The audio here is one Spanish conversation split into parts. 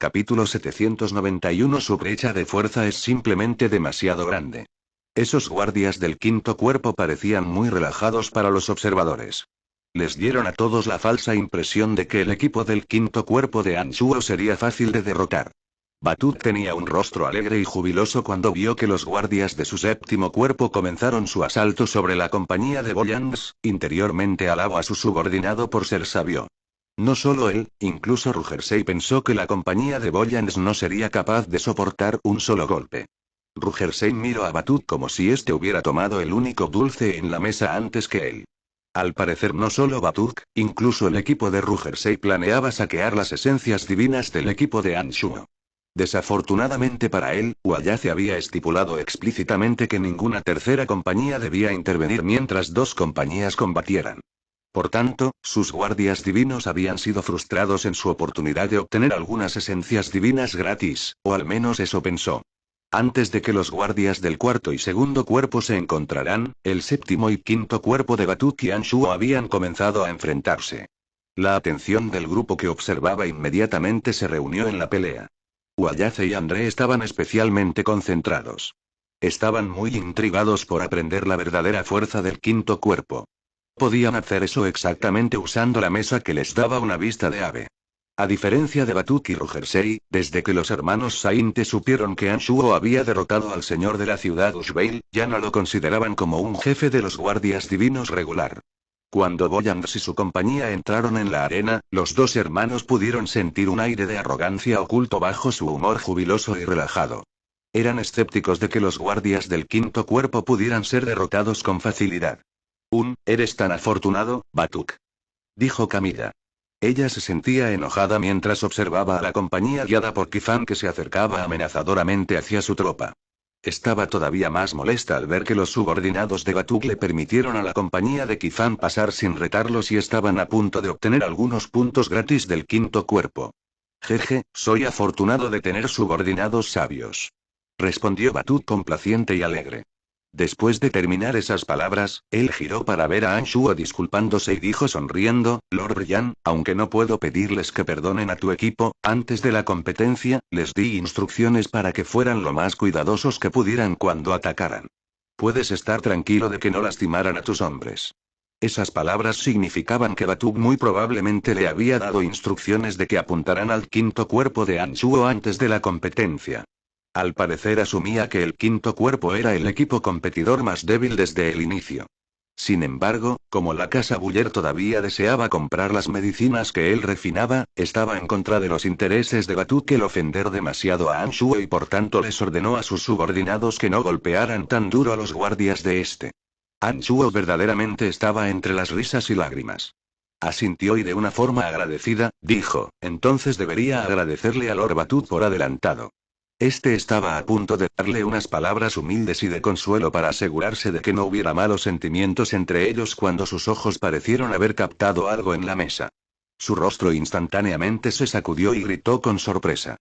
Capítulo 791. Su brecha de fuerza es simplemente demasiado grande. Esos guardias del quinto cuerpo parecían muy relajados para los observadores. Les dieron a todos la falsa impresión de que el equipo del quinto cuerpo de Anshuo sería fácil de derrotar. Batut tenía un rostro alegre y jubiloso cuando vio que los guardias de su séptimo cuerpo comenzaron su asalto sobre la compañía de Boyans. Interiormente alabó a su subordinado por ser sabio. No solo él, incluso Rugersei pensó que la compañía de Boyans no sería capaz de soportar un solo golpe. Rugersei miró a Batut como si éste hubiera tomado el único dulce en la mesa antes que él. Al parecer no solo Batut, incluso el equipo de Rugersei planeaba saquear las esencias divinas del equipo de Anshuo. Desafortunadamente para él, Wayace había estipulado explícitamente que ninguna tercera compañía debía intervenir mientras dos compañías combatieran. Por tanto, sus guardias divinos habían sido frustrados en su oportunidad de obtener algunas esencias divinas gratis, o al menos eso pensó. Antes de que los guardias del cuarto y segundo cuerpo se encontraran, el séptimo y quinto cuerpo de Batut y Anshuo habían comenzado a enfrentarse. La atención del grupo que observaba inmediatamente se reunió en la pelea. Wayace y André estaban especialmente concentrados. Estaban muy intrigados por aprender la verdadera fuerza del quinto cuerpo. Podían hacer eso exactamente usando la mesa que les daba una vista de ave. A diferencia de Batut y Rugersei, desde que los hermanos Sainte supieron que Anshuo había derrotado al señor de la ciudad Ushveil, ya no lo consideraban como un jefe de los guardias divinos regular. Cuando Boyans y su compañía entraron en la arena, los dos hermanos pudieron sentir un aire de arrogancia oculto bajo su humor jubiloso y relajado. Eran escépticos de que los guardias del quinto cuerpo pudieran ser derrotados con facilidad. «Eres tan afortunado, Batut», dijo Camilla. Ella se sentía enojada mientras observaba a la compañía guiada por Kifan que se acercaba amenazadoramente hacia su tropa. Estaba todavía más molesta al ver que los subordinados de Batut le permitieron a la compañía de Kifan pasar sin retarlos y estaban a punto de obtener algunos puntos gratis del quinto cuerpo. «Jeje, soy afortunado de tener subordinados sabios», respondió Batut complaciente y alegre. Después de terminar esas palabras, él giró para ver a Anshuo disculpándose y dijo sonriendo: «Lord Brian, aunque no puedo pedirles que perdonen a tu equipo, antes de la competencia, les di instrucciones para que fueran lo más cuidadosos que pudieran cuando atacaran. Puedes estar tranquilo de que no lastimaran a tus hombres». Esas palabras significaban que Batut muy probablemente le había dado instrucciones de que apuntaran al quinto cuerpo de Anshuo antes de la competencia. Al parecer asumía que el quinto cuerpo era el equipo competidor más débil desde el inicio. Sin embargo, como la casa Buller todavía deseaba comprar las medicinas que él refinaba, estaba en contra de los intereses de Batut el ofender demasiado a Anshuo y por tanto les ordenó a sus subordinados que no golpearan tan duro a los guardias de este. Anshuo verdaderamente estaba entre las risas y lágrimas. Asintió y de una forma agradecida, dijo: «Entonces debería agradecerle a Lord Batut por adelantado». Este estaba a punto de darle unas palabras humildes y de consuelo para asegurarse de que no hubiera malos sentimientos entre ellos cuando sus ojos parecieron haber captado algo en la mesa. Su rostro instantáneamente se sacudió y gritó con sorpresa.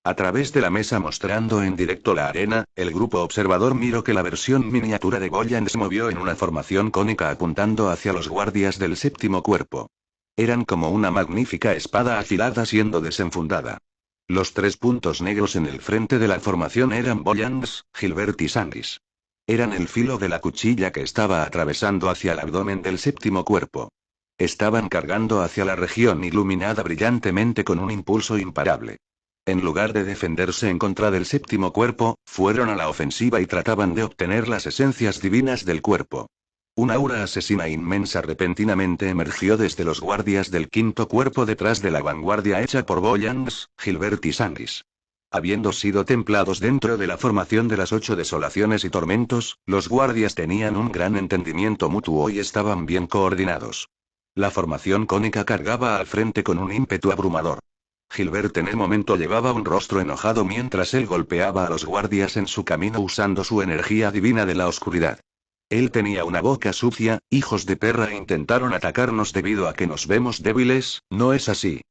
A través de la mesa mostrando en directo la arena, el grupo observador miró que la versión miniatura de Boyan se movió en una formación cónica apuntando hacia los guardias del séptimo cuerpo. Eran como una magnífica espada afilada siendo desenfundada. Los 3 puntos negros en el frente de la formación eran Boyans, Gilbert y Sandys. Eran el filo de la cuchilla que estaba atravesando hacia el abdomen del séptimo cuerpo. Estaban cargando hacia la región iluminada brillantemente con un impulso imparable. En lugar de defenderse en contra del séptimo cuerpo, fueron a la ofensiva y trataban de obtener las esencias divinas del cuerpo. Una aura asesina inmensa repentinamente emergió desde los guardias del quinto cuerpo detrás de la vanguardia hecha por Boyans, Gilbert y Sandys. Habiendo sido templados dentro de la formación de las 8 desolaciones y tormentos, los guardias tenían un gran entendimiento mutuo y estaban bien coordinados. La formación cónica cargaba al frente con un ímpetu abrumador. Gilbert en el momento llevaba un rostro enojado mientras él golpeaba a los guardias en su camino usando su energía divina de la oscuridad. Él tenía una boca sucia: «Hijos de perra, intentaron atacarnos debido a que nos vemos débiles, ¿no es así?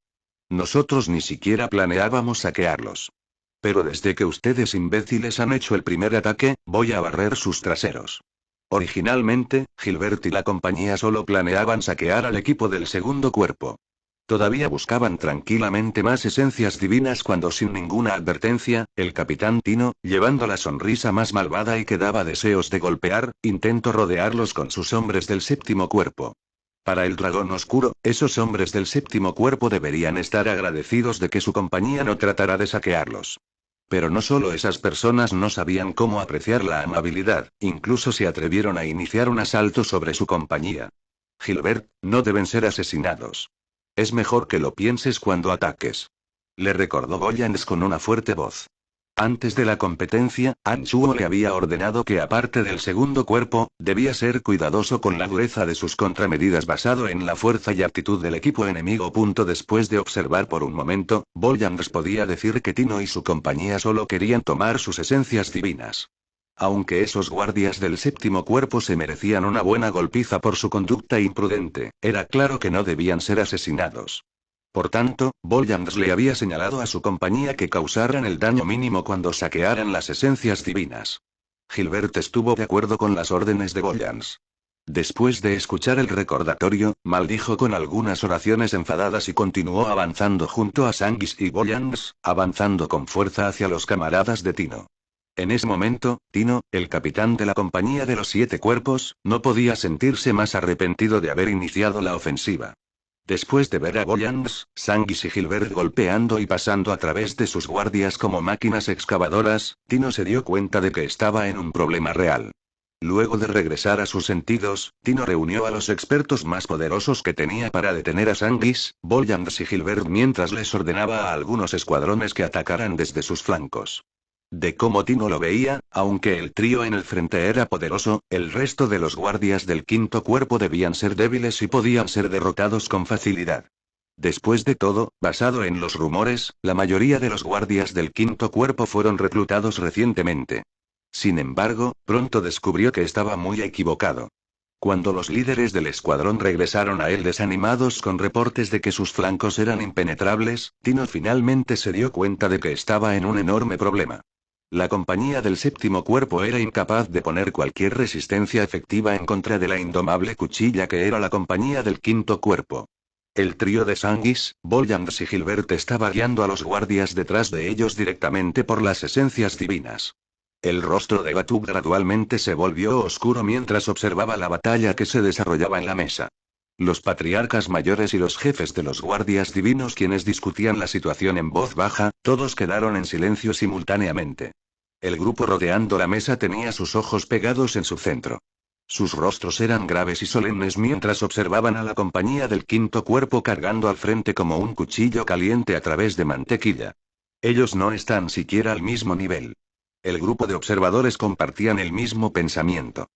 Nosotros ni siquiera planeábamos saquearlos. Pero desde que ustedes imbéciles han hecho el primer ataque, voy a barrer sus traseros». Originalmente, Gilbert y la compañía solo planeaban saquear al equipo del segundo cuerpo. Todavía buscaban tranquilamente más esencias divinas cuando sin ninguna advertencia, el capitán Tino, llevando la sonrisa más malvada y que daba deseos de golpear, intentó rodearlos con sus hombres del séptimo cuerpo. Para el dragón oscuro, esos hombres del séptimo cuerpo deberían estar agradecidos de que su compañía no tratara de saquearlos. Pero no solo esas personas no sabían cómo apreciar la amabilidad, incluso se atrevieron a iniciar un asalto sobre su compañía. Gilbert, no deben ser asesinados. Es mejor que lo pienses cuando ataques. Le recordó Boyans con una fuerte voz. Antes de la competencia, Anchuo le había ordenado que aparte del segundo cuerpo, debía ser cuidadoso con la dureza de sus contramedidas basado en la fuerza y aptitud del equipo enemigo. Después de observar por un momento, Boyans podía decir que Tino y su compañía solo querían tomar sus esencias divinas. Aunque esos guardias del séptimo cuerpo se merecían una buena golpiza por su conducta imprudente, era claro que no debían ser asesinados. Por tanto, Boyans le había señalado a su compañía que causaran el daño mínimo cuando saquearan las esencias divinas. Gilbert estuvo de acuerdo con las órdenes de Boyans. Después de escuchar el recordatorio, maldijo con algunas oraciones enfadadas y continuó avanzando junto a Sanguis y Boyans, avanzando con fuerza hacia los camaradas de Tino. En ese momento, Tino, el capitán de la compañía de los 7 cuerpos, no podía sentirse más arrepentido de haber iniciado la ofensiva. Después de ver a Boyans, Sanguis y Gilbert golpeando y pasando a través de sus guardias como máquinas excavadoras, Tino se dio cuenta de que estaba en un problema real. Luego de regresar a sus sentidos, Tino reunió a los expertos más poderosos que tenía para detener a Sanguis, Boyans y Gilbert mientras les ordenaba a algunos escuadrones que atacaran desde sus flancos. De cómo Tino lo veía, aunque el trío en el frente era poderoso, el resto de los guardias del quinto cuerpo debían ser débiles y podían ser derrotados con facilidad. Después de todo, basado en los rumores, la mayoría de los guardias del quinto cuerpo fueron reclutados recientemente. Sin embargo, pronto descubrió que estaba muy equivocado. Cuando los líderes del escuadrón regresaron a él desanimados con reportes de que sus flancos eran impenetrables, Tino finalmente se dio cuenta de que estaba en un enorme problema. La compañía del séptimo cuerpo era incapaz de poner cualquier resistencia efectiva en contra de la indomable cuchilla que era la compañía del quinto cuerpo. El trío de Sanguis, Boyans y Gilbert estaba guiando a los guardias detrás de ellos directamente por las esencias divinas. El rostro de Batub gradualmente se volvió oscuro mientras observaba la batalla que se desarrollaba en la mesa. Los patriarcas mayores y los jefes de los guardias divinos quienes discutían la situación en voz baja, todos quedaron en silencio simultáneamente. El grupo rodeando la mesa tenía sus ojos pegados en su centro. Sus rostros eran graves y solemnes mientras observaban a la compañía del quinto cuerpo cargando al frente como un cuchillo caliente a través de mantequilla. Ellos no están siquiera al mismo nivel. El grupo de observadores compartían el mismo pensamiento.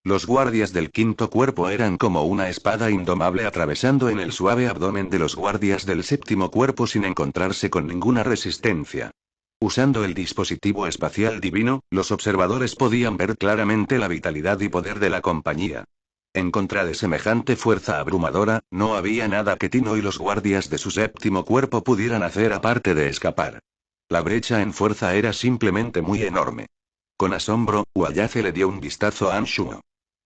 Los guardias del quinto cuerpo eran como una espada indomable atravesando en el suave abdomen de los guardias del séptimo cuerpo sin encontrarse con ninguna resistencia. Usando el dispositivo espacial divino, los observadores podían ver claramente la vitalidad y poder de la compañía. En contra de semejante fuerza abrumadora, no había nada que Tino y los guardias de su séptimo cuerpo pudieran hacer aparte de escapar. La brecha en fuerza era simplemente muy enorme. Con asombro, Wayace le dio un vistazo a Anshuo.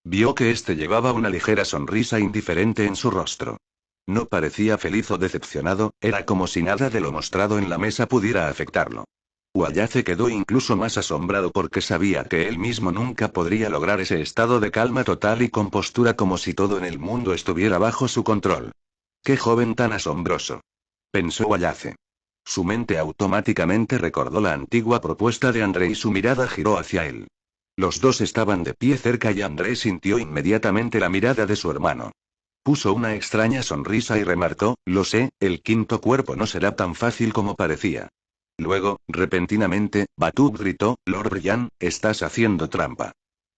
Vio que éste llevaba una ligera sonrisa indiferente en su rostro. No parecía feliz o decepcionado, era como si nada de lo mostrado en la mesa pudiera afectarlo. Wayace quedó incluso más asombrado porque sabía que él mismo nunca podría lograr ese estado de calma total y compostura como si todo en el mundo estuviera bajo su control. ¡Qué joven tan asombroso!, pensó Wayace. Su mente automáticamente recordó la antigua propuesta de André y su mirada giró hacia él. Los dos estaban de pie cerca y André sintió inmediatamente la mirada de su hermano. Puso una extraña sonrisa y remarcó, lo sé, el quinto cuerpo no será tan fácil como parecía. Luego, repentinamente, Batub gritó, Lord Brian, estás haciendo trampa.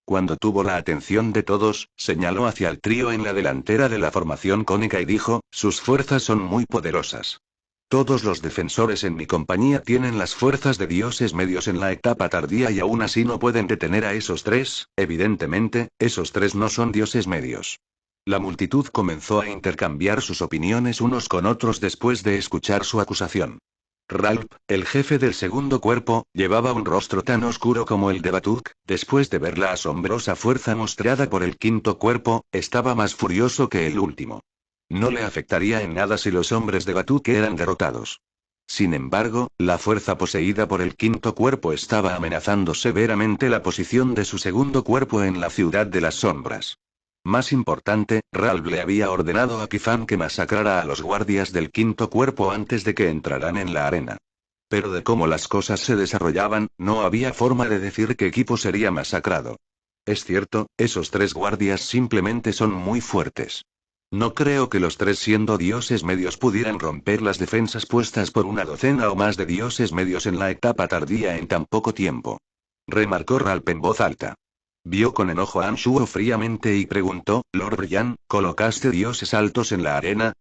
Cuando tuvo la atención de todos, señaló hacia el trío en la delantera de la formación cónica y dijo, sus fuerzas son muy poderosas. Todos los defensores en mi compañía tienen las fuerzas de dioses medios en la etapa tardía y aún así no pueden detener a esos tres, evidentemente, esos tres no son dioses medios. La multitud comenzó a intercambiar sus opiniones unos con otros después de escuchar su acusación. Ralph, el jefe del segundo cuerpo, llevaba un rostro tan oscuro como el de Batuk, después de ver la asombrosa fuerza mostrada por el quinto cuerpo, estaba más furioso que el último. No le afectaría en nada si los hombres de Batuque eran derrotados. Sin embargo, la fuerza poseída por el quinto cuerpo estaba amenazando severamente la posición de su segundo cuerpo en la ciudad de las sombras. Más importante, Ralph le había ordenado a Kifan que masacrara a los guardias del quinto cuerpo antes de que entraran en la arena. Pero de cómo las cosas se desarrollaban, no había forma de decir qué equipo sería masacrado. Es cierto, esos 3 guardias simplemente son muy fuertes. No creo que los 3 siendo dioses medios pudieran romper las defensas puestas por una docena o más de dioses medios en la etapa tardía en tan poco tiempo. Remarcó Ralph en voz alta. Vio con enojo a Anshuo fríamente y preguntó, Lord Brian, ¿colocaste dioses altos en la arena?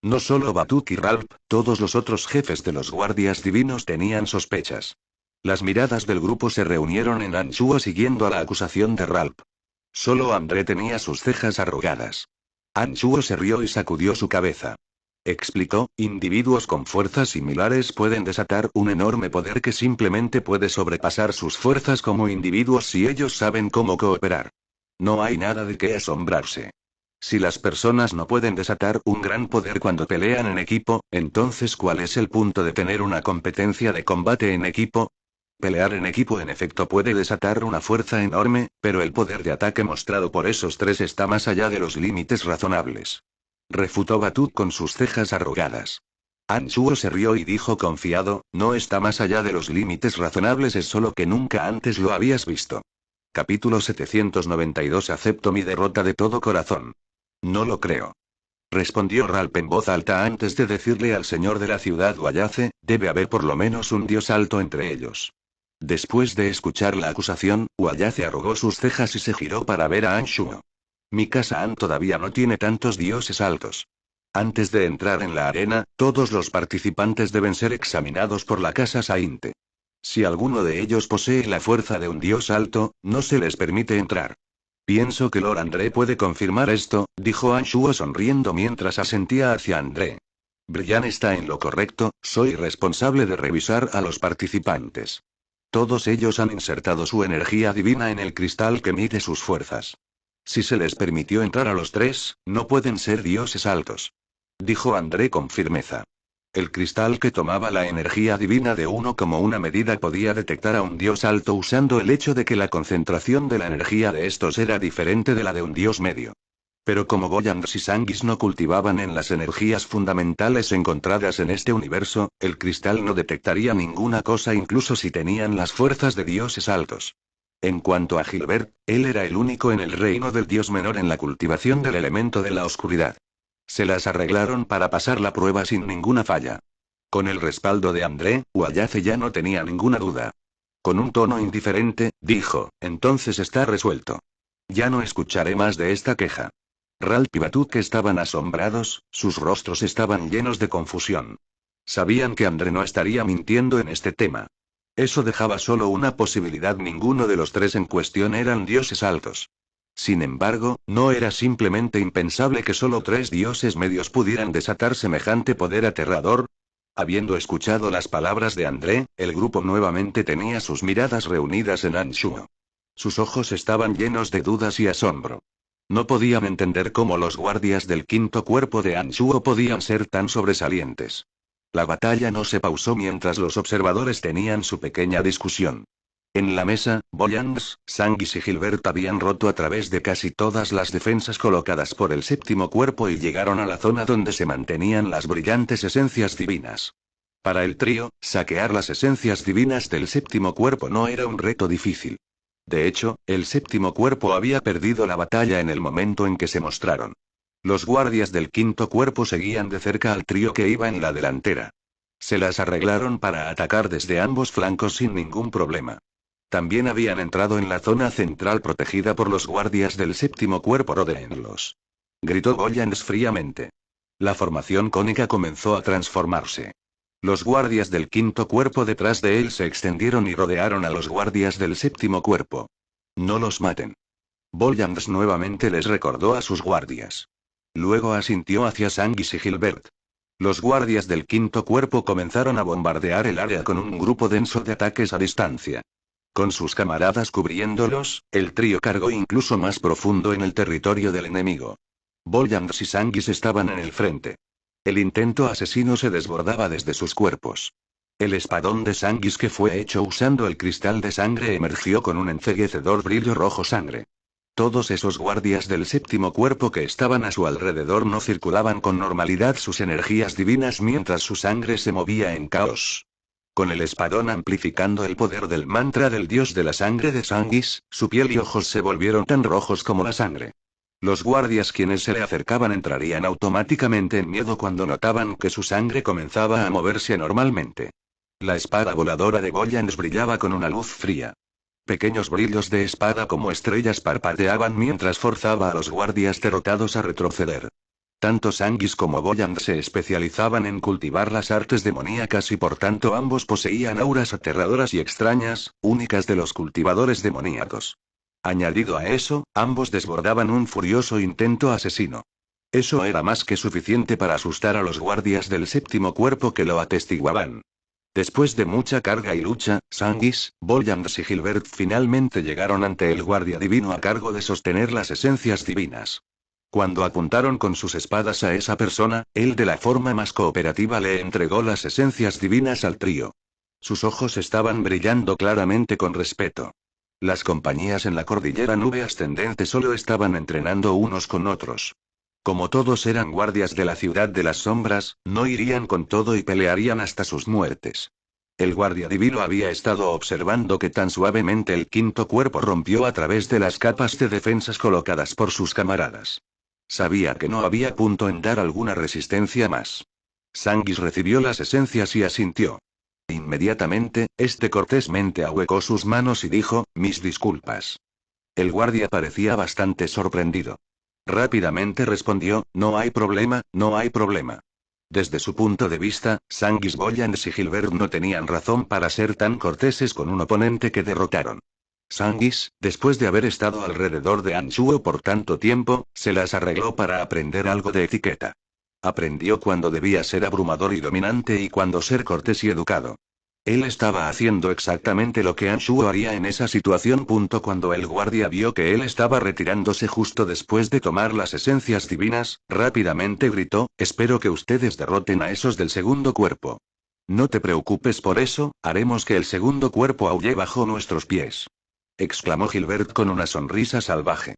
No solo Batuk y Ralph, todos los otros jefes de los guardias divinos tenían sospechas. Las miradas del grupo se reunieron en Anshuo siguiendo a la acusación de Ralph. Solo André tenía sus cejas arrugadas. Anshuo se rió y sacudió su cabeza. Explicó, individuos con fuerzas similares pueden desatar un enorme poder que simplemente puede sobrepasar sus fuerzas como individuos si ellos saben cómo cooperar. No hay nada de qué asombrarse. Si las personas no pueden desatar un gran poder cuando pelean en equipo, entonces ¿cuál es el punto de tener una competencia de combate en equipo? Pelear en equipo en efecto puede desatar una fuerza enorme, pero el poder de ataque mostrado por esos 3 está más allá de los límites razonables. Refutó Batuk con sus cejas arrugadas. Anshuo se rió y dijo confiado, no está más allá de los límites razonables, es solo que nunca antes lo habías visto. Capítulo 792. Acepto mi derrota de todo corazón. No lo creo. Respondió Ralph en voz alta antes de decirle al señor de la ciudad Wayace, debe haber por lo menos un dios alto entre ellos. Después de escuchar la acusación, Wayace arrugó sus cejas y se giró para ver a Anshuo. Mi casa An todavía no tiene tantos dioses altos. Antes de entrar en la arena, todos los participantes deben ser examinados por la casa Sainte. Si alguno de ellos posee la fuerza de un dios alto, no se les permite entrar. Pienso que Lord André puede confirmar esto, dijo Anshuo sonriendo mientras asentía hacia André. Brian está en lo correcto, soy responsable de revisar a los participantes. Todos ellos han insertado su energía divina en el cristal que mide sus fuerzas. Si se les permitió entrar a los 3, no pueden ser dioses altos. Dijo André con firmeza. El cristal que tomaba la energía divina de uno como una medida podía detectar a un dios alto usando el hecho de que la concentración de la energía de estos era diferente de la de un dios medio. Pero como Goyand's y Sanguis no cultivaban en las energías fundamentales encontradas en este universo, el cristal no detectaría ninguna cosa incluso si tenían las fuerzas de dioses altos. En cuanto a Gilbert, él era el único en el reino del dios menor en la cultivación del elemento de la oscuridad. Se las arreglaron para pasar la prueba sin ninguna falla. Con el respaldo de André, Wayace ya no tenía ninguna duda. Con un tono indiferente, dijo, entonces está resuelto. Ya no escucharé más de esta queja. Ralph y Batuk estaban asombrados, sus rostros estaban llenos de confusión. Sabían que André no estaría mintiendo en este tema. Eso dejaba solo una posibilidad: ninguno de los 3 en cuestión eran dioses altos. Sin embargo, no era simplemente impensable que solo 3 dioses medios pudieran desatar semejante poder aterrador. Habiendo escuchado las palabras de André, el grupo nuevamente tenía sus miradas reunidas en Anshuo. Sus ojos estaban llenos de dudas y asombro. No podían entender cómo los guardias del quinto cuerpo de Anshuo podían ser tan sobresalientes. La batalla no se pausó mientras los observadores tenían su pequeña discusión. En la mesa, Boyans, Sanguis y Gilbert habían roto a través de casi todas las defensas colocadas por el séptimo cuerpo y llegaron a la zona donde se mantenían las brillantes esencias divinas. Para el trío, saquear las esencias divinas del séptimo cuerpo no era un reto difícil. De hecho, el séptimo cuerpo había perdido la batalla en el momento en que se mostraron. Los guardias del quinto cuerpo seguían de cerca al trío que iba en la delantera. Se las arreglaron para atacar desde ambos flancos sin ningún problema. También habían entrado en la zona central protegida por los guardias del séptimo cuerpo. «Rodéenlos», gritó Boyans fríamente. La formación cónica comenzó a transformarse. Los guardias del quinto cuerpo detrás de él se extendieron y rodearon a los guardias del séptimo cuerpo. «No los maten». Boyans nuevamente les recordó a sus guardias. Luego asintió hacia Sanguis y Gilbert. Los guardias del quinto cuerpo comenzaron a bombardear el área con un grupo denso de ataques a distancia. Con sus camaradas cubriéndolos, el trío cargó incluso más profundo en el territorio del enemigo. Boyans y Sanguis estaban en el frente. El intento asesino se desbordaba desde sus cuerpos. El espadón de Sanguis que fue hecho usando el cristal de sangre emergió con un enceguecedor brillo rojo sangre. Todos esos guardias del séptimo cuerpo que estaban a su alrededor no circulaban con normalidad sus energías divinas mientras su sangre se movía en caos. Con el espadón amplificando el poder del mantra del dios de la sangre de Sanguis, su piel y ojos se volvieron tan rojos como la sangre. Los guardias quienes se le acercaban entrarían automáticamente en miedo cuando notaban que su sangre comenzaba a moverse anormalmente. La espada voladora de Boyans brillaba con una luz fría. Pequeños brillos de espada como estrellas parpadeaban mientras forzaba a los guardias derrotados a retroceder. Tanto Sanguis como Boyans se especializaban en cultivar las artes demoníacas y por tanto ambos poseían auras aterradoras y extrañas, únicas de los cultivadores demoníacos. Añadido a eso, ambos desbordaban un furioso intento asesino. Eso era más que suficiente para asustar a los guardias del séptimo cuerpo que lo atestiguaban. Después de mucha carga y lucha, Sanguis, Boyans y Gilbert finalmente llegaron ante el guardia divino a cargo de sostener las esencias divinas. Cuando apuntaron con sus espadas a esa persona, él de la forma más cooperativa le entregó las esencias divinas al trío. Sus ojos estaban brillando claramente con respeto. Las compañías en la cordillera nube ascendente solo estaban entrenando unos con otros. Como todos eran guardias de la ciudad de las sombras, no irían con todo y pelearían hasta sus muertes. El guardia divino había estado observando que tan suavemente el quinto cuerpo rompió a través de las capas de defensas colocadas por sus camaradas. Sabía que no había punto en dar alguna resistencia más. Sanguis recibió las esencias y asintió. Inmediatamente, este cortésmente ahuecó sus manos y dijo, mis disculpas. El guardia parecía bastante sorprendido. Rápidamente respondió, no hay problema, no hay problema. Desde su punto de vista, Sanguis, Boyans y Gilbert no tenían razón para ser tan corteses con un oponente que derrotaron. Sanguis, después de haber estado alrededor de Anshuo por tanto tiempo, se las arregló para aprender algo de etiqueta. Aprendió cuándo debía ser abrumador y dominante y cuándo ser cortés y educado. Él estaba haciendo exactamente lo que Anshuo haría en esa situación. Cuando el guardia vio que él estaba retirándose justo después de tomar las esencias divinas, rápidamente gritó, espero que ustedes derroten a esos del segundo cuerpo. No te preocupes por eso, haremos que el segundo cuerpo aulle bajo nuestros pies. Exclamó Gilbert con una sonrisa salvaje.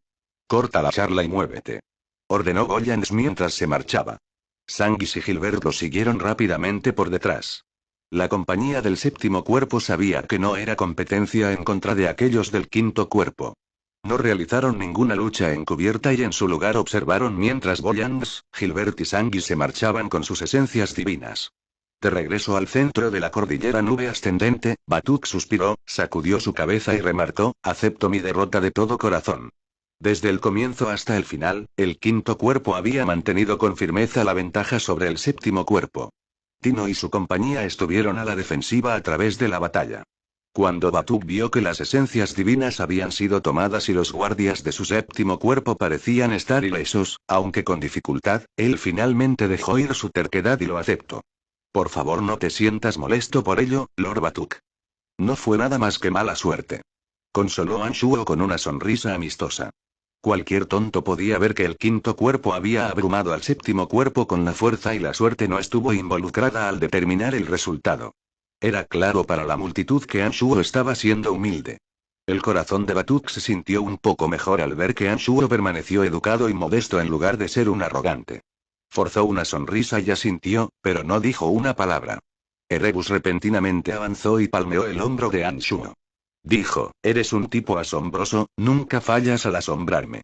Corta la charla y muévete. Ordenó Boyans mientras se marchaba. Sanguis y Gilbert lo siguieron rápidamente por detrás. La compañía del séptimo cuerpo sabía que no era competencia en contra de aquellos del quinto cuerpo. No realizaron ninguna lucha encubierta y en su lugar observaron mientras Boyans, Gilbert y Sanguis se marchaban con sus esencias divinas. De regreso al centro de la cordillera nube ascendente, Batuk suspiró, sacudió su cabeza y remarcó, acepto mi derrota de todo corazón. Desde el comienzo hasta el final, el quinto cuerpo había mantenido con firmeza la ventaja sobre el séptimo cuerpo. Tino y su compañía estuvieron a la defensiva a través de la batalla. Cuando Batuk vio que las esencias divinas habían sido tomadas y los guardias de su séptimo cuerpo parecían estar ilesos, aunque con dificultad, él finalmente dejó ir su terquedad y lo aceptó. Por favor, no te sientas molesto por ello, Lord Batuk. No fue nada más que mala suerte. Consoló Anshuo con una sonrisa amistosa. Cualquier tonto podía ver que el quinto cuerpo había abrumado al séptimo cuerpo con la fuerza y la suerte no estuvo involucrada al determinar el resultado. Era claro para la multitud que Anshuo estaba siendo humilde. El corazón de Batuk se sintió un poco mejor al ver que Anshuo permaneció educado y modesto en lugar de ser un arrogante. Forzó una sonrisa y asintió, pero no dijo una palabra. Erebus repentinamente avanzó y palmeó el hombro de Anshuo. Dijo, eres un tipo asombroso, nunca fallas al asombrarme.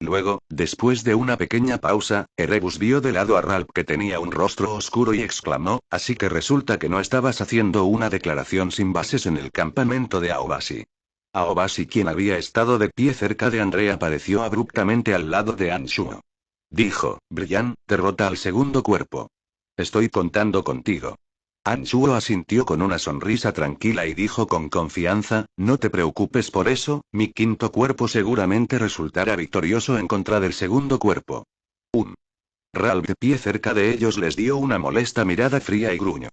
Luego, después de una pequeña pausa, Erebus vio de lado a Ralph que tenía un rostro oscuro y exclamó, así que resulta que no estabas haciendo una declaración sin bases en el campamento de Aobasi. Aobasi, quien había estado de pie cerca de Andrea, apareció abruptamente al lado de Anshuo. Dijo, Brian, derrota al segundo cuerpo. Estoy contando contigo. Anshuo asintió con una sonrisa tranquila y dijo con confianza, no te preocupes por eso, mi quinto cuerpo seguramente resultará victorioso en contra del segundo cuerpo. Ralph de pie cerca de ellos les dio una molesta mirada fría y gruñó.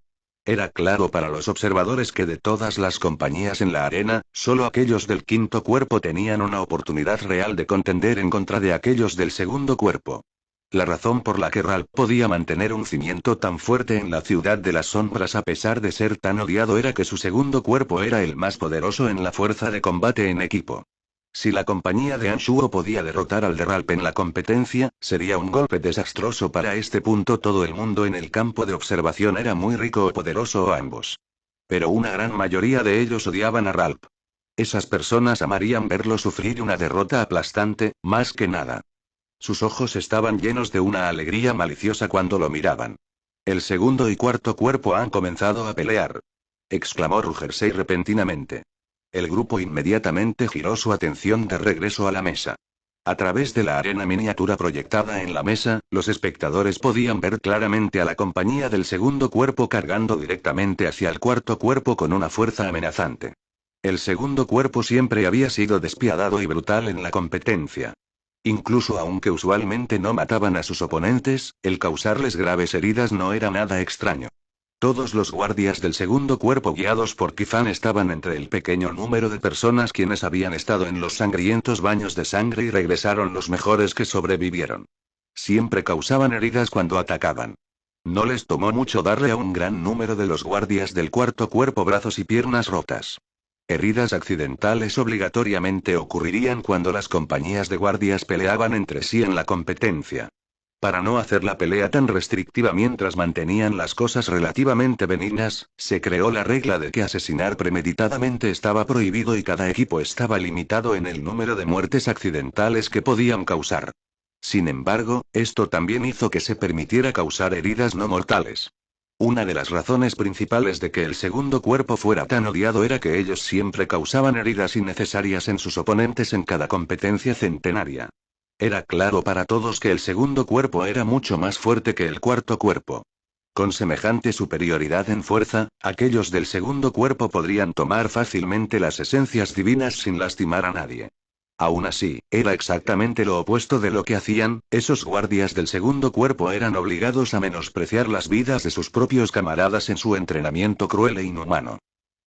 Era claro para los observadores que de todas las compañías en la arena, solo aquellos del quinto cuerpo tenían una oportunidad real de contender en contra de aquellos del segundo cuerpo. La razón por la que Ralph podía mantener un cimiento tan fuerte en la ciudad de las sombras a pesar de ser tan odiado era que su segundo cuerpo era el más poderoso en la fuerza de combate en equipo. Si la compañía de Anshuo podía derrotar al de Ralph en la competencia, sería un golpe desastroso para este punto. Todo el mundo en el campo de observación era muy rico o poderoso o ambos. Pero una gran mayoría de ellos odiaban a Ralph. Esas personas amarían verlo sufrir una derrota aplastante, más que nada. Sus ojos estaban llenos de una alegría maliciosa cuando lo miraban. El segundo y cuarto cuerpo han comenzado a pelear, exclamó Rugersei repentinamente. El grupo inmediatamente giró su atención de regreso a la mesa. A través de la arena miniatura proyectada en la mesa, los espectadores podían ver claramente a la compañía del segundo cuerpo cargando directamente hacia el cuarto cuerpo con una fuerza amenazante. El segundo cuerpo siempre había sido despiadado y brutal en la competencia. Incluso aunque usualmente no mataban a sus oponentes, el causarles graves heridas no era nada extraño. Todos los guardias del segundo cuerpo guiados por Kifan estaban entre el pequeño número de personas quienes habían estado en los sangrientos baños de sangre y regresaron los mejores que sobrevivieron. Siempre causaban heridas cuando atacaban. No les tomó mucho darle a un gran número de los guardias del cuarto cuerpo brazos y piernas rotas. Heridas accidentales obligatoriamente ocurrirían cuando las compañías de guardias peleaban entre sí en la competencia. Para no hacer la pelea tan restrictiva mientras mantenían las cosas relativamente benignas, se creó la regla de que asesinar premeditadamente estaba prohibido y cada equipo estaba limitado en el número de muertes accidentales que podían causar. Sin embargo, esto también hizo que se permitiera causar heridas no mortales. Una de las razones principales de que el segundo cuerpo fuera tan odiado era que ellos siempre causaban heridas innecesarias en sus oponentes en cada competencia centenaria. Era claro para todos que el segundo cuerpo era mucho más fuerte que el cuarto cuerpo. Con semejante superioridad en fuerza, aquellos del segundo cuerpo podrían tomar fácilmente las esencias divinas sin lastimar a nadie. Aún así, era exactamente lo opuesto de lo que hacían. Esos guardias del segundo cuerpo eran obligados a menospreciar las vidas de sus propios camaradas en su entrenamiento cruel e inhumano.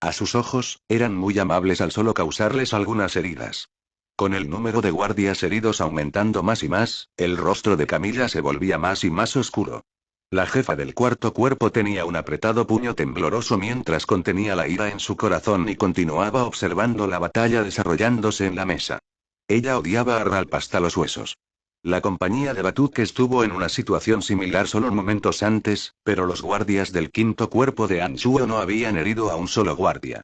A sus ojos, eran muy amables al solo causarles algunas heridas. Con el número de guardias heridos aumentando más y más, el rostro de Camilla se volvía más y más oscuro. La jefa del cuarto cuerpo tenía un apretado puño tembloroso mientras contenía la ira en su corazón y continuaba observando la batalla desarrollándose en la mesa. Ella odiaba a Ralph hasta los huesos. La compañía de Batut estuvo en una situación similar solo momentos antes, pero los guardias del quinto cuerpo de Anshuo no habían herido a un solo guardia.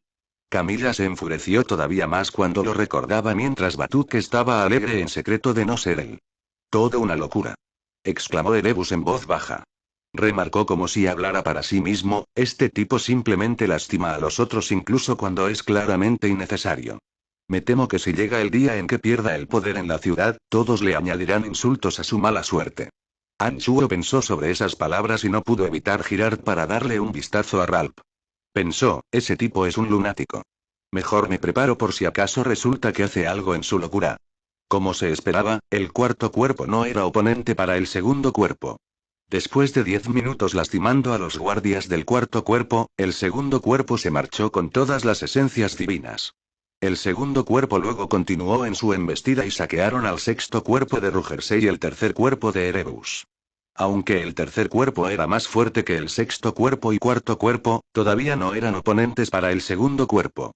Camilla se enfureció todavía más cuando lo recordaba mientras Batut estaba alegre en secreto de no ser él. Toda una locura, exclamó Erebus en voz baja. Remarcó como si hablara para sí mismo, este tipo simplemente lastima a los otros incluso cuando es claramente innecesario. Me temo que si llega el día en que pierda el poder en la ciudad, todos le añadirán insultos a su mala suerte. Anshuo pensó sobre esas palabras y no pudo evitar girar para darle un vistazo a Ralph. Pensó, ese tipo es un lunático. Mejor me preparo por si acaso resulta que hace algo en su locura. Como se esperaba, el cuarto cuerpo no era oponente para el segundo cuerpo. Después de 10 minutos lastimando a los guardias del cuarto cuerpo, el segundo cuerpo se marchó con todas las esencias divinas. El segundo cuerpo luego continuó en su embestida y saquearon al sexto cuerpo de Rugersei y el tercer cuerpo de Erebus. Aunque el tercer cuerpo era más fuerte que el sexto cuerpo y cuarto cuerpo, todavía no eran oponentes para el segundo cuerpo.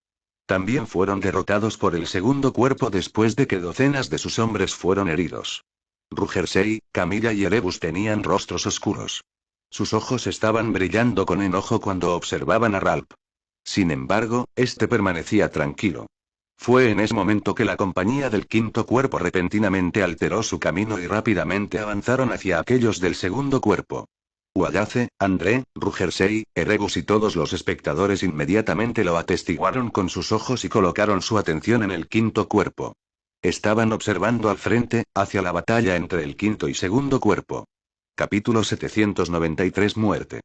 También fueron derrotados por el segundo cuerpo después de que docenas de sus hombres fueron heridos. Rugersei, Camilla y Erebus tenían rostros oscuros. Sus ojos estaban brillando con enojo cuando observaban a Ralph. Sin embargo, este permanecía tranquilo. Fue en ese momento que la compañía del quinto cuerpo repentinamente alteró su camino y rápidamente avanzaron hacia aquellos del segundo cuerpo. Uayace, André, Rugersei, Erebus y todos los espectadores inmediatamente lo atestiguaron con sus ojos y colocaron su atención en el quinto cuerpo. Estaban observando al frente, hacia la batalla entre el quinto y segundo cuerpo. Capítulo 793 Muerte.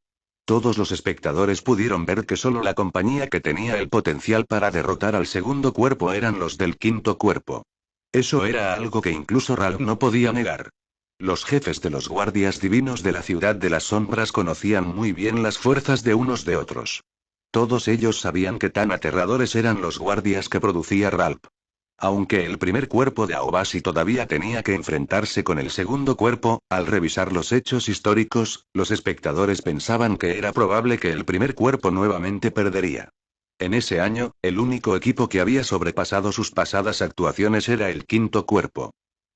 Todos los espectadores pudieron ver que solo la compañía que tenía el potencial para derrotar al segundo cuerpo eran los del quinto cuerpo. Eso era algo que incluso Ralph no podía negar. Los jefes de los guardias divinos de la ciudad de las sombras conocían muy bien las fuerzas de unos de otros. Todos ellos sabían que tan aterradores eran los guardias que producía Ralph. Aunque el primer cuerpo de Aobasi todavía tenía que enfrentarse con el segundo cuerpo, al revisar los hechos históricos, los espectadores pensaban que era probable que el primer cuerpo nuevamente perdería. En ese año, el único equipo que había sobrepasado sus pasadas actuaciones era el quinto cuerpo.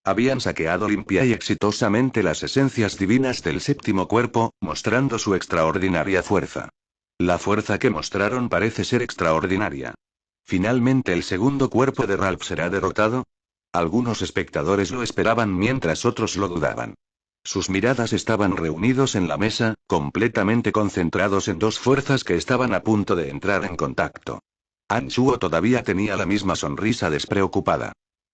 Habían saqueado limpia y exitosamente las esencias divinas del séptimo cuerpo, mostrando su extraordinaria fuerza. La fuerza que mostraron parece ser extraordinaria. ¿Finalmente el segundo cuerpo de Ralph será derrotado? Algunos espectadores lo esperaban mientras otros lo dudaban. Sus miradas estaban reunidos en la mesa, completamente concentrados en dos fuerzas que estaban a punto de entrar en contacto. Anchuo todavía tenía la misma sonrisa despreocupada.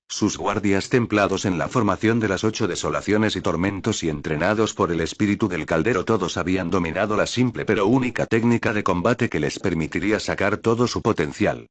Sus guardias templados en la formación de las 8 desolaciones y tormentos y entrenados por el espíritu del caldero todos habían dominado la simple pero única técnica de combate que les permitiría sacar todo su potencial.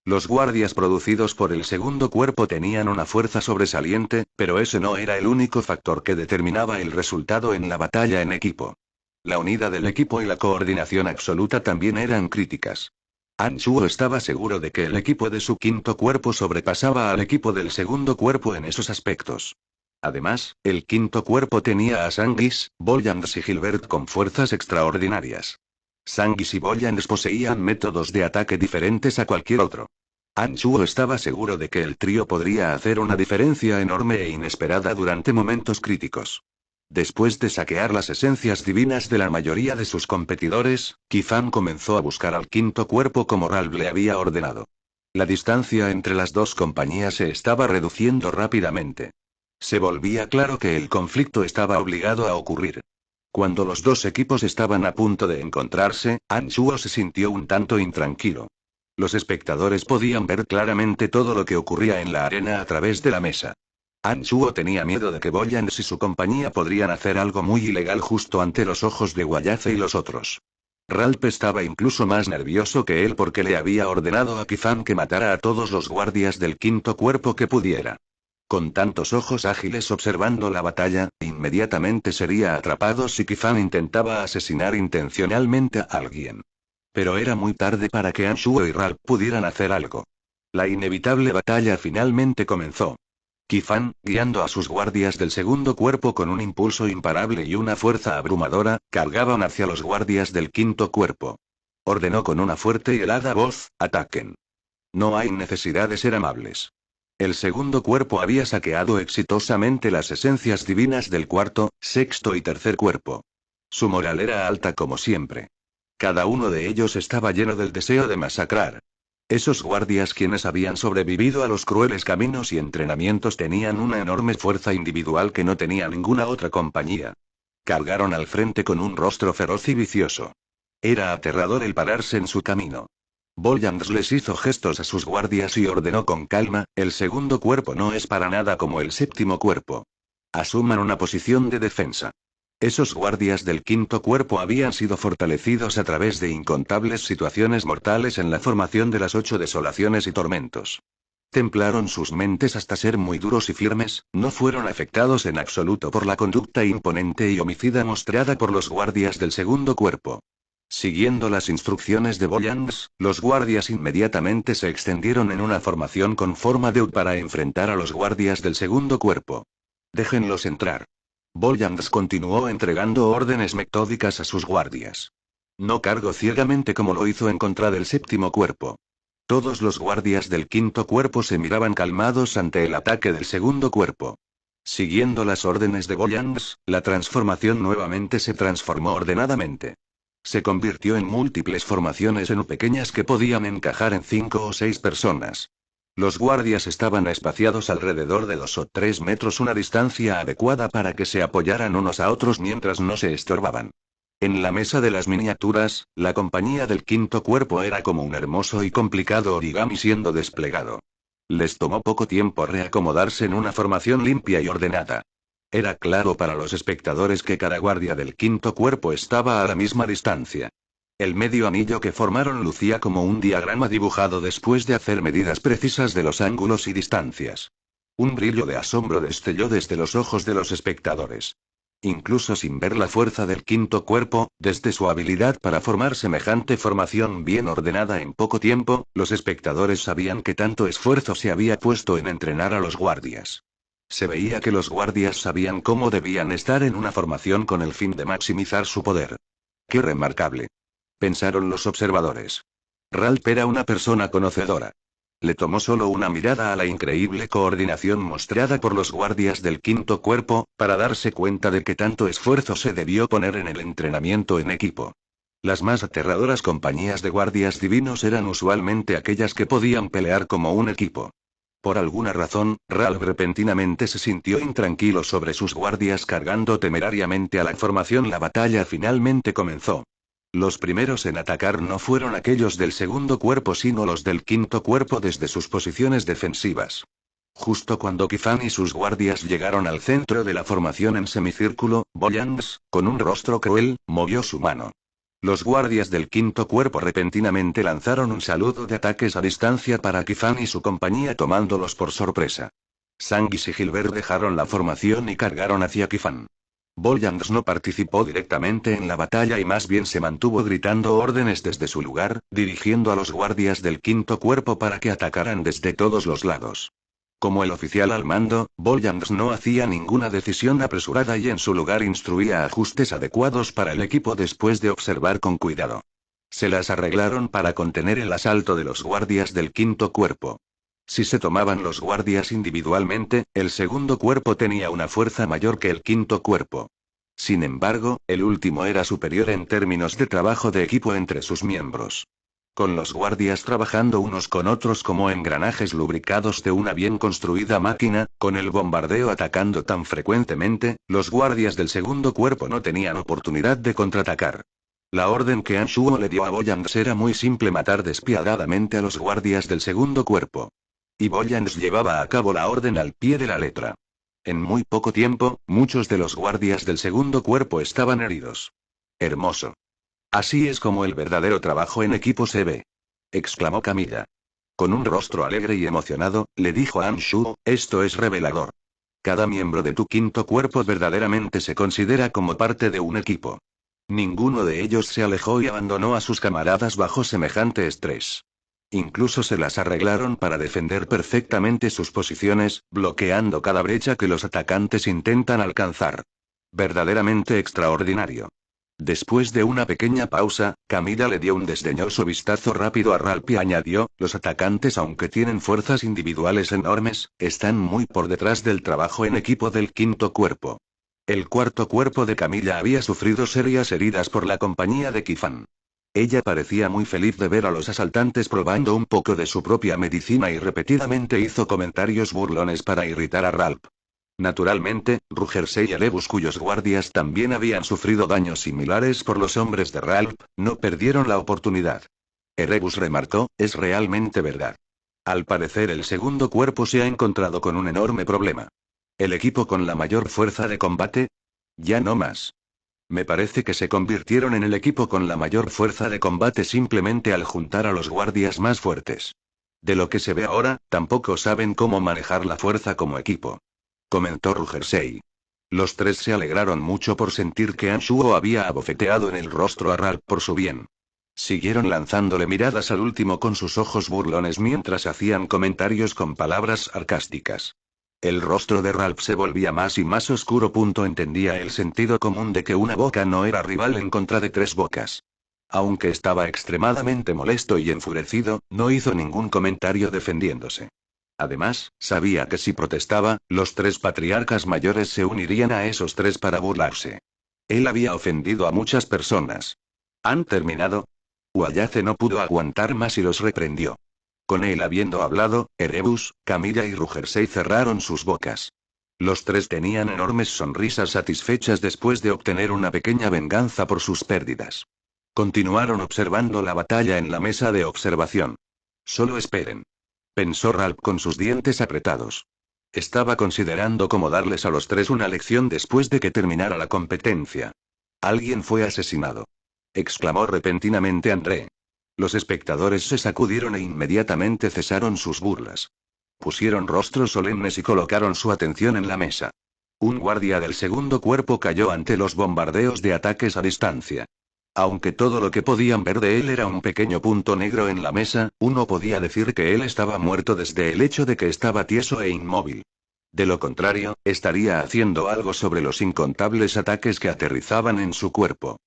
Los guardias producidos por el segundo cuerpo tenían una fuerza sobresaliente, pero ese no era el único factor que determinaba el resultado en la batalla en equipo. La unidad del equipo y la coordinación absoluta también eran críticas. Anchuo estaba seguro de que el equipo de su quinto cuerpo sobrepasaba al equipo del segundo cuerpo en esos aspectos. Además, el quinto cuerpo tenía a Sanguis, Boyans y Gilbert con fuerzas extraordinarias. Sanguis y Boyans poseían métodos de ataque diferentes a cualquier otro. Anchuo estaba seguro de que el trío podría hacer una diferencia enorme e inesperada durante momentos críticos. Después de saquear las esencias divinas de la mayoría de sus competidores, Kifan comenzó a buscar al quinto cuerpo como Ralph le había ordenado. La distancia entre las dos compañías se estaba reduciendo rápidamente. Se volvía claro que el conflicto estaba obligado a ocurrir. Cuando los dos equipos estaban a punto de encontrarse, Anchuo se sintió un tanto intranquilo. Los espectadores podían ver claramente todo lo que ocurría en la arena a través de la mesa. Anchuo tenía miedo de que Boyans y su compañía podrían hacer algo muy ilegal justo ante los ojos de Guayace y los otros. Ralph estaba incluso más nervioso que él porque le había ordenado a Kifan que matara a todos los guardias del quinto cuerpo que pudiera. Con tantos ojos ágiles observando la batalla, inmediatamente sería atrapado si Kifan intentaba asesinar intencionalmente a alguien. Pero era muy tarde para que Anchuo y Ralph pudieran hacer algo. La inevitable batalla finalmente comenzó. Kifan, guiando a sus guardias del segundo cuerpo con un impulso imparable y una fuerza abrumadora, cargaban hacia los guardias del quinto cuerpo. Ordenó con una fuerte y helada voz: ataquen. No hay necesidad de ser amables. El segundo cuerpo había saqueado exitosamente las esencias divinas del cuarto, sexto y tercer cuerpo. Su moral era alta como siempre. Cada uno de ellos estaba lleno del deseo de masacrar. Esos guardias quienes habían sobrevivido a los crueles caminos y entrenamientos tenían una enorme fuerza individual que no tenía ninguna otra compañía. Cargaron al frente con un rostro feroz y vicioso. Era aterrador el pararse en su camino. Boyans les hizo gestos a sus guardias y ordenó con calma: el segundo cuerpo no es para nada como el séptimo cuerpo. Asuman una posición de defensa. Esos guardias del quinto cuerpo habían sido fortalecidos a través de incontables situaciones mortales en la formación de las 8 desolaciones y tormentos. Templaron sus mentes hasta ser muy duros y firmes, no fueron afectados en absoluto por la conducta imponente y homicida mostrada por los guardias del segundo cuerpo. Siguiendo las instrucciones de Boyans, los guardias inmediatamente se extendieron en una formación con forma de U para enfrentar a los guardias del segundo cuerpo. Déjenlos entrar. Boyans continuó entregando órdenes metódicas a sus guardias. No cargo ciegamente como lo hizo en contra del séptimo cuerpo. Todos los guardias del quinto cuerpo se miraban calmados ante el ataque del segundo cuerpo. Siguiendo las órdenes de Boyans, la transformación nuevamente se transformó ordenadamente. Se convirtió en múltiples formaciones en pequeñas que podían encajar en 5 o 6 personas. Los guardias estaban espaciados alrededor de 2 o 3 metros, una distancia adecuada para que se apoyaran unos a otros mientras no se estorbaban. En la mesa de las miniaturas, la compañía del quinto cuerpo era como un hermoso y complicado origami siendo desplegado. Les tomó poco tiempo reacomodarse en una formación limpia y ordenada. Era claro para los espectadores que cada guardia del quinto cuerpo estaba a la misma distancia. El medio anillo que formaron lucía como un diagrama dibujado después de hacer medidas precisas de los ángulos y distancias. Un brillo de asombro destelló desde los ojos de los espectadores. Incluso sin ver la fuerza del quinto cuerpo, desde su habilidad para formar semejante formación bien ordenada en poco tiempo, los espectadores sabían que tanto esfuerzo se había puesto en entrenar a los guardias. Se veía que los guardias sabían cómo debían estar en una formación con el fin de maximizar su poder. ¡Qué remarcable!, pensaron los observadores. Ralph era una persona conocedora. Le tomó solo una mirada a la increíble coordinación mostrada por los guardias del quinto cuerpo, para darse cuenta de que tanto esfuerzo se debió poner en el entrenamiento en equipo. Las más aterradoras compañías de guardias divinos eran usualmente aquellas que podían pelear como un equipo. Por alguna razón, Ralph repentinamente se sintió intranquilo sobre sus guardias cargando temerariamente a la formación. La batalla finalmente comenzó. Los primeros en atacar no fueron aquellos del segundo cuerpo sino los del quinto cuerpo desde sus posiciones defensivas. Justo cuando Kifan y sus guardias llegaron al centro de la formación en semicírculo, Boyans, con un rostro cruel, movió su mano. Los guardias del quinto cuerpo repentinamente lanzaron un saludo de ataques a distancia para Kifan y su compañía tomándolos por sorpresa. Sanguis y Gilbert dejaron la formación y cargaron hacia Kifan. Boyans no participó directamente en la batalla y más bien se mantuvo gritando órdenes desde su lugar, dirigiendo a los guardias del quinto cuerpo para que atacaran desde todos los lados. Como el oficial al mando, Boyans no hacía ninguna decisión apresurada y en su lugar instruía ajustes adecuados para el equipo después de observar con cuidado. Se las arreglaron para contener el asalto de los guardias del quinto cuerpo. Si se tomaban los guardias individualmente, el segundo cuerpo tenía una fuerza mayor que el quinto cuerpo. Sin embargo, el último era superior en términos de trabajo de equipo entre sus miembros. Con los guardias trabajando unos con otros como engranajes lubricados de una bien construida máquina, con el bombardeo atacando tan frecuentemente, los guardias del segundo cuerpo no tenían oportunidad de contraatacar. La orden que Anshuo le dio a Boyans era muy simple: matar despiadadamente a los guardias del segundo cuerpo. Y Boyans llevaba a cabo la orden al pie de la letra. En muy poco tiempo, muchos de los guardias del segundo cuerpo estaban heridos. Hermoso. Así es como el verdadero trabajo en equipo se ve, exclamó Camilla. Con un rostro alegre y emocionado, le dijo a Anshuo, esto es revelador. Cada miembro de tu quinto cuerpo verdaderamente se considera como parte de un equipo. Ninguno de ellos se alejó y abandonó a sus camaradas bajo semejante estrés. Incluso se las arreglaron para defender perfectamente sus posiciones, bloqueando cada brecha que los atacantes intentan alcanzar. Verdaderamente extraordinario. Después de una pequeña pausa, Camilla le dio un desdeñoso vistazo rápido a Ralph y añadió, los atacantes, aunque tienen fuerzas individuales enormes, están muy por detrás del trabajo en equipo del quinto cuerpo. El cuarto cuerpo de Camilla había sufrido serias heridas por la compañía de Kifan. Ella parecía muy feliz de ver a los asaltantes probando un poco de su propia medicina y repetidamente hizo comentarios burlones para irritar a Ralph. Naturalmente, Rugersey y Erebus, cuyos guardias también habían sufrido daños similares por los hombres de Ralph, no perdieron la oportunidad. Erebus remarcó, es realmente verdad. Al parecer el segundo cuerpo se ha encontrado con un enorme problema. ¿El equipo con la mayor fuerza de combate? Ya no más. Me parece que se convirtieron en el equipo con la mayor fuerza de combate simplemente al juntar a los guardias más fuertes. De lo que se ve ahora, tampoco saben cómo manejar la fuerza como equipo, comentó Rugersey. Los tres se alegraron mucho por sentir que Anshuo había abofeteado en el rostro a Ralph por su bien. Siguieron lanzándole miradas al último con sus ojos burlones mientras hacían comentarios con palabras sarcásticas. El rostro de Ralph se volvía más y más oscuro. Entendía el sentido común de que una boca no era rival en contra de tres bocas. Aunque estaba extremadamente molesto y enfurecido, no hizo ningún comentario defendiéndose. Además, sabía que si protestaba, los tres patriarcas mayores se unirían a esos tres para burlarse. Él había ofendido a muchas personas. ¿Han terminado? Uayace no pudo aguantar más y los reprendió. Con él habiendo hablado, Erebus, Camilla y Rugersey cerraron sus bocas. Los tres tenían enormes sonrisas satisfechas después de obtener una pequeña venganza por sus pérdidas. Continuaron observando la batalla en la mesa de observación. Solo esperen, pensó Ralph con sus dientes apretados. Estaba considerando cómo darles a los tres una lección después de que terminara la competencia. Alguien fue asesinado, exclamó repentinamente André. Los espectadores se sacudieron e inmediatamente cesaron sus burlas. Pusieron rostros solemnes y colocaron su atención en la mesa. Un guardia del segundo cuerpo cayó ante los bombardeos de ataques a distancia. Aunque todo lo que podían ver de él era un pequeño punto negro en la mesa, uno podía decir que él estaba muerto desde el hecho de que estaba tieso e inmóvil. De lo contrario, estaría haciendo algo sobre los incontables ataques que aterrizaban en su cuerpo.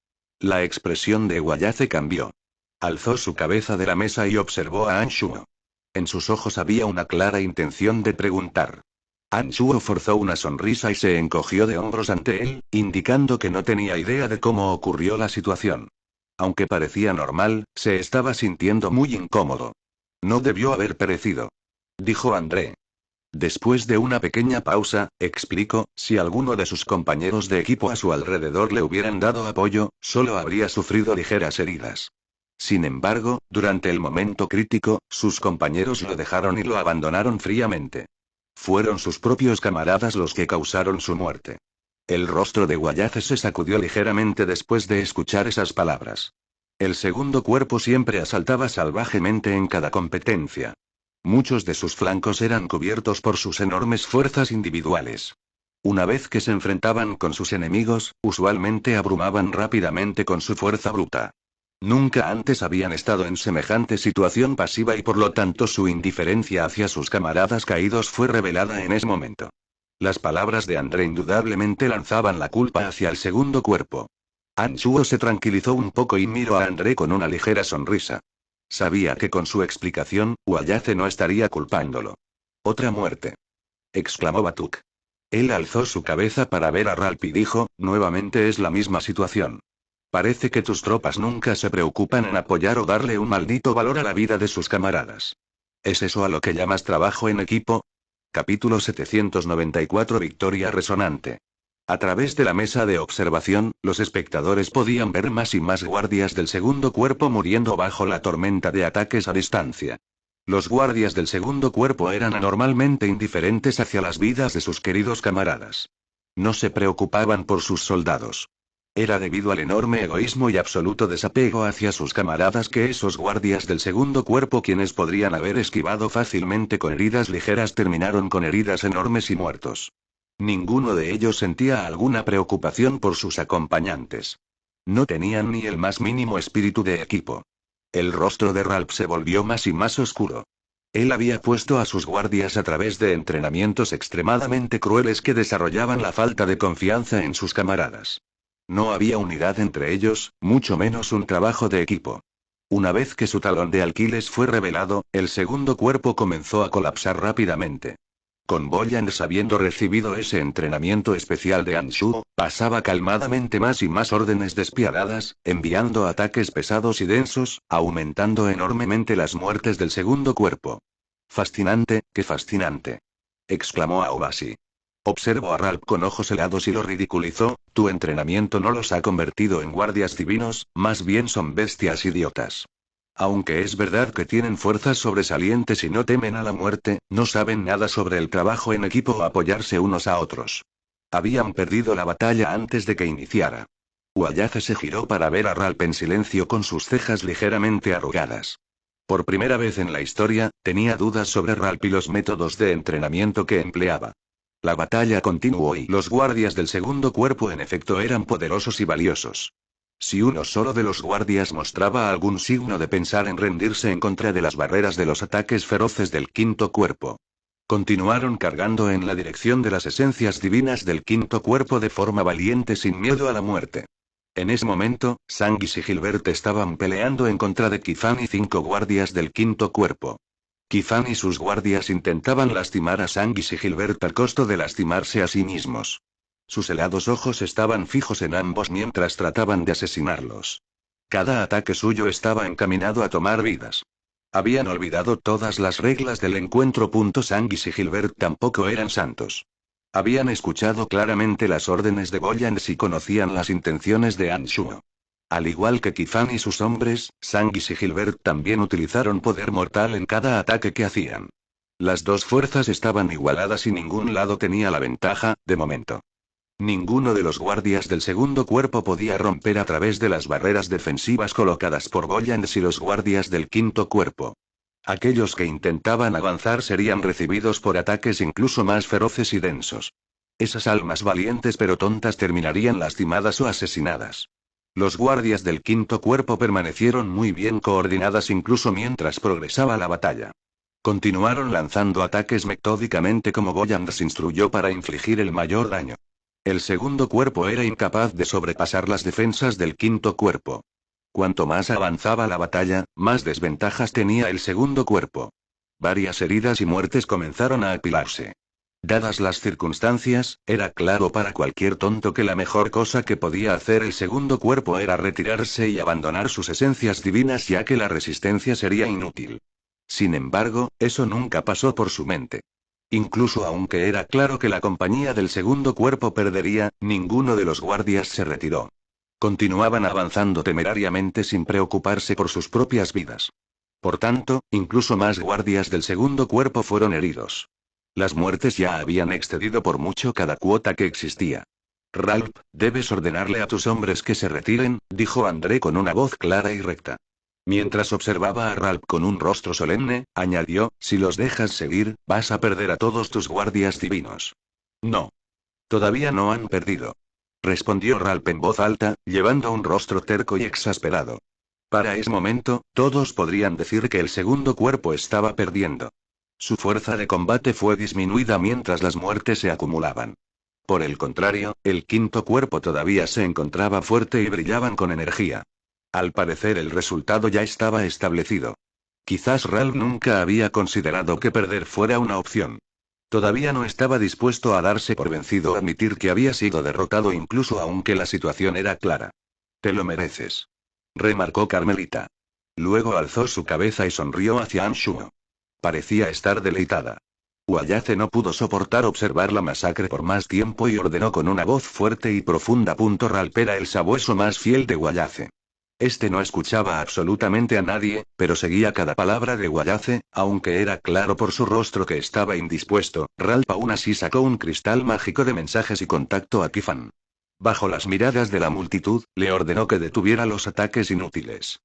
La expresión de Wayace cambió. Alzó su cabeza de la mesa y observó a Anshuo. En sus ojos había una clara intención de preguntar. Anshuo forzó una sonrisa y se encogió de hombros ante él, indicando que no tenía idea de cómo ocurrió la situación. Aunque parecía normal, se estaba sintiendo muy incómodo. No debió haber perecido, dijo André. Después de una pequeña pausa, explicó, si alguno de sus compañeros de equipo a su alrededor le hubieran dado apoyo, solo habría sufrido ligeras heridas. Sin embargo, durante el momento crítico, sus compañeros lo dejaron y lo abandonaron fríamente. Fueron sus propios camaradas los que causaron su muerte. El rostro de Wayace se sacudió ligeramente después de escuchar esas palabras. El segundo cuerpo siempre asaltaba salvajemente en cada competencia. Muchos de sus flancos eran cubiertos por sus enormes fuerzas individuales. Una vez que se enfrentaban con sus enemigos, usualmente abrumaban rápidamente con su fuerza bruta. Nunca antes habían estado en semejante situación pasiva y por lo tanto su indiferencia hacia sus camaradas caídos fue revelada en ese momento. Las palabras de André indudablemente lanzaban la culpa hacia el segundo cuerpo. Anshuo se tranquilizó un poco y miró a André con una ligera sonrisa. Sabía que con su explicación, Wayace no estaría culpándolo. Otra muerte, exclamó Batuk. Él alzó su cabeza para ver a Ralph y dijo, nuevamente es la misma situación. Parece que tus tropas nunca se preocupan en apoyar o darle un maldito valor a la vida de sus camaradas. ¿Es eso a lo que llamas trabajo en equipo? Capítulo 794 Victoria resonante. A través de la mesa de observación, los espectadores podían ver más y más guardias del segundo cuerpo muriendo bajo la tormenta de ataques a distancia. Los guardias del segundo cuerpo eran anormalmente indiferentes hacia las vidas de sus queridos camaradas. No se preocupaban por sus soldados. Era debido al enorme egoísmo y absoluto desapego hacia sus camaradas que esos guardias del segundo cuerpo, quienes podrían haber esquivado fácilmente con heridas ligeras, terminaron con heridas enormes y muertos. Ninguno de ellos sentía alguna preocupación por sus acompañantes. No tenían ni el más mínimo espíritu de equipo. El rostro de Ralph se volvió más y más oscuro. Él había puesto a sus guardias a través de entrenamientos extremadamente crueles que desarrollaban la falta de confianza en sus camaradas. No había unidad entre ellos, mucho menos un trabajo de equipo. Una vez que su talón de Aquiles fue revelado, el segundo cuerpo comenzó a colapsar rápidamente. Con Boyans habiendo recibido ese entrenamiento especial de Anshuo, pasaba calmadamente más y más órdenes despiadadas, enviando ataques pesados y densos, aumentando enormemente las muertes del segundo cuerpo. Fascinante, qué fascinante, exclamó Aobasi. Observó a Ralph con ojos helados y lo ridiculizó, tu entrenamiento no los ha convertido en guardias divinos, más bien son bestias idiotas. Aunque es verdad que tienen fuerzas sobresalientes y no temen a la muerte, no saben nada sobre el trabajo en equipo o apoyarse unos a otros. Habían perdido la batalla antes de que iniciara. Wayace se giró para ver a Ralph en silencio con sus cejas ligeramente arrugadas. Por primera vez en la historia, tenía dudas sobre Ralph y los métodos de entrenamiento que empleaba. La batalla continuó y los guardias del segundo cuerpo en efecto eran poderosos y valiosos. Si uno solo de los guardias mostraba algún signo de pensar en rendirse en contra de las barreras de los ataques feroces del quinto cuerpo. Continuaron cargando en la dirección de las esencias divinas del quinto cuerpo de forma valiente sin miedo a la muerte. En ese momento, Sanguis y Gilbert estaban peleando en contra de Kifan y 5 guardias del quinto cuerpo. Kifan y sus guardias intentaban lastimar a Sanguis y Gilbert al costo de lastimarse a sí mismos. Sus helados ojos estaban fijos en ambos mientras trataban de asesinarlos. Cada ataque suyo estaba encaminado a tomar vidas. Habían olvidado todas las reglas del encuentro. Sanguis y Gilbert tampoco eran santos. Habían escuchado claramente las órdenes de Boyans y conocían las intenciones de Anshuo. Al igual que Kifan y sus hombres, Sanguis y Gilbert también utilizaron poder mortal en cada ataque que hacían. Las dos fuerzas estaban igualadas y ningún lado tenía la ventaja, de momento. Ninguno de los guardias del segundo cuerpo podía romper a través de las barreras defensivas colocadas por Boyans y los guardias del quinto cuerpo. Aquellos que intentaban avanzar serían recibidos por ataques incluso más feroces y densos. Esas almas valientes pero tontas terminarían lastimadas o asesinadas. Los guardias del quinto cuerpo permanecieron muy bien coordinadas incluso mientras progresaba la batalla. Continuaron lanzando ataques metódicamente como Goyan les instruyó para infligir el mayor daño. El segundo cuerpo era incapaz de sobrepasar las defensas del quinto cuerpo. Cuanto más avanzaba la batalla, más desventajas tenía el segundo cuerpo. Varias heridas y muertes comenzaron a apilarse. Dadas las circunstancias, era claro para cualquier tonto que la mejor cosa que podía hacer el segundo cuerpo era retirarse y abandonar sus esencias divinas ya que la resistencia sería inútil. Sin embargo, eso nunca pasó por su mente. Incluso aunque era claro que la compañía del segundo cuerpo perdería, ninguno de los guardias se retiró. Continuaban avanzando temerariamente sin preocuparse por sus propias vidas. Por tanto, incluso más guardias del segundo cuerpo fueron heridos. Las muertes ya habían excedido por mucho cada cuota que existía. Ralph, debes ordenarle a tus hombres que se retiren, dijo André con una voz clara y recta. Mientras observaba a Ralph con un rostro solemne, añadió, si los dejas seguir, vas a perder a todos tus guardias divinos. No. Todavía no han perdido. Respondió Ralph en voz alta, llevando un rostro terco y exasperado. Para ese momento, todos podrían decir que el segundo cuerpo estaba perdiendo. Su fuerza de combate fue disminuida mientras las muertes se acumulaban. Por el contrario, el quinto cuerpo todavía se encontraba fuerte y brillaban con energía. Al parecer el resultado ya estaba establecido. Quizás Ralph nunca había considerado que perder fuera una opción. Todavía no estaba dispuesto a darse por vencido o admitir que había sido derrotado incluso aunque la situación era clara. Te lo mereces. Remarcó Carmelita. Luego alzó su cabeza y sonrió hacia Anshuo. Parecía estar deleitada. Wayace no pudo soportar observar la masacre por más tiempo y ordenó con una voz fuerte y profunda. Ralph era el sabueso más fiel de Wayace. Este no escuchaba absolutamente a nadie, pero seguía cada palabra de Wayace, aunque era claro por su rostro que estaba indispuesto. Ralph aún así sacó un cristal mágico de mensajes y contactó a Kifan. Bajo las miradas de la multitud, le ordenó que detuviera los ataques inútiles.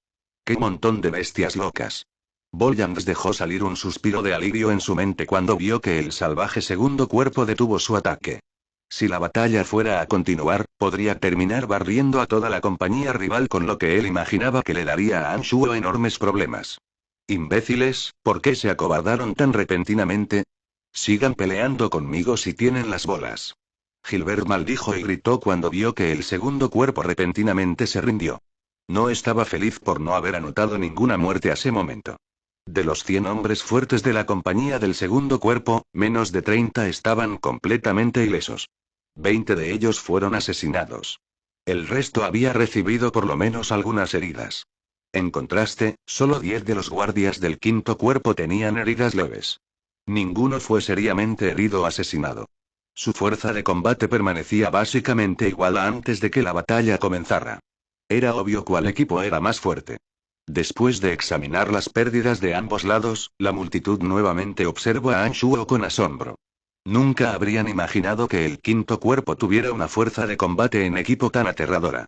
¡Qué montón de bestias locas! Bolyans dejó salir un suspiro de alivio en su mente cuando vio que el salvaje segundo cuerpo detuvo su ataque. Si la batalla fuera a continuar, podría terminar barriendo a toda la compañía rival con lo que él imaginaba que le daría a Anshuo enormes problemas. Imbéciles, ¿por qué se acobardaron tan repentinamente? Sigan peleando conmigo si tienen las bolas. Gilbert maldijo y gritó cuando vio que el segundo cuerpo repentinamente se rindió. No estaba feliz por no haber anotado ninguna muerte a ese momento. De los 100 hombres fuertes de la compañía del segundo cuerpo, menos de 30 estaban completamente ilesos. 20 de ellos fueron asesinados. El resto había recibido por lo menos algunas heridas. En contraste, solo 10 de los guardias del quinto cuerpo tenían heridas leves. Ninguno fue seriamente herido o asesinado. Su fuerza de combate permanecía básicamente igual a antes de que la batalla comenzara. Era obvio cuál equipo era más fuerte. Después de examinar las pérdidas de ambos lados, la multitud nuevamente observó a Anshuo con asombro. Nunca habrían imaginado que el quinto cuerpo tuviera una fuerza de combate en equipo tan aterradora.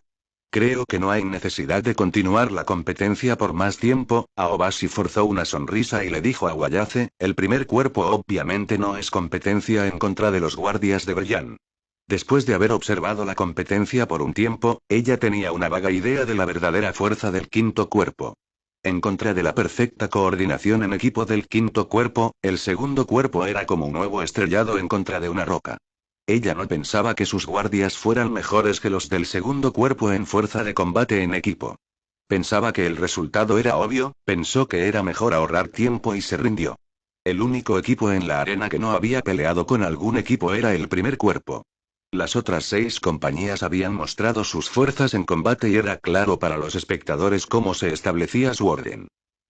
Creo que no hay necesidad de continuar la competencia por más tiempo. Aobashi forzó una sonrisa y le dijo a Wayace, el primer cuerpo obviamente no es competencia en contra de los guardias de Brian. Después de haber observado la competencia por un tiempo, ella tenía una vaga idea de la verdadera fuerza del quinto cuerpo. En contra de la perfecta coordinación en equipo del quinto cuerpo, el segundo cuerpo era como un huevo estrellado en contra de una roca. Ella no pensaba que sus guardias fueran mejores que los del segundo cuerpo en fuerza de combate en equipo. Pensaba que el resultado era obvio, pensó que era mejor ahorrar tiempo y se rindió. El único equipo en la arena que no había peleado con algún equipo era el primer cuerpo. Las otras 6 compañías habían mostrado sus fuerzas en combate y era claro para los espectadores cómo se establecía su orden.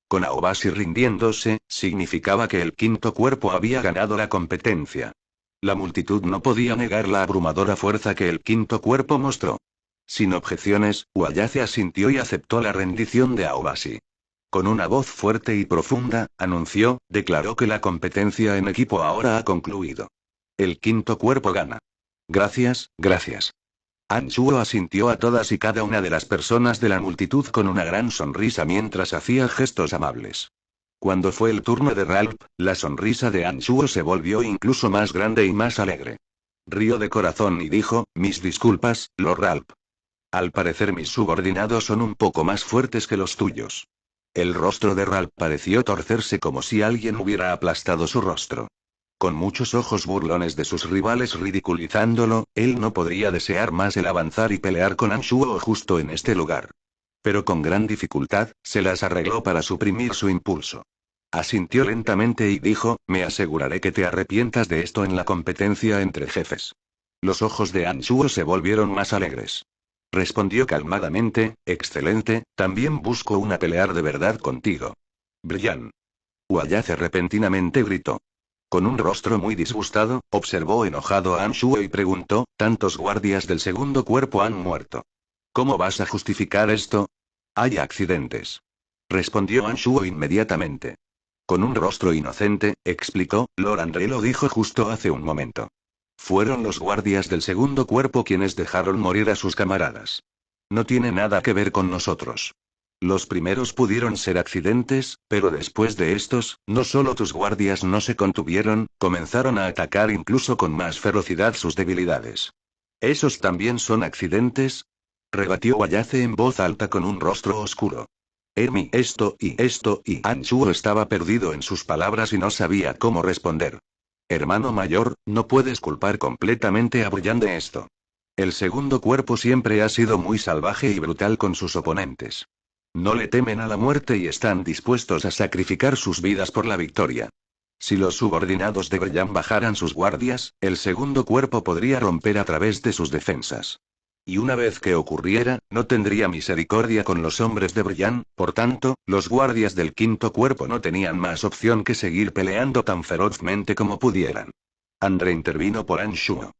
Con Aobashi rindiéndose, significaba que el quinto cuerpo había ganado la competencia. La multitud no podía negar la abrumadora fuerza que el quinto cuerpo mostró. Sin objeciones, Wayace asintió y aceptó la rendición de Aobashi. Con una voz fuerte y profunda, declaró que la competencia en equipo ahora ha concluido. El quinto cuerpo gana. Gracias, gracias. Anshuo asintió a todas y cada una de las personas de la multitud con una gran sonrisa mientras hacía gestos amables. Cuando fue el turno de Ralph, la sonrisa de Anshuo se volvió incluso más grande y más alegre. Rió de corazón y dijo, mis disculpas, Lord Ralph. Al parecer mis subordinados son un poco más fuertes que los tuyos. El rostro de Ralph pareció torcerse como si alguien hubiera aplastado su rostro. Con muchos ojos burlones de sus rivales ridiculizándolo, él no podría desear más el avanzar y pelear con Anshuo justo en este lugar. Pero con gran dificultad, se las arregló para suprimir su impulso. Asintió lentamente y dijo, me aseguraré que te arrepientas de esto en la competencia entre jefes. Los ojos de Anshuo se volvieron más alegres. Respondió calmadamente, excelente, también busco una pelear de verdad contigo. Brillan. Uayace repentinamente gritó. Con un rostro muy disgustado, observó enojado a Anshuo y preguntó, ¿tantos guardias del segundo cuerpo han muerto? ¿Cómo vas a justificar esto? Hay accidentes. Respondió Anshuo inmediatamente. Con un rostro inocente, explicó, Lord André lo dijo justo hace un momento. Fueron los guardias del segundo cuerpo quienes dejaron morir a sus camaradas. No tiene nada que ver con nosotros. Los primeros pudieron ser accidentes, pero después de estos, no solo tus guardias no se contuvieron, comenzaron a atacar incluso con más ferocidad sus debilidades. ¿Esos también son accidentes? Rebatió Uayace en voz alta con un rostro oscuro. Esto y Anshuo estaba perdido en sus palabras y no sabía cómo responder. Hermano mayor, no puedes culpar completamente a Brillant de esto. El segundo cuerpo siempre ha sido muy salvaje y brutal con sus oponentes. No le temen a la muerte y están dispuestos a sacrificar sus vidas por la victoria. Si los subordinados de Brillant bajaran sus guardias, el segundo cuerpo podría romper a través de sus defensas. Y una vez que ocurriera, no tendría misericordia con los hombres de Brillant, por tanto, los guardias del quinto cuerpo no tenían más opción que seguir peleando tan ferozmente como pudieran. André intervino por Anshuo.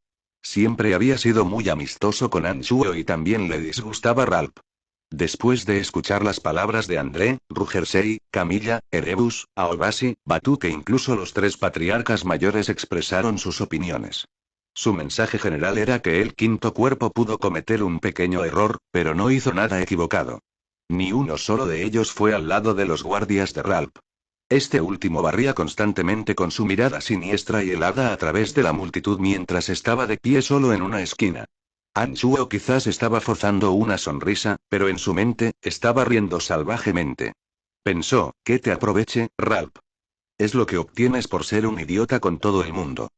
Siempre había sido muy amistoso con Anshuo y también le disgustaba Ralph. Después de escuchar las palabras de André, Rugersei, Camilla, Erebus, Aobasi, Batut e incluso los tres patriarcas mayores expresaron sus opiniones. Su mensaje general era que el quinto cuerpo pudo cometer un pequeño error, pero no hizo nada equivocado. Ni uno solo de ellos fue al lado de los guardias de Ralph. Este último barría constantemente con su mirada siniestra y helada a través de la multitud mientras estaba de pie solo en una esquina. Anshuo quizás estaba forzando una sonrisa, pero en su mente, estaba riendo salvajemente. Pensó, que te aproveche, Ralph. Es lo que obtienes por ser un idiota con todo el mundo.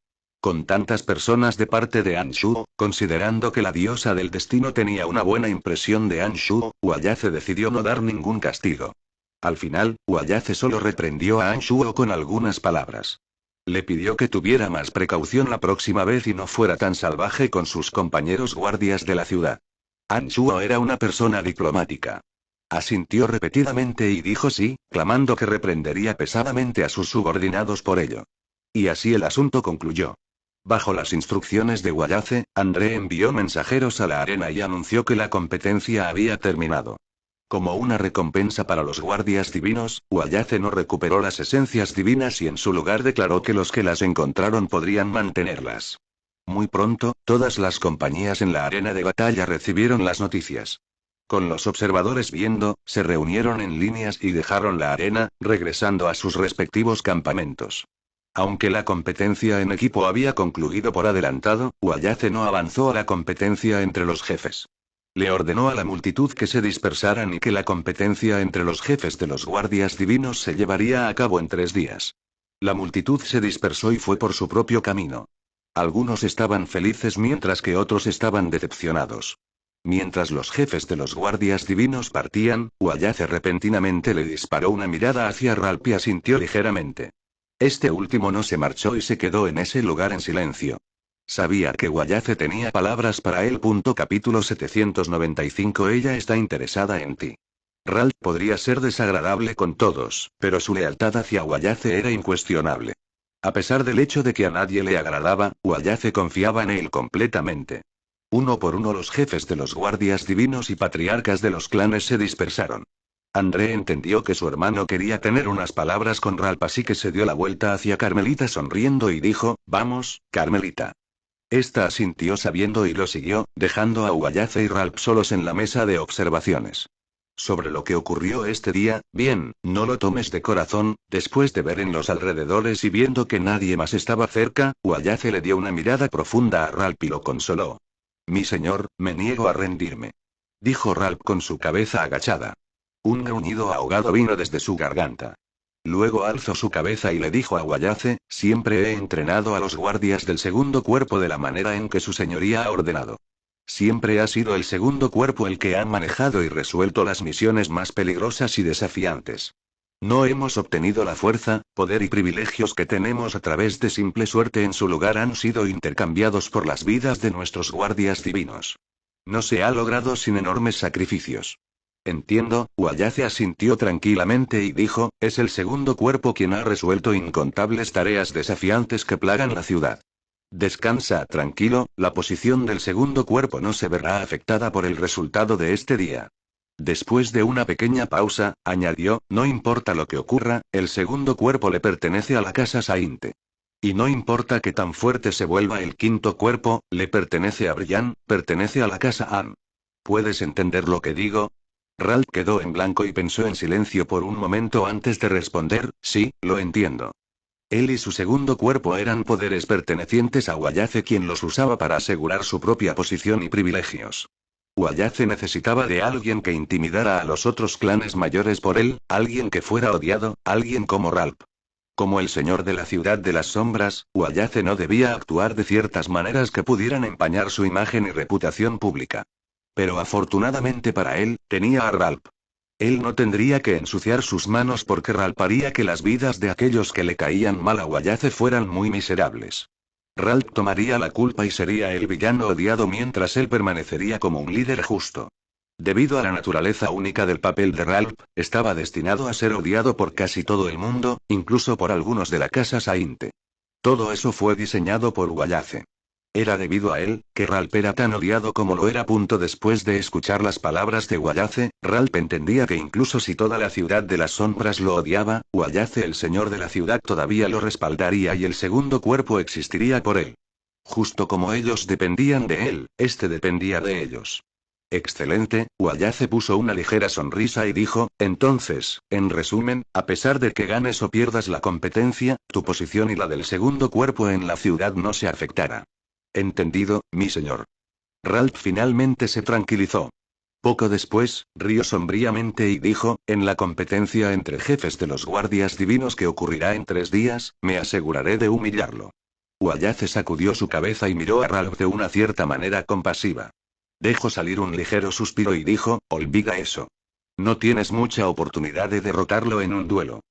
Con tantas personas de parte de Anshuo, considerando que la diosa del destino tenía una buena impresión de Anshuo, Uayace decidió no dar ningún castigo. Al final, Uayace solo reprendió a Anshuo con algunas palabras. Le pidió que tuviera más precaución la próxima vez y no fuera tan salvaje con sus compañeros guardias de la ciudad. Anshuo era una persona diplomática. Asintió repetidamente y dijo sí, clamando que reprendería pesadamente a sus subordinados por ello. Y así el asunto concluyó. Bajo las instrucciones de Uayace, André envió mensajeros a la arena y anunció que la competencia había terminado. Como una recompensa para los guardias divinos, Uayace no recuperó las esencias divinas y en su lugar declaró que los que las encontraron podrían mantenerlas. Muy pronto, todas las compañías en la arena de batalla recibieron las noticias. Con los observadores viendo, se reunieron en líneas y dejaron la arena, regresando a sus respectivos campamentos. Aunque la competencia en equipo había concluido por adelantado, Uayace no avanzó a la competencia entre los jefes. Le ordenó a la multitud que se dispersaran y que la competencia entre los jefes de los guardias divinos se llevaría a cabo en 3 días. La multitud se dispersó y fue por su propio camino. Algunos estaban felices mientras que otros estaban decepcionados. Mientras los jefes de los guardias divinos partían, Uayace repentinamente le disparó una mirada hacia Ralph y asintió ligeramente. Este último no se marchó y se quedó en ese lugar en silencio. Sabía que Uayace tenía palabras para él. Capítulo 795. Ella está interesada en ti. Ralph podría ser desagradable con todos, pero su lealtad hacia Uayace era incuestionable. A pesar del hecho de que a nadie le agradaba, Uayace confiaba en él completamente. Uno por uno los jefes de los guardias divinos y patriarcas de los clanes se dispersaron. André entendió que su hermano quería tener unas palabras con Ralph, así que se dio la vuelta hacia Carmelita sonriendo y dijo, vamos, Carmelita. Esta asintió sabiendo y lo siguió, dejando a Uayace y Ralph solos en la mesa de observaciones. Sobre lo que ocurrió este día, bien, no lo tomes de corazón. Después de ver en los alrededores y viendo que nadie más estaba cerca, Wayace le dio una mirada profunda a Ralph y lo consoló. Mi señor, me niego a rendirme, dijo Ralph con su cabeza agachada. Un gruñido ahogado vino desde su garganta. Luego alzó su cabeza y le dijo a Wayace, siempre he entrenado a los guardias del segundo cuerpo de la manera en que su señoría ha ordenado. Siempre ha sido el segundo cuerpo el que ha manejado y resuelto las misiones más peligrosas y desafiantes. No hemos obtenido la fuerza, poder y privilegios que tenemos a través de simple suerte. En su lugar han sido intercambiados por las vidas de nuestros guardias divinos. No se ha logrado sin enormes sacrificios. Entiendo. Wayace asintió tranquilamente y dijo, es el segundo cuerpo quien ha resuelto incontables tareas desafiantes que plagan la ciudad. Descansa tranquilo, la posición del segundo cuerpo no se verá afectada por el resultado de este día. Después de una pequeña pausa, añadió, no importa lo que ocurra, el segundo cuerpo le pertenece a la casa Sainte. Y no importa que tan fuerte se vuelva el quinto cuerpo, le pertenece a Brian, pertenece a la casa Anne. ¿Puedes entender lo que digo? Ralph quedó en blanco y pensó en silencio por un momento antes de responder, sí, lo entiendo. Él y su segundo cuerpo eran poderes pertenecientes a Wayace, quien los usaba para asegurar su propia posición y privilegios. Wayace necesitaba de alguien que intimidara a los otros clanes mayores por él, alguien que fuera odiado, alguien como Ralph. Como el señor de la ciudad de las sombras, Wayace no debía actuar de ciertas maneras que pudieran empañar su imagen y reputación pública. Pero afortunadamente para él, tenía a Ralph. Él no tendría que ensuciar sus manos porque Ralph haría que las vidas de aquellos que le caían mal a Wayace fueran muy miserables. Ralph tomaría la culpa y sería el villano odiado mientras él permanecería como un líder justo. Debido a la naturaleza única del papel de Ralph, estaba destinado a ser odiado por casi todo el mundo, incluso por algunos de la casa Sainte. Todo eso fue diseñado por Wayace. Era debido a él, que Ralph era tan odiado como lo era. Después de escuchar las palabras de Wayace, Ralph entendía que incluso si toda la ciudad de las sombras lo odiaba, Wayace, el señor de la ciudad, todavía lo respaldaría y el segundo cuerpo existiría por él. Justo como ellos dependían de él, este dependía de ellos. Excelente. Wayace puso una ligera sonrisa y dijo, entonces, en resumen, a pesar de que ganes o pierdas la competencia, tu posición y la del segundo cuerpo en la ciudad no se afectará. Entendido, mi señor. Ralph finalmente se tranquilizó. Poco después, rió sombríamente y dijo, en la competencia entre jefes de los guardias divinos que ocurrirá en 3 días, me aseguraré de humillarlo. Wayace sacudió su cabeza y miró a Ralph de una cierta manera compasiva. Dejó salir un ligero suspiro y dijo, olvida eso. No tienes mucha oportunidad de derrotarlo en un duelo.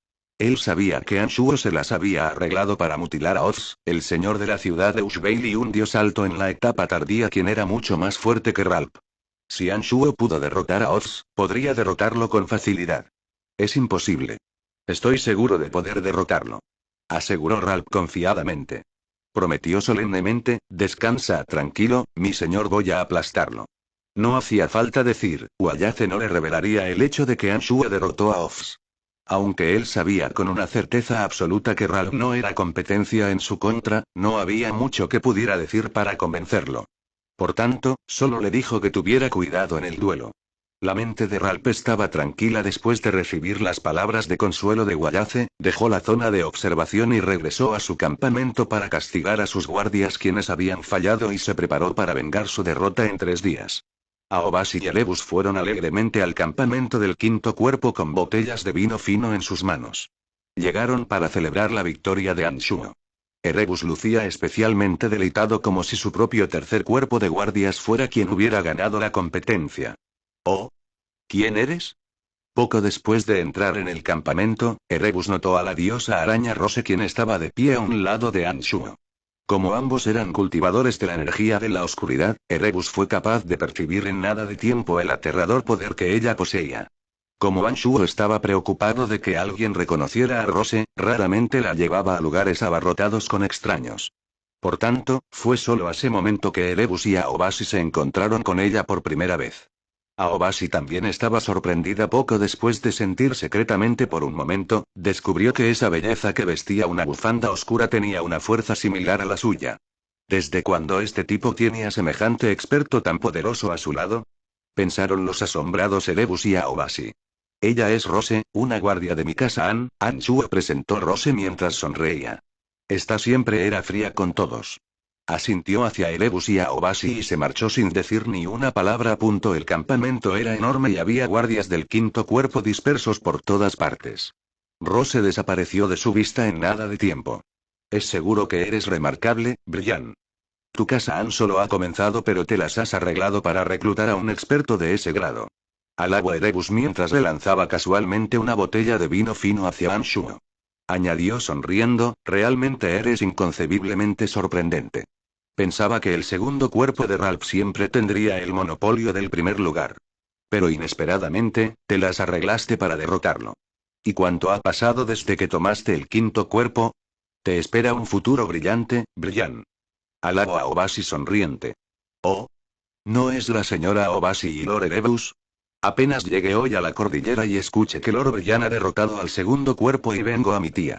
Él sabía que Anshuo se las había arreglado para mutilar a Oz, el señor de la ciudad de Ushvale y un dios alto en la etapa tardía, quien era mucho más fuerte que Ralph. Si Anshuo pudo derrotar a Oz, podría derrotarlo con facilidad. Es imposible. Estoy seguro de poder derrotarlo, aseguró Ralph confiadamente. Prometió solemnemente, descansa tranquilo, mi señor, voy a aplastarlo. No hacía falta decir, Wayace no le revelaría el hecho de que Anshuo derrotó a Oz. Aunque él sabía con una certeza absoluta que Ralph no era competencia en su contra, no había mucho que pudiera decir para convencerlo. Por tanto, solo le dijo que tuviera cuidado en el duelo. La mente de Ralph estaba tranquila después de recibir las palabras de consuelo de Wayace, dejó la zona de observación y regresó a su campamento para castigar a sus guardias quienes habían fallado y se preparó para vengar su derrota en 3 días. Aobas y Erebus fueron alegremente al campamento del quinto cuerpo con botellas de vino fino en sus manos. Llegaron para celebrar la victoria de Anshuo. Erebus lucía especialmente deleitado, como si su propio tercer cuerpo de guardias fuera quien hubiera ganado la competencia. «Oh. ¿Quién eres?» Poco después de entrar en el campamento, Erebus notó a la diosa araña Rose, quien estaba de pie a un lado de Anshuo. Como ambos eran cultivadores de la energía de la oscuridad, Erebus fue capaz de percibir en nada de tiempo el aterrador poder que ella poseía. Como Anshuo estaba preocupado de que alguien reconociera a Rose, raramente la llevaba a lugares abarrotados con extraños. Por tanto, fue solo a ese momento que Erebus y Aobasi se encontraron con ella por primera vez. Aobasi también estaba sorprendida. Poco después de sentir secretamente por un momento, descubrió que esa belleza que vestía una bufanda oscura tenía una fuerza similar a la suya. ¿Desde cuándo este tipo tiene a semejante experto tan poderoso a su lado? pensaron los asombrados Erebus y Aobasi. Ella es Rose, una guardia de mi casa An Shuo presentó Rose mientras sonreía. Esta siempre era fría con todos. Asintió hacia Erebus y Aobasi y se marchó sin decir ni una palabra. El campamento era enorme y había guardias del quinto cuerpo dispersos por todas partes. Rose desapareció de su vista en nada de tiempo. Es seguro que eres remarcable, Brian. Tu casa An solo ha comenzado, pero te las has arreglado para reclutar a un experto de ese grado. Alabó Erebus mientras le lanzaba casualmente una botella de vino fino hacia An Shuo. Añadió sonriendo, realmente eres inconcebiblemente sorprendente. Pensaba que el segundo cuerpo de Ralph siempre tendría el monopolio del primer lugar. Pero inesperadamente, te las arreglaste para derrotarlo. ¿Y cuánto ha pasado desde que tomaste el quinto cuerpo? Te espera un futuro brillante, Brian. Alabó a Aobasi sonriente. Oh. ¿No es la señora Aobasi y Lord Erebus? Apenas llegué hoy a la cordillera y escuché que Lord Brian ha derrotado al segundo cuerpo y vengo a mi tía.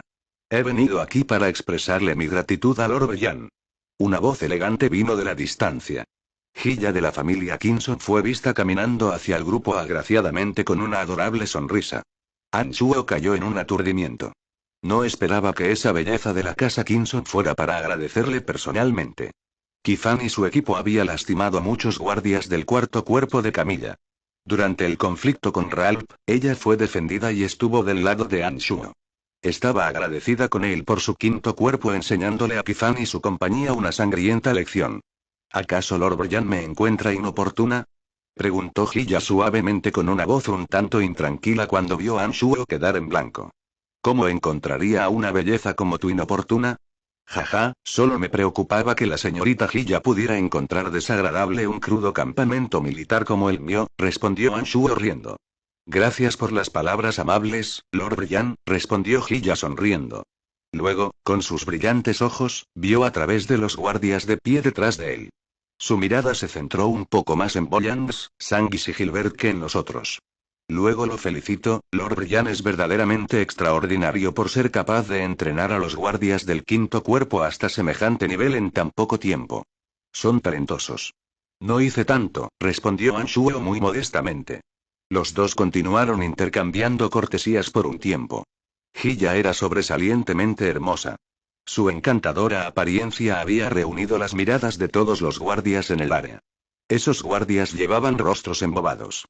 He venido aquí para expresarle mi gratitud a Lord Brian. Una voz elegante vino de la distancia. Hilla de la familia Kinson fue vista caminando hacia el grupo agraciadamente con una adorable sonrisa. An Shuo cayó en un aturdimiento. No esperaba que esa belleza de la casa Kinson fuera para agradecerle personalmente. Kifan y su equipo había lastimado a muchos guardias del cuarto cuerpo de Camilla. Durante el conflicto con Ralph, ella fue defendida y estuvo del lado de An Shuo. Estaba agradecida con él por su quinto cuerpo enseñándole a Kifan y su compañía una sangrienta lección. ¿Acaso Lord Brian me encuentra inoportuna? Preguntó Hilla suavemente con una voz un tanto intranquila cuando vio a An Shuo quedar en blanco. ¿Cómo encontraría a una belleza como tú inoportuna? Jaja, solo me preocupaba que la señorita Hilla pudiera encontrar desagradable un crudo campamento militar como el mío, respondió An Shuo riendo. Gracias por las palabras amables, Lord Brian, respondió Hilla sonriendo. Luego, con sus brillantes ojos, vio a través de los guardias de pie detrás de él. Su mirada se centró un poco más en Boyans, Sanguis y Gilbert que en los otros. Luego lo felicito, Lord Brian es verdaderamente extraordinario por ser capaz de entrenar a los guardias del quinto cuerpo hasta semejante nivel en tan poco tiempo. Son talentosos. No hice tanto, respondió An Shuo muy modestamente. Los dos continuaron intercambiando cortesías por un tiempo. Hilla era sobresalientemente hermosa. Su encantadora apariencia había reunido las miradas de todos los guardias en el área. Esos guardias llevaban rostros embobados.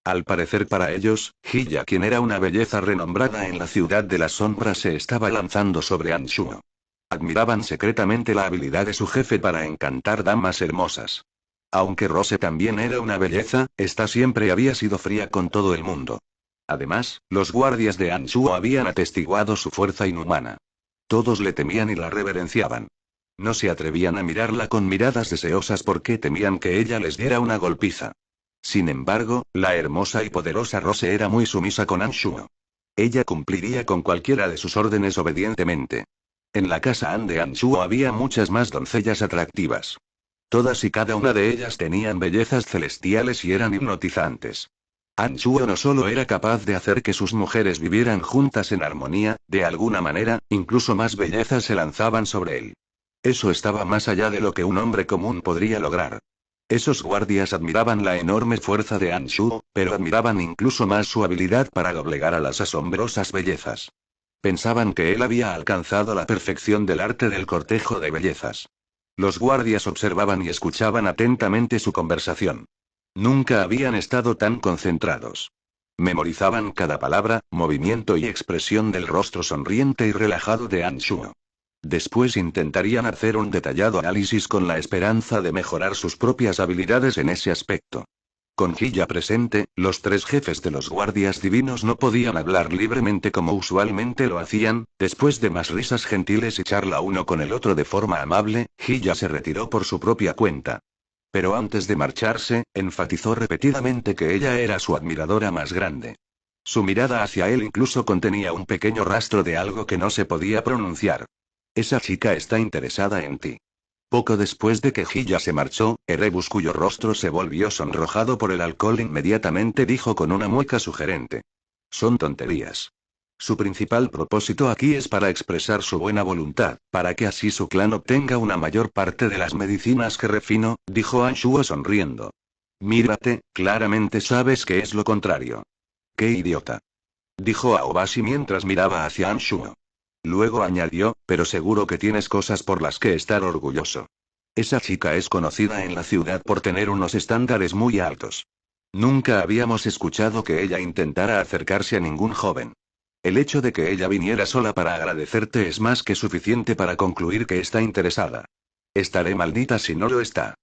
Al parecer para ellos, Hilla, quien era una belleza renombrada en la ciudad de las sombras, se estaba lanzando sobre An Shuo. Admiraban secretamente la habilidad de su jefe para encantar damas hermosas. Aunque Rose también era una belleza, esta siempre había sido fría con todo el mundo. Además, los guardias de An Shuo habían atestiguado su fuerza inhumana. Todos le temían y la reverenciaban. No se atrevían a mirarla con miradas deseosas porque temían que ella les diera una golpiza. Sin embargo, la hermosa y poderosa Rose era muy sumisa con An Shuo. Ella cumpliría con cualquiera de sus órdenes obedientemente. En la casa An de An Shuo había muchas más doncellas atractivas. Todas y cada una de ellas tenían bellezas celestiales y eran hipnotizantes. An Shuo no solo era capaz de hacer que sus mujeres vivieran juntas en armonía, de alguna manera, incluso más bellezas se lanzaban sobre él. Eso estaba más allá de lo que un hombre común podría lograr. Esos guardias admiraban la enorme fuerza de An Shuo, pero admiraban incluso más su habilidad para doblegar a las asombrosas bellezas. Pensaban que él había alcanzado la perfección del arte del cortejo de bellezas. Los guardias observaban y escuchaban atentamente su conversación. Nunca habían estado tan concentrados. Memorizaban cada palabra, movimiento y expresión del rostro sonriente y relajado de An Shuo. Después intentarían hacer un detallado análisis con la esperanza de mejorar sus propias habilidades en ese aspecto. Con Hilla presente, los tres jefes de los guardias divinos no podían hablar libremente como usualmente lo hacían. Después de más risas gentiles y charla uno con el otro de forma amable, Hilla se retiró por su propia cuenta. Pero antes de marcharse, enfatizó repetidamente que ella era su admiradora más grande. Su mirada hacia él incluso contenía un pequeño rastro de algo que no se podía pronunciar. Esa chica está interesada en ti. Poco después de que Hilla se marchó, Erebus, cuyo rostro se volvió sonrojado por el alcohol, inmediatamente dijo con una mueca sugerente. Son tonterías. Su principal propósito aquí es para expresar su buena voluntad, para que así su clan obtenga una mayor parte de las medicinas que refino, dijo An Shuo sonriendo. Mírate, claramente sabes que es lo contrario. ¡Qué idiota!, dijo Aobashi mientras miraba hacia Anshuo. Luego añadió, pero seguro que tienes cosas por las que estar orgulloso. Esa chica es conocida en la ciudad por tener unos estándares muy altos. Nunca habíamos escuchado que ella intentara acercarse a ningún joven. El hecho de que ella viniera sola para agradecerte es más que suficiente para concluir que está interesada. Estaré maldita si no lo está.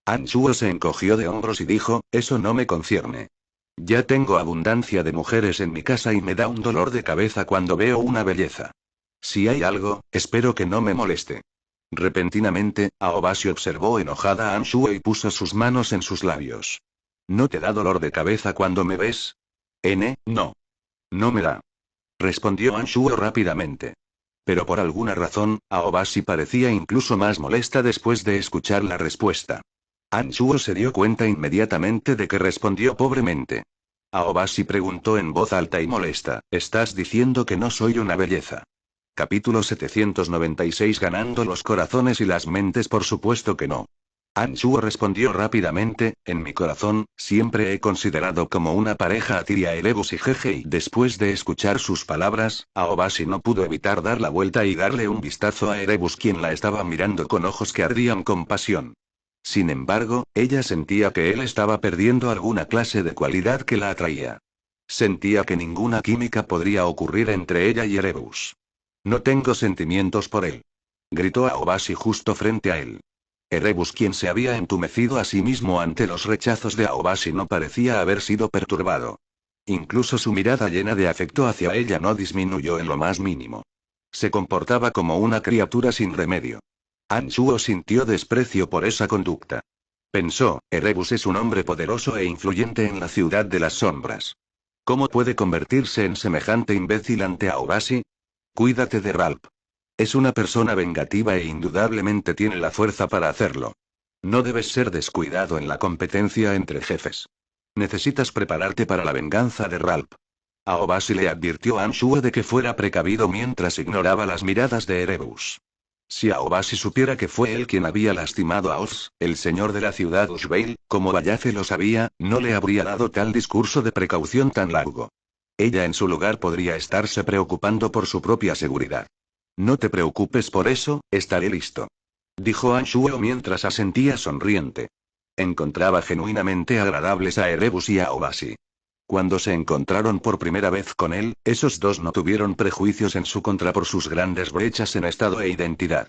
Anshuo se encogió de hombros y dijo, eso no me concierne. Ya tengo abundancia de mujeres en mi casa y me da un dolor de cabeza cuando veo una belleza. Si hay algo, espero que no me moleste. Repentinamente, Aobashi observó enojada a Anshuo y puso sus manos en sus labios. ¿No te da dolor de cabeza cuando me ves? No. No me da. Respondió Anshuo rápidamente. Pero por alguna razón, Aobashi parecía incluso más molesta después de escuchar la respuesta. Anshuo se dio cuenta inmediatamente de que respondió pobremente. Aobashi preguntó en voz alta y molesta, ¿estás diciendo que no soy una belleza? Capítulo 796 Ganando los corazones y las mentes. Por supuesto que no. Anshuo respondió rápidamente, en mi corazón, siempre he considerado como una pareja a Tyria Erebus y Jeje. Después de escuchar sus palabras, Aobashi no pudo evitar dar la vuelta y darle un vistazo a Erebus, quien la estaba mirando con ojos que ardían con pasión. Sin embargo, ella sentía que él estaba perdiendo alguna clase de cualidad que la atraía. Sentía que ninguna química podría ocurrir entre ella y Erebus. No tengo sentimientos por él, gritó Aobashi justo frente a él. Erebus, quien se había entumecido a sí mismo ante los rechazos de Aobashi, no parecía haber sido perturbado. Incluso su mirada llena de afecto hacia ella no disminuyó en lo más mínimo. Se comportaba como una criatura sin remedio. Anshuo sintió desprecio por esa conducta. Pensó, Erebus es un hombre poderoso e influyente en la ciudad de las sombras. ¿Cómo puede convertirse en semejante imbécil ante Aobashi? Cuídate de Ralph. Es una persona vengativa e indudablemente tiene la fuerza para hacerlo. No debes ser descuidado en la competencia entre jefes. Necesitas prepararte para la venganza de Ralph. Aobashi le advirtió a Anshuo de que fuera precavido mientras ignoraba las miradas de Erebus. Si Aobashi supiera que fue él quien había lastimado a Oz, el señor de la ciudad Ushveil, como Bayace lo sabía, no le habría dado tal discurso de precaución tan largo. Ella en su lugar podría estarse preocupando por su propia seguridad. No te preocupes por eso, estaré listo, dijo Anshuo mientras asentía sonriente. Encontraba genuinamente agradables a Erebus y a Aobashi. Cuando se encontraron por primera vez con él, esos dos no tuvieron prejuicios en su contra por sus grandes brechas en estado e identidad.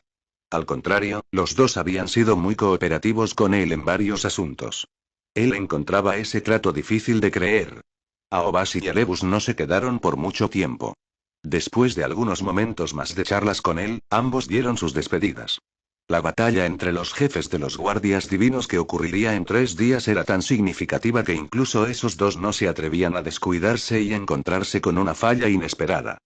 Al contrario, los dos habían sido muy cooperativos con él en varios asuntos. Él encontraba ese trato difícil de creer. Aobashi y Erebus no se quedaron por mucho tiempo. Después de algunos momentos más de charlas con él, ambos dieron sus despedidas. La batalla entre los jefes de los guardias divinos que ocurriría en 3 días era tan significativa que incluso esos dos no se atrevían a descuidarse y encontrarse con una falla inesperada.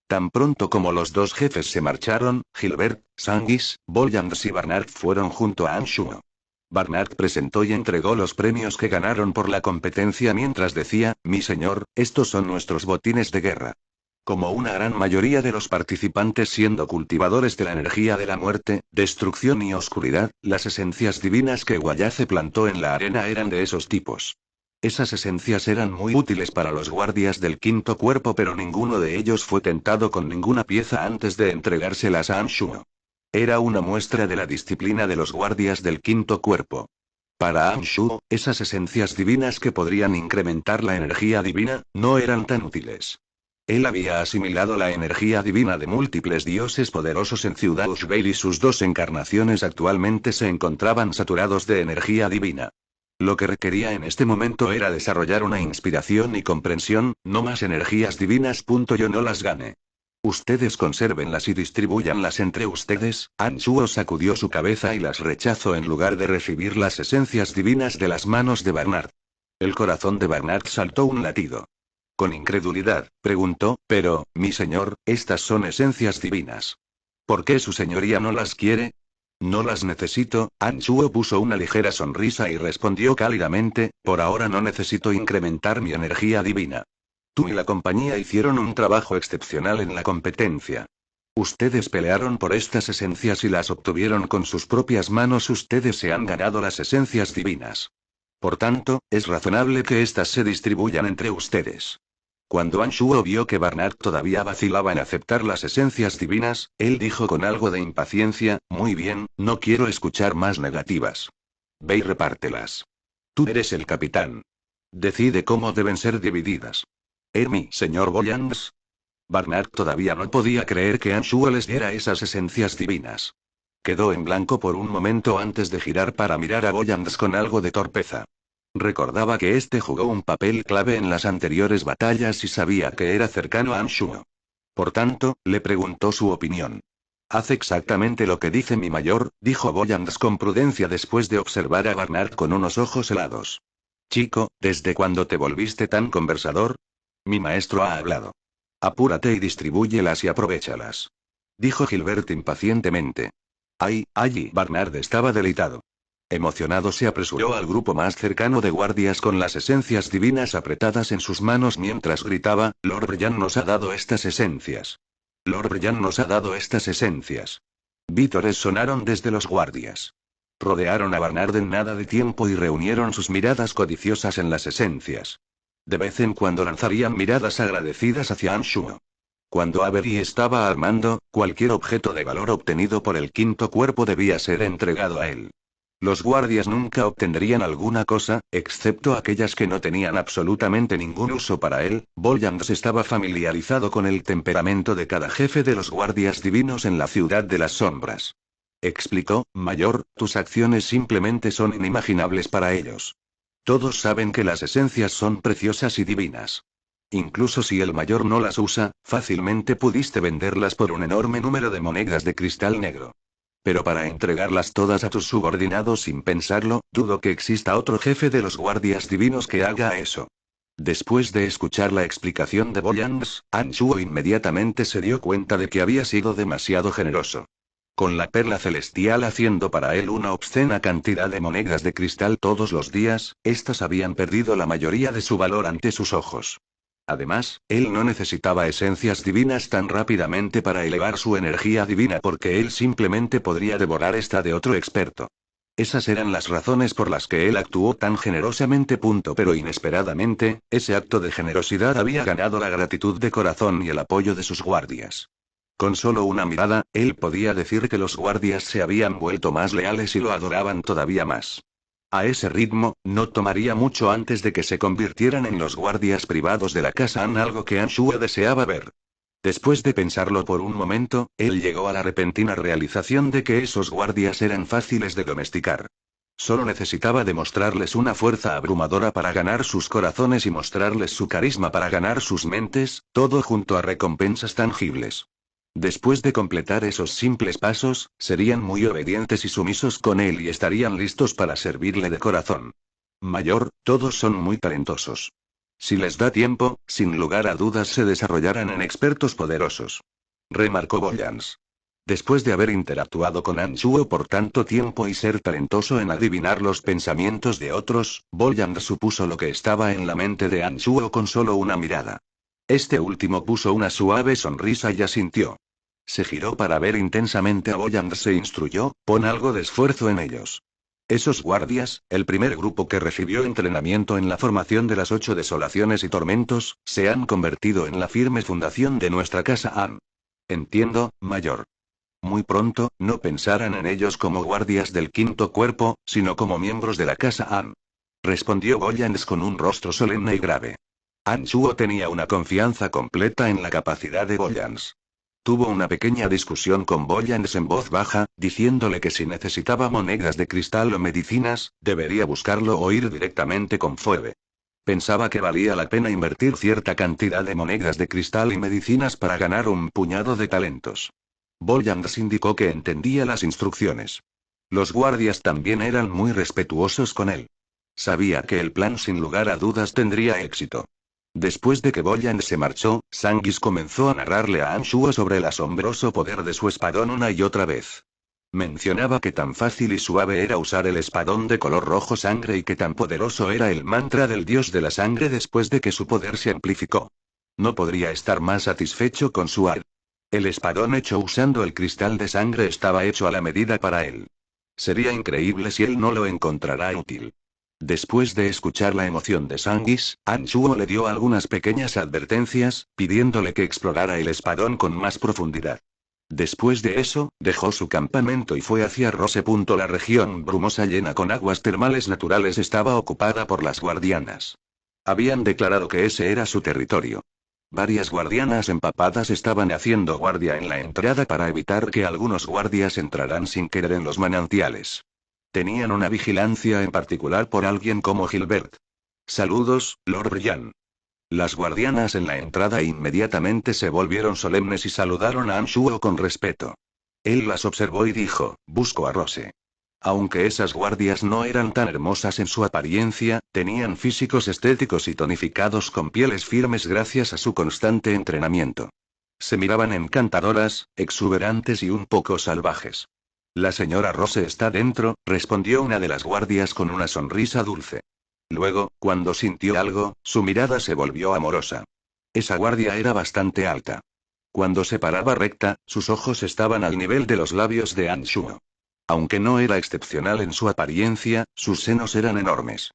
Tan pronto como los dos jefes se marcharon, Gilbert, Sanguis, Boljans y Barnard fueron junto a Anshuo. Barnard presentó y entregó los premios que ganaron por la competencia mientras decía, mi señor, estos son nuestros botines de guerra. Como una gran mayoría de los participantes siendo cultivadores de la energía de la muerte, destrucción y oscuridad, las esencias divinas que Guayace plantó en la arena eran de esos tipos. Esas esencias eran muy útiles para los guardias del quinto cuerpo, pero ninguno de ellos fue tentado con ninguna pieza antes de entregárselas a Anshuo. Era una muestra de la disciplina de los guardias del quinto cuerpo. Para Anshuo, esas esencias divinas que podrían incrementar la energía divina, no eran tan útiles. Él había asimilado la energía divina de múltiples dioses poderosos en Ciudad Ushveil y sus 2 encarnaciones actualmente se encontraban saturados de energía divina. Lo que requería en este momento era desarrollar una inspiración y comprensión, no más energías divinas. Yo no las gane. Ustedes consérvenlas y distribúyanlas entre ustedes. Anshuo sacudió su cabeza y las rechazó en lugar de recibir las esencias divinas de las manos de Barnard. El corazón de Barnard saltó un latido. Con incredulidad, preguntó, pero, mi señor, estas son esencias divinas. ¿Por qué su señoría no las quiere? No las necesito. Anshuo puso una ligera sonrisa y respondió cálidamente, por ahora no necesito incrementar mi energía divina. Tú y la compañía hicieron un trabajo excepcional en la competencia. Ustedes pelearon por estas esencias y las obtuvieron con sus propias manos. Ustedes se han ganado las esencias divinas. Por tanto, es razonable que éstas se distribuyan entre ustedes. Cuando Anshuo vio que Barnard todavía vacilaba en aceptar las esencias divinas, él dijo con algo de impaciencia, muy bien, no quiero escuchar más negativas. Ve y repártelas. Tú eres el capitán. Decide cómo deben ser divididas. Señor Boyans. Barnard todavía no podía creer que Anshuo les diera esas esencias divinas. Quedó en blanco por un momento antes de girar para mirar a Boyans con algo de torpeza. Recordaba que este jugó un papel clave en las anteriores batallas y sabía que era cercano a Anshuo. Por tanto, le preguntó su opinión. Hace exactamente lo que dice mi mayor, dijo Boyans con prudencia después de observar a Barnard con unos ojos helados. Chico, ¿desde cuándo te volviste tan conversador? Mi maestro ha hablado. Apúrate y distribúyelas y aprovéchalas. Dijo Gilbert impacientemente. Allí Barnard estaba delicado. Emocionado se apresuró al grupo más cercano de guardias con las esencias divinas apretadas en sus manos mientras gritaba, Lord Brian nos ha dado estas esencias. Lord Brian nos ha dado estas esencias. Vítores sonaron desde los guardias. Rodearon a Barnard en nada de tiempo y reunieron sus miradas codiciosas en las esencias. De vez en cuando lanzarían miradas agradecidas hacia Anshuo. Cuando Avery estaba armando, cualquier objeto de valor obtenido por el quinto cuerpo debía ser entregado a él. Los guardias nunca obtendrían alguna cosa, excepto aquellas que no tenían absolutamente ningún uso para él. Boyans estaba familiarizado con el temperamento de cada jefe de los guardias divinos en la ciudad de las sombras. Explicó, mayor, tus acciones simplemente son inimaginables para ellos. Todos saben que las esencias son preciosas y divinas. Incluso si el mayor no las usa, fácilmente pudiste venderlas por un enorme número de monedas de cristal negro. Pero para entregarlas todas a tus subordinados sin pensarlo, dudo que exista otro jefe de los guardias divinos que haga eso. Después de escuchar la explicación de Boyans, Anshuo inmediatamente se dio cuenta de que había sido demasiado generoso. Con la perla celestial haciendo para él una obscena cantidad de monedas de cristal todos los días, éstas habían perdido la mayoría de su valor ante sus ojos. Además, él no necesitaba esencias divinas tan rápidamente para elevar su energía divina porque él simplemente podría devorar esta de otro experto. Esas eran las razones por las que él actuó tan generosamente. Pero inesperadamente, ese acto de generosidad había ganado la gratitud de corazón y el apoyo de sus guardias. Con solo una mirada, él podía decir que los guardias se habían vuelto más leales y lo adoraban todavía más. A ese ritmo, no tomaría mucho antes de que se convirtieran en los guardias privados de la casa An, algo que Anshuo deseaba ver. Después de pensarlo por un momento, él llegó a la repentina realización de que esos guardias eran fáciles de domesticar. Solo necesitaba demostrarles una fuerza abrumadora para ganar sus corazones y mostrarles su carisma para ganar sus mentes, todo junto a recompensas tangibles. Después de completar esos simples pasos, serían muy obedientes y sumisos con él y estarían listos para servirle de corazón. Mayor, todos son muy talentosos. Si les da tiempo, sin lugar a dudas se desarrollarán en expertos poderosos. Remarcó Boyans. Después de haber interactuado con Anshuo por tanto tiempo y ser talentoso en adivinar los pensamientos de otros, Boyans supuso lo que estaba en la mente de Anshuo con solo una mirada. Este último puso una suave sonrisa y asintió. Se giró para ver intensamente a Boyans e instruyó, pon algo de esfuerzo en ellos. Esos guardias, el primer grupo que recibió entrenamiento en la formación de las 8 desolaciones y tormentos, se han convertido en la firme fundación de nuestra casa An. Entiendo, mayor. Muy pronto, no pensarán en ellos como guardias del quinto cuerpo, sino como miembros de la casa An. Respondió Boyans con un rostro solemne y grave. Anshuo tenía una confianza completa en la capacidad de Boyans. Tuvo una pequeña discusión con Boyans en voz baja, diciéndole que si necesitaba monedas de cristal o medicinas, debería buscarlo o ir directamente con Phoebe. Pensaba que valía la pena invertir cierta cantidad de monedas de cristal y medicinas para ganar un puñado de talentos. Boyans indicó que entendía las instrucciones. Los guardias también eran muy respetuosos con él. Sabía que el plan sin lugar a dudas tendría éxito. Después de que Boyans se marchó, Sanguis comenzó a narrarle a Anshuo sobre el asombroso poder de su espadón una y otra vez. Mencionaba que tan fácil y suave era usar el espadón de color rojo sangre y que tan poderoso era el mantra del dios de la sangre después de que su poder se amplificó. No podría estar más satisfecho con su arte. El espadón hecho usando el cristal de sangre estaba hecho a la medida para él. Sería increíble si él no lo encontrara útil. Después de escuchar la emoción de Sanguis, Anshuo le dio algunas pequeñas advertencias, pidiéndole que explorara el espadón con más profundidad. Después de eso, dejó su campamento y fue hacia Rose. La región brumosa llena con aguas termales naturales estaba ocupada por las guardianas. Habían declarado que ese era su territorio. Varias guardianas empapadas estaban haciendo guardia en la entrada para evitar que algunos guardias entraran sin querer en los manantiales. Tenían una vigilancia en particular por alguien como Gilbert. Saludos, Lord Brian. Las guardianas en la entrada inmediatamente se volvieron solemnes y saludaron a Anshuo con respeto. Él las observó y dijo, busco a Rose. Aunque esas guardias no eran tan hermosas en su apariencia, tenían físicos estéticos y tonificados con pieles firmes gracias a su constante entrenamiento. Se miraban encantadoras, exuberantes y un poco salvajes. La señora Rose está dentro, respondió una de las guardias con una sonrisa dulce. Luego, cuando sintió algo, su mirada se volvió amorosa. Esa guardia era bastante alta. Cuando se paraba recta, sus ojos estaban al nivel de los labios de Anshuo. Aunque no era excepcional en su apariencia, sus senos eran enormes.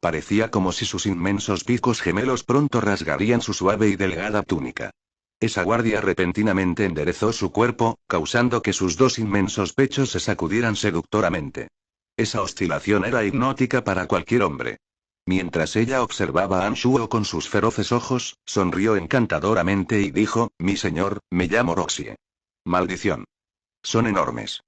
Parecía como si sus inmensos picos gemelos pronto rasgarían su suave y delgada túnica. Esa guardia repentinamente enderezó su cuerpo, causando que sus dos inmensos pechos se sacudieran seductoramente. Esa oscilación era hipnótica para cualquier hombre. Mientras ella observaba a Anshuo con sus feroces ojos, sonrió encantadoramente y dijo, mi señor, me llamo Roxie. Maldición. Son enormes.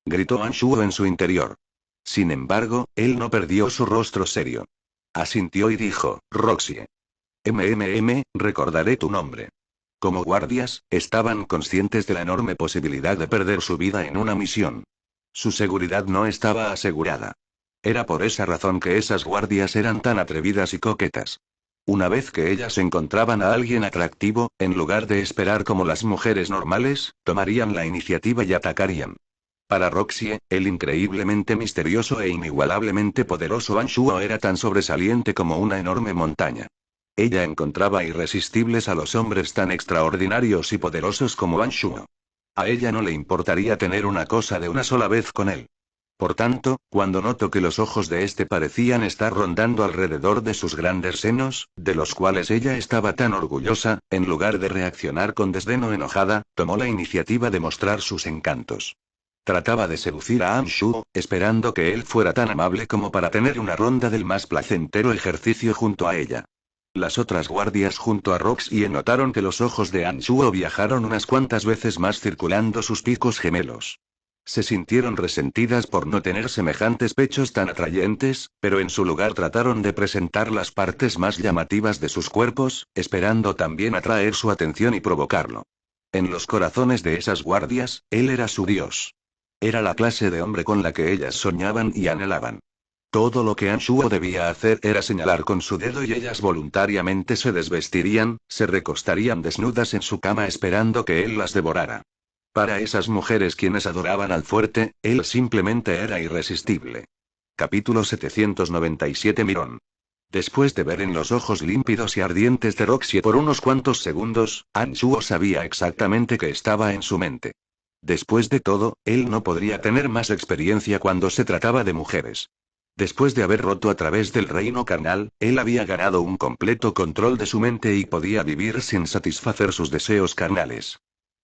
Gritó Anshuo en su interior. Sin embargo, él no perdió su rostro serio. Asintió y dijo, Roxie. Recordaré tu nombre. Como guardias, estaban conscientes de la enorme posibilidad de perder su vida en una misión. Su seguridad no estaba asegurada. Era por esa razón que esas guardias eran tan atrevidas y coquetas. Una vez que ellas encontraban a alguien atractivo, en lugar de esperar como las mujeres normales, tomarían la iniciativa y atacarían. Para Roxie, el increíblemente misterioso e inigualablemente poderoso Anshuo era tan sobresaliente como una enorme montaña. Ella encontraba irresistibles a los hombres tan extraordinarios y poderosos como Anshuo. A ella no le importaría tener una cosa de una sola vez con él. Por tanto, cuando notó que los ojos de este parecían estar rondando alrededor de sus grandes senos, de los cuales ella estaba tan orgullosa, en lugar de reaccionar con desdén o enojada, tomó la iniciativa de mostrar sus encantos. Trataba de seducir a Anshuo, esperando que él fuera tan amable como para tener una ronda del más placentero ejercicio junto a ella. Las otras guardias junto a Roxie notaron que los ojos de Anshuo viajaron unas cuantas veces más circulando sus picos gemelos. Se sintieron resentidas por no tener semejantes pechos tan atrayentes, pero en su lugar trataron de presentar las partes más llamativas de sus cuerpos, esperando también atraer su atención y provocarlo. En los corazones de esas guardias, él era su dios. Era la clase de hombre con la que ellas soñaban y anhelaban. Todo lo que Anshuo debía hacer era señalar con su dedo y ellas voluntariamente se desvestirían, se recostarían desnudas en su cama esperando que él las devorara. Para esas mujeres quienes adoraban al fuerte, él simplemente era irresistible. Capítulo 797 Mirón. Después de ver en los ojos límpidos y ardientes de Roxie por unos cuantos segundos, Anshuo sabía exactamente qué estaba en su mente. Después de todo, él no podría tener más experiencia cuando se trataba de mujeres. Después de haber roto a través del reino carnal, él había ganado un completo control de su mente y podía vivir sin satisfacer sus deseos carnales.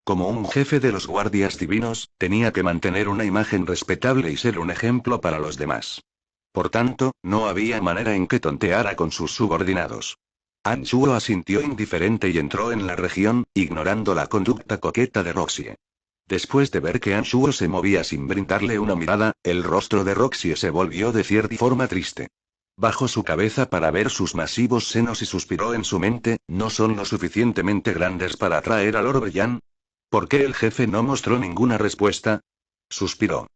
Como un jefe de los guardias divinos, tenía que mantener una imagen respetable y ser un ejemplo para los demás. Por tanto, no había manera en que tonteara con sus subordinados. Anshuo asintió indiferente y entró en la región, ignorando la conducta coqueta de Roxie. Después de ver que Anshuo se movía sin brindarle una mirada, el rostro de Roxie se volvió de cierta forma triste. Bajó su cabeza para ver sus masivos senos y suspiró en su mente, ¿no son lo suficientemente grandes para atraer a Lord Brian? ¿Por qué el jefe no mostró ninguna respuesta? Suspiró.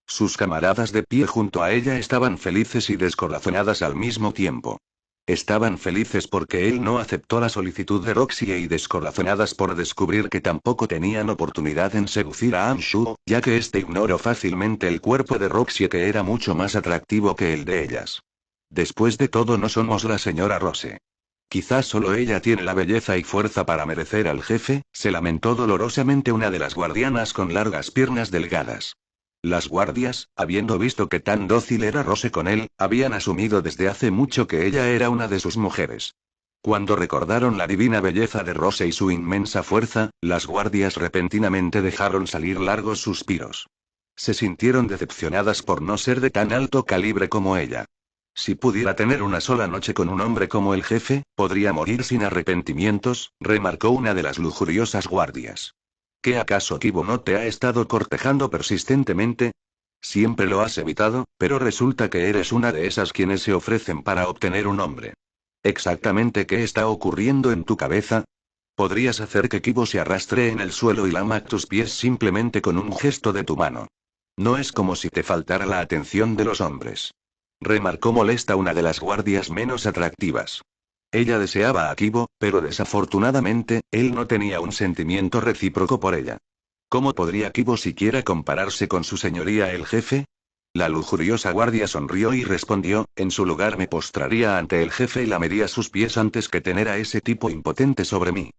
Sus camaradas de pie junto a ella estaban felices y descorazonadas al mismo tiempo. Estaban felices porque él no aceptó la solicitud de Roxie y descorazonadas por descubrir que tampoco tenían oportunidad en seducir a Anshuo, ya que éste ignoró fácilmente el cuerpo de Roxie que era mucho más atractivo que el de ellas. Después de todo no somos la señora Rose. Quizás solo ella tiene la belleza y fuerza para merecer al jefe, se lamentó dolorosamente una de las guardianas con largas piernas delgadas. Las guardias, habiendo visto que tan dócil era Rose con él, habían asumido desde hace mucho que ella era una de sus mujeres. Cuando recordaron la divina belleza de Rose y su inmensa fuerza, las guardias repentinamente dejaron salir largos suspiros. Se sintieron decepcionadas por no ser de tan alto calibre como ella. Si pudiera tener una sola noche con un hombre como el jefe, podría morir sin arrepentimientos, remarcó una de las lujuriosas guardias. ¿Qué acaso Kibo no te ha estado cortejando persistentemente? Siempre lo has evitado, pero resulta que eres una de esas quienes se ofrecen para obtener un hombre. ¿Exactamente qué está ocurriendo en tu cabeza? Podrías hacer que Kibo se arrastre en el suelo y lama tus pies simplemente con un gesto de tu mano. No es como si te faltara la atención de los hombres. Remarcó molesta una de las guardias menos atractivas. Ella deseaba a Kibo, pero desafortunadamente, él no tenía un sentimiento recíproco por ella. ¿Cómo podría Kibo siquiera compararse con su señoría el jefe? La lujuriosa guardia sonrió y respondió, en su lugar me postraría ante el jefe y lamería sus pies antes que tener a ese tipo impotente sobre mí.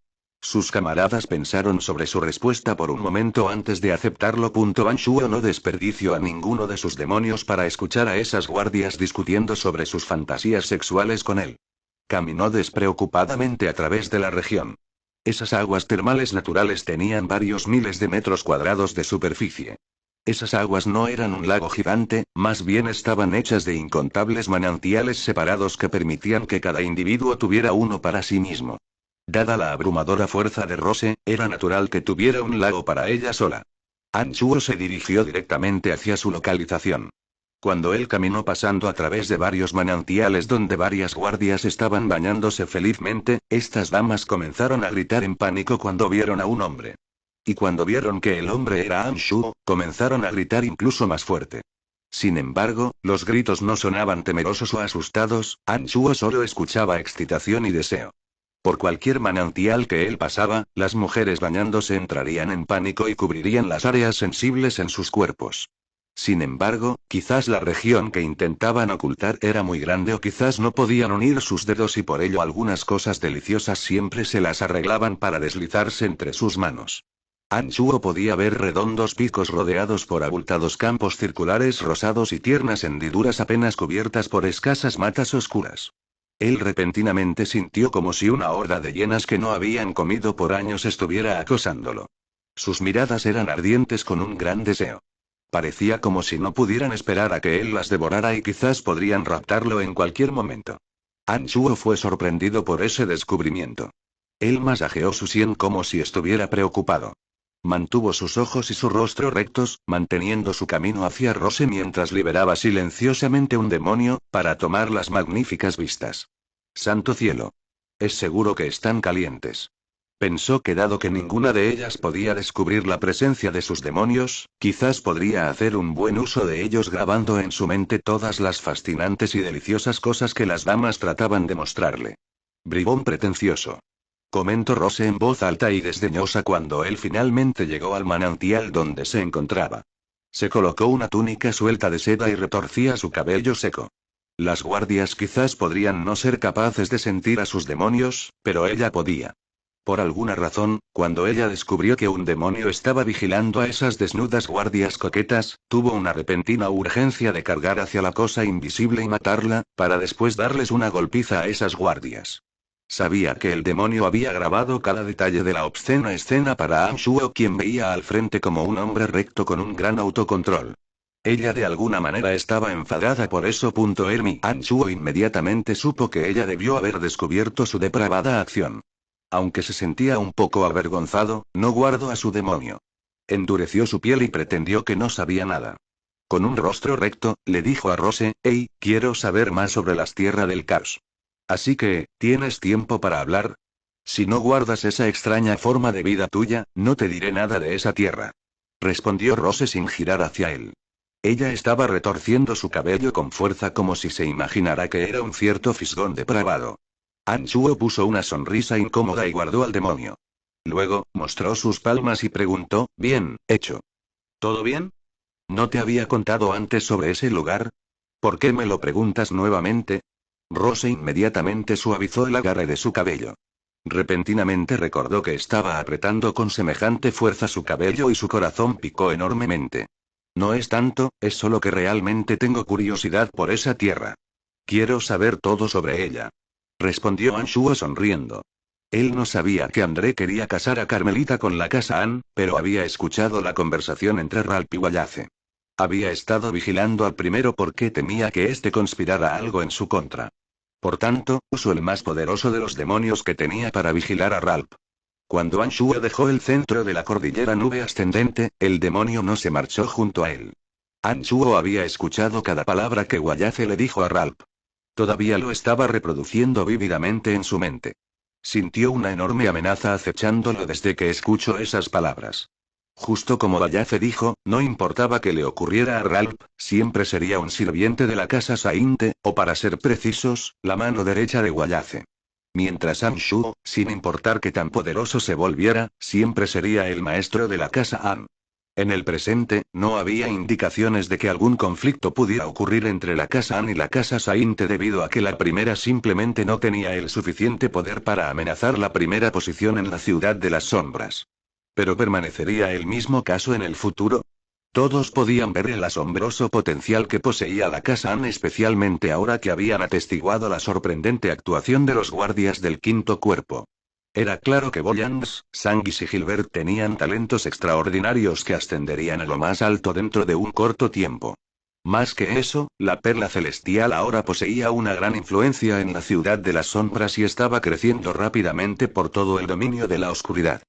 Sus camaradas pensaron sobre su respuesta por un momento antes de aceptarlo. Ban Shuo no desperdició a ninguno de sus demonios para escuchar a esas guardias discutiendo sobre sus fantasías sexuales con él. Caminó despreocupadamente a través de la región. Esas aguas termales naturales tenían varios miles de metros cuadrados de superficie. Esas aguas no eran un lago gigante, más bien estaban hechas de incontables manantiales separados que permitían que cada individuo tuviera uno para sí mismo. Dada la abrumadora fuerza de Rose, era natural que tuviera un lago para ella sola. Anchuo se dirigió directamente hacia su localización. Cuando él caminó pasando a través de varios manantiales donde varias guardias estaban bañándose felizmente, estas damas comenzaron a gritar en pánico cuando vieron a un hombre. Y cuando vieron que el hombre era Anshuo, comenzaron a gritar incluso más fuerte. Sin embargo, los gritos no sonaban temerosos o asustados, Anshuo solo escuchaba excitación y deseo. Por cualquier manantial que él pasaba, las mujeres bañándose entrarían en pánico y cubrirían las áreas sensibles en sus cuerpos. Sin embargo, quizás la región que intentaban ocultar era muy grande o quizás no podían unir sus dedos y por ello algunas cosas deliciosas siempre se las arreglaban para deslizarse entre sus manos. Anchuo podía ver redondos picos rodeados por abultados campos circulares rosados y tiernas hendiduras apenas cubiertas por escasas matas oscuras. Él repentinamente sintió como si una horda de hienas que no habían comido por años estuviera acosándolo. Sus miradas eran ardientes con un gran deseo. Parecía como si no pudieran esperar a que él las devorara y quizás podrían raptarlo en cualquier momento. Anchuo fue sorprendido por ese descubrimiento. Él masajeó su sien como si estuviera preocupado. Mantuvo sus ojos y su rostro rectos, manteniendo su camino hacia Rose mientras liberaba silenciosamente un demonio, para tomar las magníficas vistas. ¡Santo cielo! Es seguro que están calientes. Pensó que dado que ninguna de ellas podía descubrir la presencia de sus demonios, quizás podría hacer un buen uso de ellos grabando en su mente todas las fascinantes y deliciosas cosas que las damas trataban de mostrarle. Bribón pretencioso. Comentó Rose en voz alta y desdeñosa cuando él finalmente llegó al manantial donde se encontraba. Se colocó una túnica suelta de seda y retorcía su cabello seco. Las guardias quizás podrían no ser capaces de sentir a sus demonios, pero ella podía. Por alguna razón, cuando ella descubrió que un demonio estaba vigilando a esas desnudas guardias coquetas, tuvo una repentina urgencia de cargar hacia la cosa invisible y matarla, para después darles una golpiza a esas guardias. Sabía que el demonio había grabado cada detalle de la obscena escena para Anshuo, quien veía al frente como un hombre recto con un gran autocontrol. Ella de alguna manera estaba enfadada por eso. Anshuo inmediatamente supo que ella debió haber descubierto su depravada acción. Aunque se sentía un poco avergonzado, no guardó a su demonio. Endureció su piel y pretendió que no sabía nada. Con un rostro recto, le dijo a Rose, «Hey, quiero saber más sobre las tierras del caos. Así que, ¿tienes tiempo para hablar? Si no guardas esa extraña forma de vida tuya, no te diré nada de esa tierra». Respondió Rose sin girar hacia él. Ella estaba retorciendo su cabello con fuerza como si se imaginara que era un cierto fisgón depravado. Anchuo puso una sonrisa incómoda y guardó al demonio. Luego, mostró sus palmas y preguntó, «Bien, hecho. ¿Todo bien? ¿No te había contado antes sobre ese lugar? ¿Por qué me lo preguntas nuevamente?» Rose inmediatamente suavizó el agarre de su cabello. Repentinamente recordó que estaba apretando con semejante fuerza su cabello y su corazón picó enormemente. No es tanto, es solo que realmente tengo curiosidad por esa tierra. Quiero saber todo sobre ella. Respondió Anshuo sonriendo. Él no sabía que André quería casar a Carmelita con la casa Ann, pero había escuchado la conversación entre Ralph y Wallace. Había estado vigilando al primero porque temía que éste conspirara algo en su contra. Por tanto, usó el más poderoso de los demonios que tenía para vigilar a Ralph. Cuando Anshuo dejó el centro de la cordillera nube ascendente, el demonio no se marchó junto a él. Anshuo había escuchado cada palabra que Wallace le dijo a Ralph. Todavía lo estaba reproduciendo vívidamente en su mente. Sintió una enorme amenaza acechándolo desde que escuchó esas palabras. Justo como Wallace dijo, no importaba que le ocurriera a Ralph, siempre sería un sirviente de la casa Sainte, o para ser precisos, la mano derecha de Wallace. Mientras Anshuo, sin importar que tan poderoso se volviera, siempre sería el maestro de la casa An. En el presente, no había indicaciones de que algún conflicto pudiera ocurrir entre la casa An y la casa Sainte debido a que la primera simplemente no tenía el suficiente poder para amenazar la primera posición en la ciudad de las sombras. ¿Pero permanecería el mismo caso en el futuro? Todos podían ver el asombroso potencial que poseía la casa Anne, especialmente ahora que habían atestiguado la sorprendente actuación de los guardias del quinto cuerpo. Era claro que Boyans, Sanguis y Gilbert tenían talentos extraordinarios que ascenderían a lo más alto dentro de un corto tiempo. Más que eso, la perla celestial ahora poseía una gran influencia en la ciudad de las sombras y estaba creciendo rápidamente por todo el dominio de la oscuridad.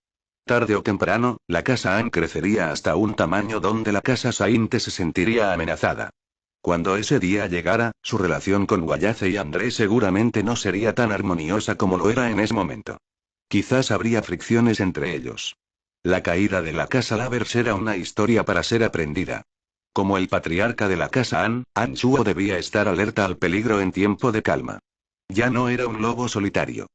Tarde o temprano, la casa Anne crecería hasta un tamaño donde la casa Sainte se sentiría amenazada. Cuando ese día llegara, su relación con Wallace y André seguramente no sería tan armoniosa como lo era en ese momento. Quizás habría fricciones entre ellos. La caída de la casa Lavers era una historia para ser aprendida. Como el patriarca de la casa Anne, Anshuo debía estar alerta al peligro en tiempo de calma. Ya no era un lobo solitario.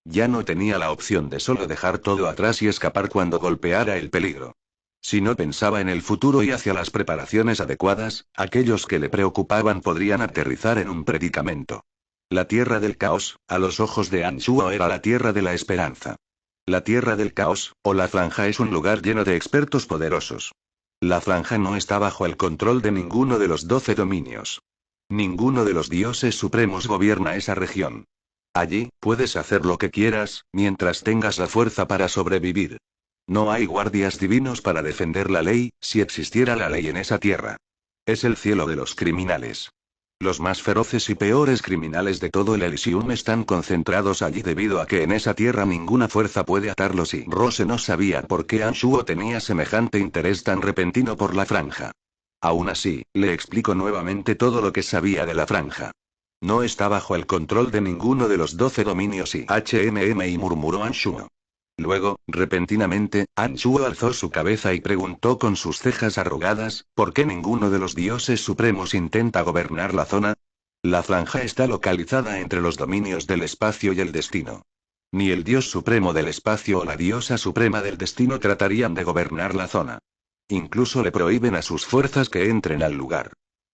Ya no tenía la opción de solo dejar todo atrás y escapar cuando golpeara el peligro. Si no pensaba en el futuro y hacia las preparaciones adecuadas, aquellos que le preocupaban podrían aterrizar en un predicamento. La tierra del caos, a los ojos de Anshuo, era la tierra de la esperanza. La tierra del caos, o la franja, es un lugar lleno de expertos poderosos. La franja no está bajo el control de ninguno de los 12 dominios. Ninguno de los dioses supremos gobierna esa región. Allí, puedes hacer lo que quieras, mientras tengas la fuerza para sobrevivir. No hay guardias divinos para defender la ley, si existiera la ley en esa tierra. Es el cielo de los criminales. Los más feroces y peores criminales de todo el Elysium están concentrados allí debido a que en esa tierra ninguna fuerza puede atarlos y Rose no sabía por qué Anshuo tenía semejante interés tan repentino por la franja. Aún así, le explico nuevamente todo lo que sabía de la franja. No está bajo el control de ninguno de los 12 dominios y y murmuró Anshuo. Luego, repentinamente, Anshuo alzó su cabeza y preguntó con sus cejas arrugadas, ¿por qué ninguno de los dioses supremos intenta gobernar la zona? La franja está localizada entre los dominios del espacio y el destino. Ni el dios supremo del espacio o la diosa suprema del destino tratarían de gobernar la zona. Incluso le prohíben a sus fuerzas que entren al lugar.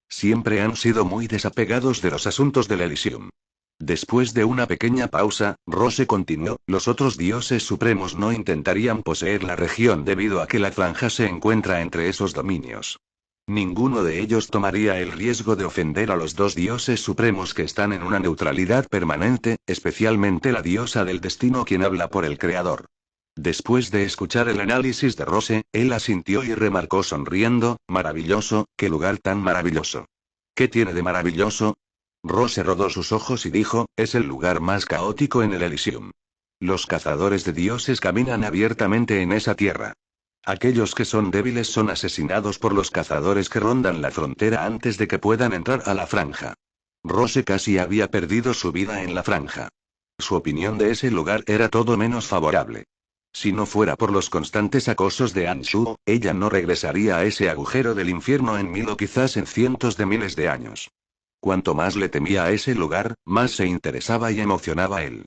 Siempre han sido muy desapegados de los asuntos del Elysium. Después de una pequeña pausa, Rose continuó, los otros dioses supremos no intentarían poseer la región debido a que la franja se encuentra entre esos dominios. Ninguno de ellos tomaría el riesgo de ofender a los dos dioses supremos que están en una neutralidad permanente, especialmente la diosa del destino quien habla por el Creador. Después de escuchar el análisis de Rose, él asintió y remarcó sonriendo, maravilloso, qué lugar tan maravilloso. ¿Qué tiene de maravilloso? Rose rodó sus ojos y dijo, es el lugar más caótico en el Elysium. Los cazadores de dioses caminan abiertamente en esa tierra. Aquellos que son débiles son asesinados por los cazadores que rondan la frontera antes de que puedan entrar a la franja. Rose casi había perdido su vida en la franja. Su opinión de ese lugar era todo menos favorable. Si no fuera por los constantes acosos de Anshuo, ella no regresaría a ese agujero del infierno en 1000 o quizás en cientos de miles de años. Cuanto más le temía a ese lugar, más se interesaba y emocionaba él.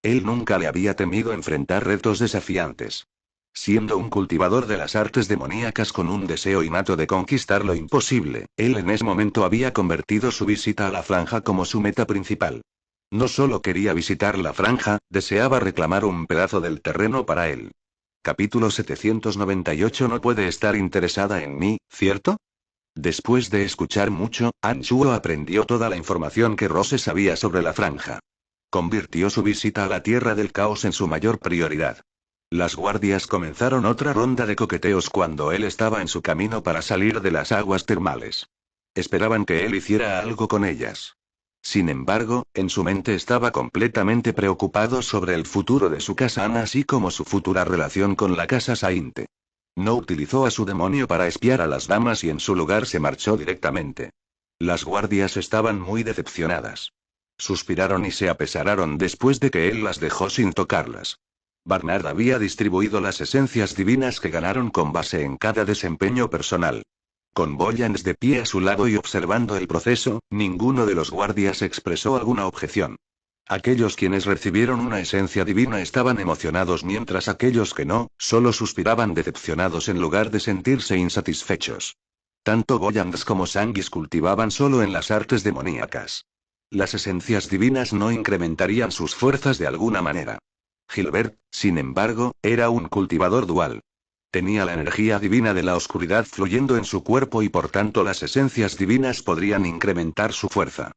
Él nunca le había temido enfrentar retos desafiantes. Siendo un cultivador de las artes demoníacas con un deseo innato de conquistar lo imposible, él en ese momento había convertido su visita a la franja como su meta principal. No solo quería visitar la franja, deseaba reclamar un pedazo del terreno para él. Capítulo 798. No puede estar interesada en mí, ¿cierto? Después de escuchar mucho, Anshuo aprendió toda la información que Rose sabía sobre la franja. Convirtió su visita a la Tierra del Caos en su mayor prioridad. Las guardias comenzaron otra ronda de coqueteos cuando él estaba en su camino para salir de las aguas termales. Esperaban que él hiciera algo con ellas. Sin embargo, en su mente estaba completamente preocupado sobre el futuro de su casa Ana así como su futura relación con la casa Sainte. No utilizó a su demonio para espiar a las damas y en su lugar se marchó directamente. Las guardias estaban muy decepcionadas. Suspiraron y se apesararon después de que él las dejó sin tocarlas. Barnard había distribuido las esencias divinas que ganaron con base en cada desempeño personal. Con Boyans de pie a su lado y observando el proceso, ninguno de los guardias expresó alguna objeción. Aquellos quienes recibieron una esencia divina estaban emocionados mientras aquellos que no, solo suspiraban decepcionados en lugar de sentirse insatisfechos. Tanto Boyans como Sanguis cultivaban solo en las artes demoníacas. Las esencias divinas no incrementarían sus fuerzas de alguna manera. Gilbert, sin embargo, era un cultivador dual. Tenía la energía divina de la oscuridad fluyendo en su cuerpo y por tanto las esencias divinas podrían incrementar su fuerza.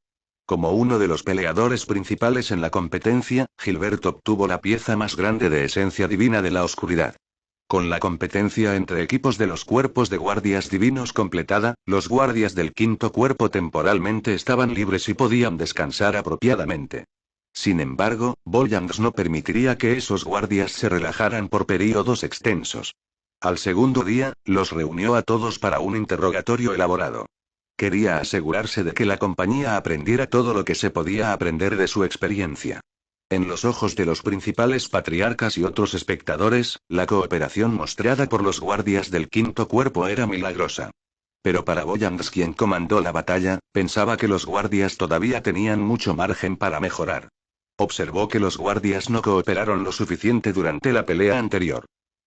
Como uno de los peleadores principales en la competencia, Gilbert obtuvo la pieza más grande de esencia divina de la oscuridad. Con la competencia entre equipos de los cuerpos de guardias divinos completada, los guardias del quinto cuerpo temporalmente estaban libres y podían descansar apropiadamente. Sin embargo, Boyans no permitiría que esos guardias se relajaran por períodos extensos. Al segundo día, los reunió a todos para un interrogatorio elaborado. Quería asegurarse de que la compañía aprendiera todo lo que se podía aprender de su experiencia. En los ojos de los principales patriarcas y otros espectadores, la cooperación mostrada por los guardias del quinto cuerpo era milagrosa. Pero para Boyans, quien comandó la batalla, pensaba que los guardias todavía tenían mucho margen para mejorar. Observó que los guardias no cooperaron lo suficiente durante la pelea anterior.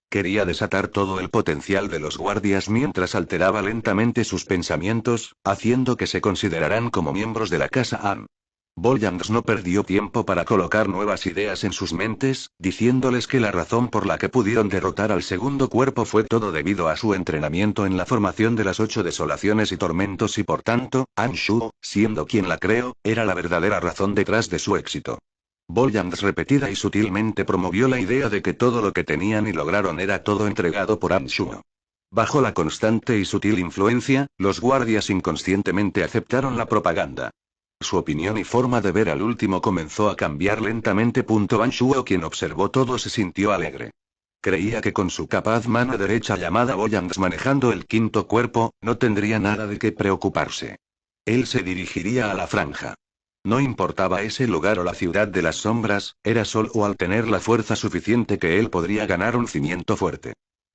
Quería desatar todo el potencial de los guardias mientras alteraba lentamente sus pensamientos, haciendo que se consideraran como miembros de la casa An. Boyans no perdió tiempo para colocar nuevas ideas en sus mentes, diciéndoles que la razón por la que pudieron derrotar al segundo cuerpo fue todo debido a su entrenamiento en la formación de las 8 desolaciones y tormentos y por tanto, Anshuo, siendo quien la creó, era la verdadera razón detrás de su éxito. Boyans repetida y sutilmente promovió la idea de que todo lo que tenían y lograron era todo entregado por Anshuo. Bajo la constante y sutil influencia, los guardias inconscientemente aceptaron la propaganda. Su opinión y forma de ver al último comenzó a cambiar lentamente. Anshuo, quien observó todo, se sintió alegre. Creía que con su capaz mano derecha llamada Boyans manejando el quinto cuerpo, no tendría nada de qué preocuparse. Él se dirigiría a la franja. No importaba ese lugar o la ciudad de las sombras, era solo al tener la fuerza suficiente que él podría ganar un cimiento fuerte.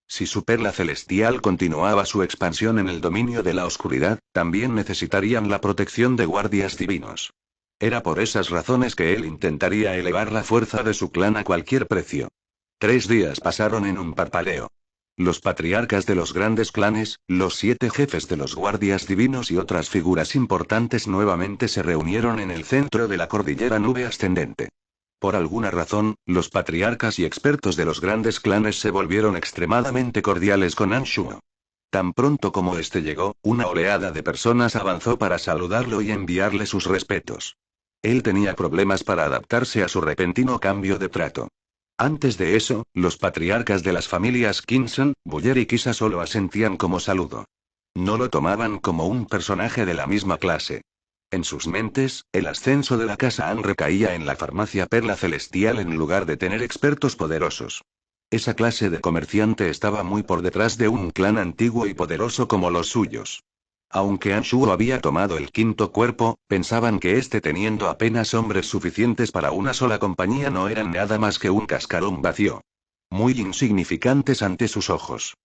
Si su perla celestial continuaba su expansión en el dominio de la oscuridad, también necesitarían la protección de guardias divinos. Era por esas razones que él intentaría elevar la fuerza de su clan a cualquier precio. 3 días pasaron en un parpadeo. Los patriarcas de los grandes clanes, los 7 jefes de los guardias divinos y otras figuras importantes nuevamente se reunieron en el centro de la cordillera nube ascendente. Por alguna razón, los patriarcas y expertos de los grandes clanes se volvieron extremadamente cordiales con Anshuo. Tan pronto como este llegó, una oleada de personas avanzó para saludarlo y enviarle sus respetos. Él tenía problemas para adaptarse a su repentino cambio de trato. Antes de eso, los patriarcas de las familias Kinson, Buller y Kisa solo asentían como saludo. No lo tomaban como un personaje de la misma clase. En sus mentes, el ascenso de la casa An recaía en la farmacia Perla Celestial en lugar de tener expertos poderosos. Esa clase de comerciante estaba muy por detrás de un clan antiguo y poderoso como los suyos. Aunque Anshuo había tomado el quinto cuerpo, pensaban que teniendo apenas hombres suficientes para una sola compañía no eran nada más que un cascarón vacío. Muy insignificantes ante sus ojos.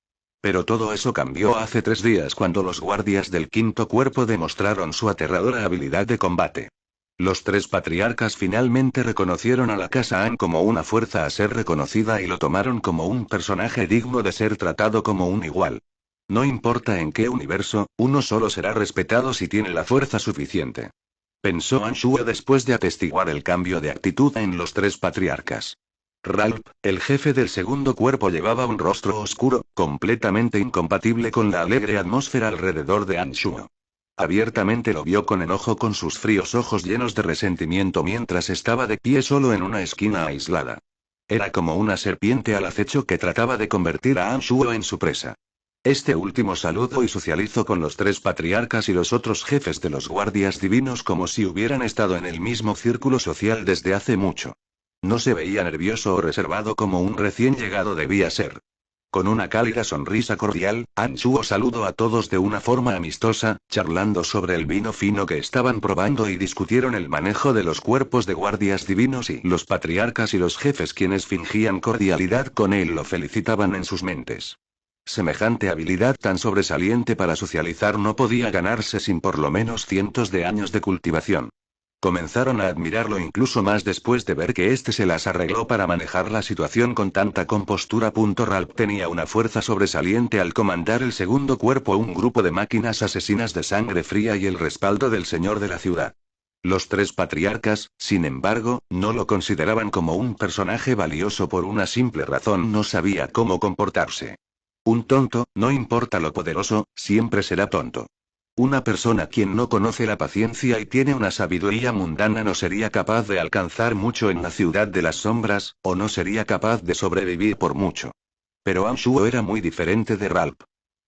Pero todo eso cambió hace 3 días cuando los guardias del quinto cuerpo demostraron su aterradora habilidad de combate. Los 3 patriarcas finalmente reconocieron a la casa An como una fuerza a ser reconocida y lo tomaron como un personaje digno de ser tratado como un igual. No importa en qué universo, uno solo será respetado si tiene la fuerza suficiente. Pensó Anshuo después de atestiguar el cambio de actitud en los 3 patriarcas. Ralph, el jefe del segundo cuerpo, llevaba un rostro oscuro, completamente incompatible con la alegre atmósfera alrededor de Anshuo. Abiertamente lo vio con enojo, con sus fríos ojos llenos de resentimiento mientras estaba de pie solo en una esquina aislada. Era como una serpiente al acecho que trataba de convertir a Anshuo en su presa. Este último saludó y socializó con los tres patriarcas y los otros jefes de los guardias divinos como si hubieran estado en el mismo círculo social desde hace mucho. No se veía nervioso o reservado como un recién llegado debía ser. Con una cálida sonrisa cordial, Anshuo saludó a todos de una forma amistosa, charlando sobre el vino fino que estaban probando y discutieron el manejo de los cuerpos de guardias divinos, y los patriarcas y los jefes, quienes fingían cordialidad con él, lo felicitaban en sus mentes. Semejante habilidad tan sobresaliente para socializar no podía ganarse sin por lo menos cientos de años de cultivación. Comenzaron a admirarlo incluso más después de ver que éste se las arregló para manejar la situación con tanta compostura. Ralph tenía una fuerza sobresaliente al comandar el segundo cuerpo, un grupo de máquinas asesinas de sangre fría, y el respaldo del señor de la ciudad. Los tres patriarcas, sin embargo, no lo consideraban como un personaje valioso por una simple razón: no sabía cómo comportarse. Un tonto, no importa lo poderoso, siempre será tonto. Una persona quien no conoce la paciencia y tiene una sabiduría mundana no sería capaz de alcanzar mucho en la ciudad de las sombras, o no sería capaz de sobrevivir por mucho. Pero Anshuo era muy diferente de Ralph.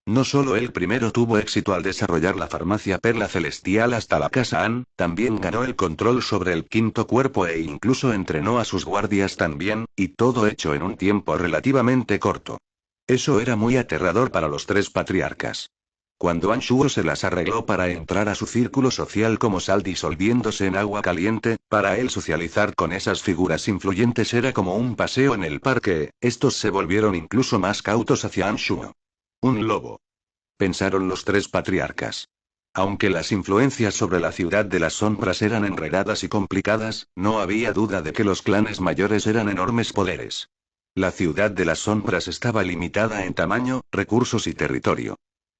No solo él primero tuvo éxito al desarrollar la farmacia Perla Celestial hasta la Casa An, también ganó el control sobre el quinto cuerpo e incluso entrenó a sus guardias también, y todo hecho en un tiempo relativamente corto. Eso era muy aterrador para los tres patriarcas. Cuando Anshuo se las arregló para entrar a su círculo social como sal disolviéndose en agua caliente, para él socializar con esas figuras influyentes era como un paseo en el parque. Estos se volvieron incluso más cautos hacia Anshuo. Un lobo, pensaron los tres patriarcas. Aunque las influencias sobre la ciudad de las sombras eran enredadas y complicadas, no había duda de que los clanes mayores eran enormes poderes. La ciudad de las sombras estaba limitada en tamaño, recursos y territorio.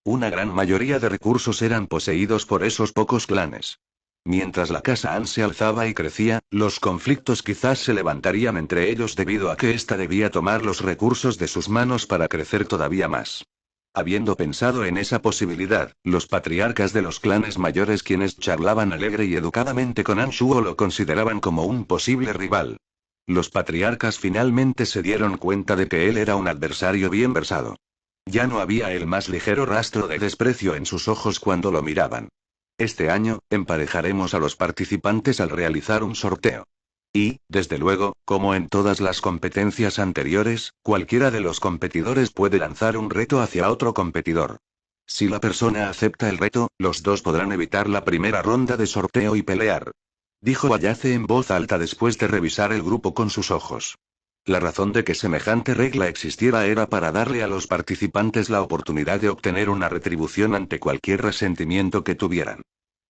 Una gran mayoría de recursos eran poseídos por esos pocos clanes. Mientras la Casa An se alzaba y crecía, los conflictos quizás se levantarían entre ellos debido a que ésta debía tomar los recursos de sus manos para crecer todavía más. Habiendo pensado en esa posibilidad, los patriarcas de los clanes mayores, quienes charlaban alegre y educadamente con Anshuo, lo consideraban como un posible rival. Los patriarcas finalmente se dieron cuenta de que él era un adversario bien versado. Ya no había el más ligero rastro de desprecio en sus ojos cuando lo miraban. Este año, emparejaremos a los participantes al realizar un sorteo. Y, desde luego, como en todas las competencias anteriores, cualquiera de los competidores puede lanzar un reto hacia otro competidor. Si la persona acepta el reto, los dos podrán evitar la primera ronda de sorteo y pelear. Dijo Wayace en voz alta después de revisar el grupo con sus ojos. La razón de que semejante regla existiera era para darle a los participantes la oportunidad de obtener una retribución ante cualquier resentimiento que tuvieran.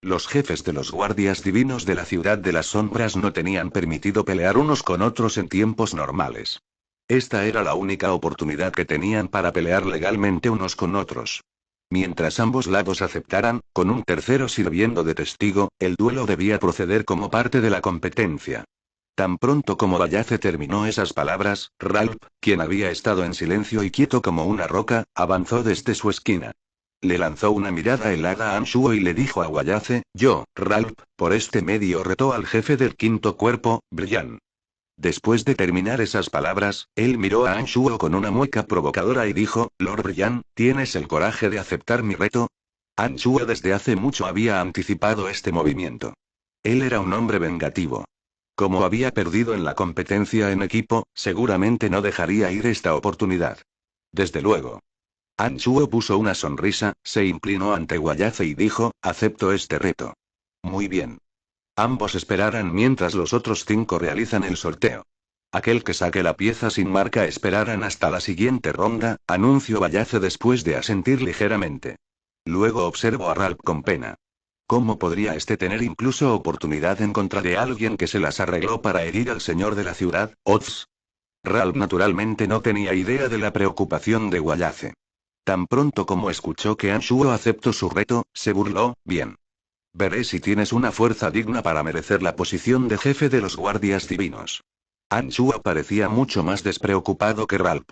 Los jefes de los guardias divinos de la ciudad de las sombras no tenían permitido pelear unos con otros en tiempos normales. Esta era la única oportunidad que tenían para pelear legalmente unos con otros. Mientras ambos lados aceptaran, con un tercero sirviendo de testigo, el duelo debía proceder como parte de la competencia. Tan pronto como Wayace terminó esas palabras, Ralph, quien había estado en silencio y quieto como una roca, avanzó desde su esquina. Le lanzó una mirada helada a Anshuo y le dijo a Wayace: yo, Ralph, por este medio reto al jefe del quinto cuerpo, Brian. Después de terminar esas palabras, él miró a Anshuo con una mueca provocadora y dijo: Lord Brian, ¿tienes el coraje de aceptar mi reto? Anshuo desde hace mucho había anticipado este movimiento. Él era un hombre vengativo. Como había perdido en la competencia en equipo, seguramente no dejaría ir esta oportunidad. Desde luego. Anshuo puso una sonrisa, se inclinó ante Wayace y dijo: acepto este reto. Muy bien. Ambos esperarán mientras los otros 5 realizan el sorteo. Aquel que saque la pieza sin marca esperarán hasta la siguiente ronda, anunció Wayace después de asentir ligeramente. Luego observó a Ralph con pena. ¿Cómo podría este tener incluso oportunidad en contra de alguien que se las arregló para herir al señor de la ciudad, Oz? Ralph naturalmente no tenía idea de la preocupación de Wayace. Tan pronto como escuchó que Anshuo aceptó su reto, se burló: bien. Veré si tienes una fuerza digna para merecer la posición de jefe de los guardias divinos. Anshuo parecía mucho más despreocupado que Ralph.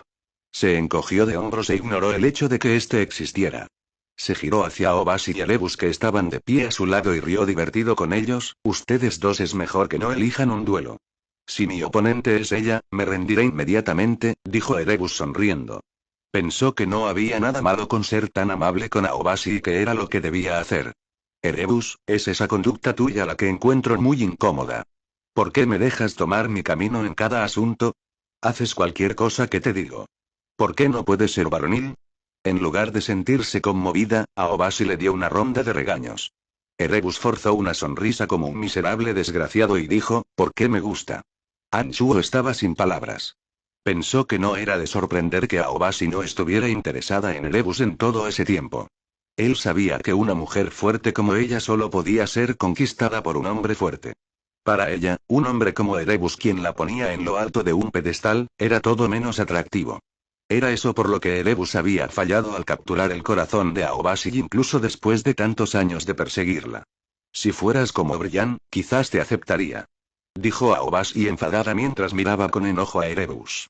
Se encogió de hombros e ignoró el hecho de que éste existiera. Se giró hacia Obasi y Erebus que estaban de pie a su lado y rió divertido con ellos. Ustedes dos es mejor que no elijan un duelo. Si mi oponente es ella, me rendiré inmediatamente, dijo Erebus sonriendo. Pensó que no había nada malo con ser tan amable con Aobasi y que era lo que debía hacer. Erebus, es esa conducta tuya la que encuentro muy incómoda. ¿Por qué me dejas tomar mi camino en cada asunto? Haces cualquier cosa que te digo. ¿Por qué no puedes ser varonil? En lugar de sentirse conmovida, Aobasi le dio una ronda de regaños. Erebus forzó una sonrisa como un miserable desgraciado y dijo, ¿por qué me gusta? Anshuo estaba sin palabras. Pensó que no era de sorprender que Aobasi no estuviera interesada en Erebus en todo ese tiempo. Él sabía que una mujer fuerte como ella solo podía ser conquistada por un hombre fuerte. Para ella, un hombre como Erebus quien la ponía en lo alto de un pedestal, era todo menos atractivo. Era eso por lo que Erebus había fallado al capturar el corazón de Aobasi incluso después de tantos años de perseguirla. Si fueras como Brian, quizás te aceptaría. Dijo Aobasi enfadada mientras miraba con enojo a Erebus.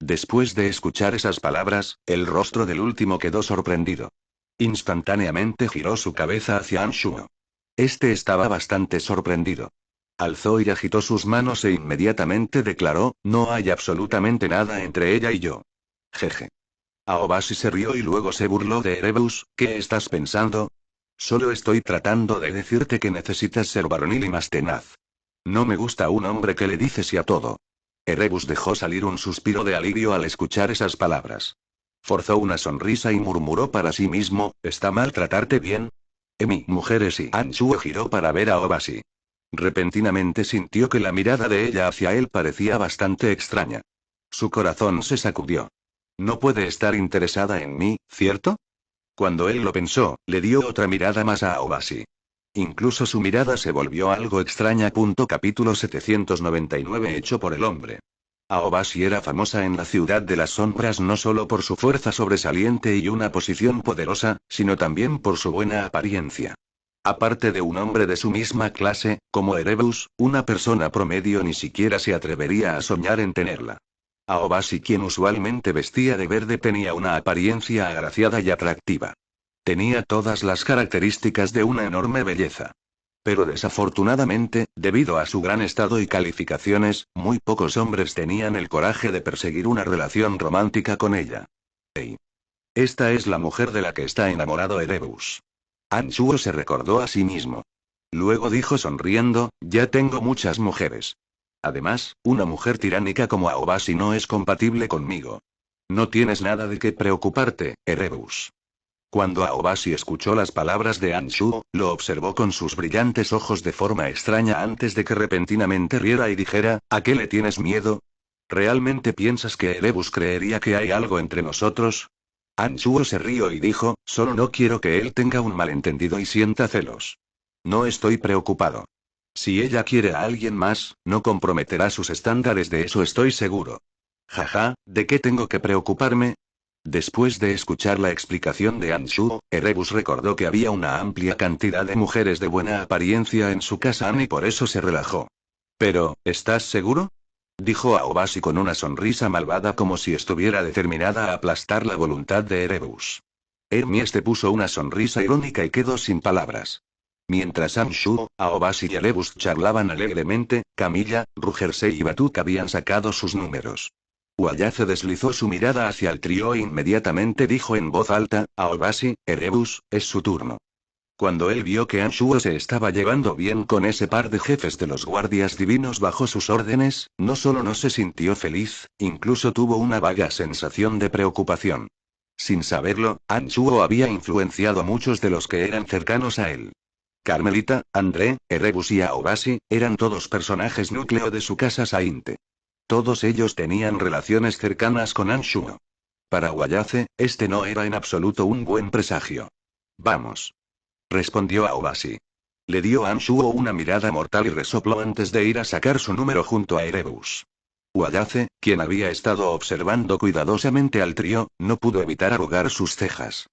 Después de escuchar esas palabras, el rostro del último quedó sorprendido. Instantáneamente giró su cabeza hacia Anshuo. Este estaba bastante sorprendido. Alzó y agitó sus manos e inmediatamente declaró, no hay absolutamente nada entre ella y yo. Jeje. Aobasi se rió y luego se burló de Erebus, ¿qué estás pensando? Solo estoy tratando de decirte que necesitas ser varonil y más tenaz. No me gusta un hombre que le dice sí a todo. Erebus dejó salir un suspiro de alivio al escuchar esas palabras. Forzó una sonrisa y murmuró para sí mismo, ¿está mal tratarte bien? Mi mujeres y Anshuo giró para ver a Obasi. Repentinamente sintió que la mirada de ella hacia él parecía bastante extraña. Su corazón se sacudió. No puede estar interesada en mí, ¿cierto? Cuando él lo pensó, le dio otra mirada más a Obasi. Incluso su mirada se volvió algo extraña. Capítulo 799 hecho por el hombre. Aobasi era famosa en la ciudad de las sombras no solo por su fuerza sobresaliente y una posición poderosa, sino también por su buena apariencia. Aparte de un hombre de su misma clase, como Erebus, una persona promedio ni siquiera se atrevería a soñar en tenerla. Aobasi, quien usualmente vestía de verde, tenía una apariencia agraciada y atractiva. Tenía todas las características de una enorme belleza. Pero desafortunadamente, debido a su gran estado y calificaciones, muy pocos hombres tenían el coraje de perseguir una relación romántica con ella. Hey. Esta es la mujer de la que está enamorado Erebus. Anshuo se recordó a sí mismo. Luego dijo sonriendo, ya tengo muchas mujeres. Además, una mujer tiránica como Aobasi no es compatible conmigo. No tienes nada de qué preocuparte, Erebus. Cuando Aobasi escuchó las palabras de Anshuo, lo observó con sus brillantes ojos de forma extraña antes de que repentinamente riera y dijera, ¿a qué le tienes miedo? ¿Realmente piensas que Erebus creería que hay algo entre nosotros? Anshuo se rió y dijo, solo no quiero que él tenga un malentendido y sienta celos. No estoy preocupado. Si ella quiere a alguien más, no comprometerá sus estándares, de eso estoy seguro. Jaja, ¿de qué tengo que preocuparme? Después de escuchar la explicación de Anshuo, Erebus recordó que había una amplia cantidad de mujeres de buena apariencia en su casa y por eso se relajó. Pero, ¿estás seguro? Dijo Aobasi con una sonrisa malvada como si estuviera determinada a aplastar la voluntad de Erebus. Hermies puso una sonrisa irónica y quedó sin palabras. Mientras Anshuo, Aobasi y Erebus charlaban alegremente, Camilla, Rugersei y Batuk habían sacado sus números. Uayace deslizó su mirada hacia el trío e inmediatamente dijo en voz alta, Aobasi, Erebus, es su turno. Cuando él vio que Anshuo se estaba llevando bien con ese par de jefes de los guardias divinos bajo sus órdenes, no solo no se sintió feliz, incluso tuvo una vaga sensación de preocupación. Sin saberlo, Anshuo había influenciado a muchos de los que eran cercanos a él. Carmelita, André, Erebus y Aobasi, eran todos personajes núcleo de su casa Sainte. Todos ellos tenían relaciones cercanas con Anshuo. Para Uayace, este no era en absoluto un buen presagio. Vamos. Respondió Aobasi. Le dio a Anshuo una mirada mortal y resopló antes de ir a sacar su número junto a Erebus. Uayace, quien había estado observando cuidadosamente al trío, no pudo evitar arrugar sus cejas.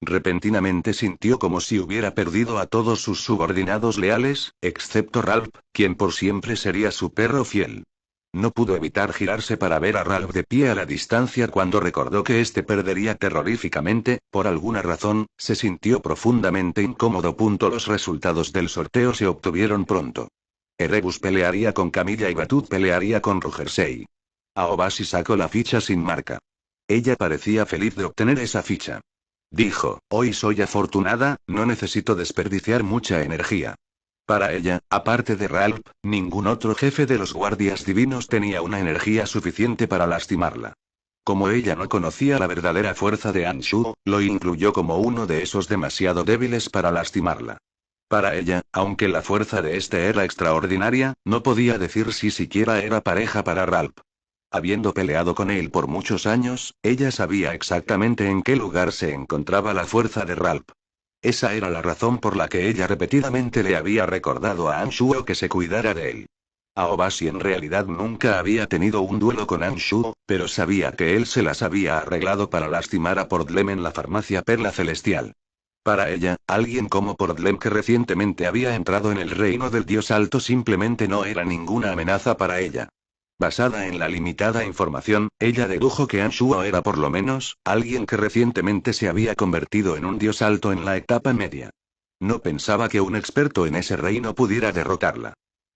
Repentinamente sintió como si hubiera perdido a todos sus subordinados leales, excepto Ralph, quien por siempre sería su perro fiel. No pudo evitar girarse para ver a Ralph de pie a la distancia cuando recordó que este perdería terroríficamente. Por alguna razón, se sintió profundamente incómodo. Los resultados del sorteo se obtuvieron pronto. Erebus pelearía con Camilla y Batut pelearía con Rogersey. Aobasi sacó la ficha sin marca. Ella parecía feliz de obtener esa ficha. Dijo, hoy soy afortunada, no necesito desperdiciar mucha energía. Para ella, aparte de Ralph, ningún otro jefe de los guardias divinos tenía una energía suficiente para lastimarla. Como ella no conocía la verdadera fuerza de Anshu, lo incluyó como uno de esos demasiado débiles para lastimarla. Para ella, aunque la fuerza de este era extraordinaria, no podía decir si siquiera era pareja para Ralph. Habiendo peleado con él por muchos años, ella sabía exactamente en qué lugar se encontraba la fuerza de Ralph. Esa era la razón por la que ella repetidamente le había recordado a Anshuo que se cuidara de él. Aobasi en realidad nunca había tenido un duelo con Anshuo, pero sabía que él se las había arreglado para lastimar a Portlem en la farmacia Perla Celestial. Para ella, alguien como Portlem que recientemente había entrado en el reino del dios alto simplemente no era ninguna amenaza para ella. Basada en la limitada información, ella dedujo que Anshuo era por lo menos, alguien que recientemente se había convertido en un dios alto en la etapa media. No pensaba que un experto en ese reino pudiera derrotarla.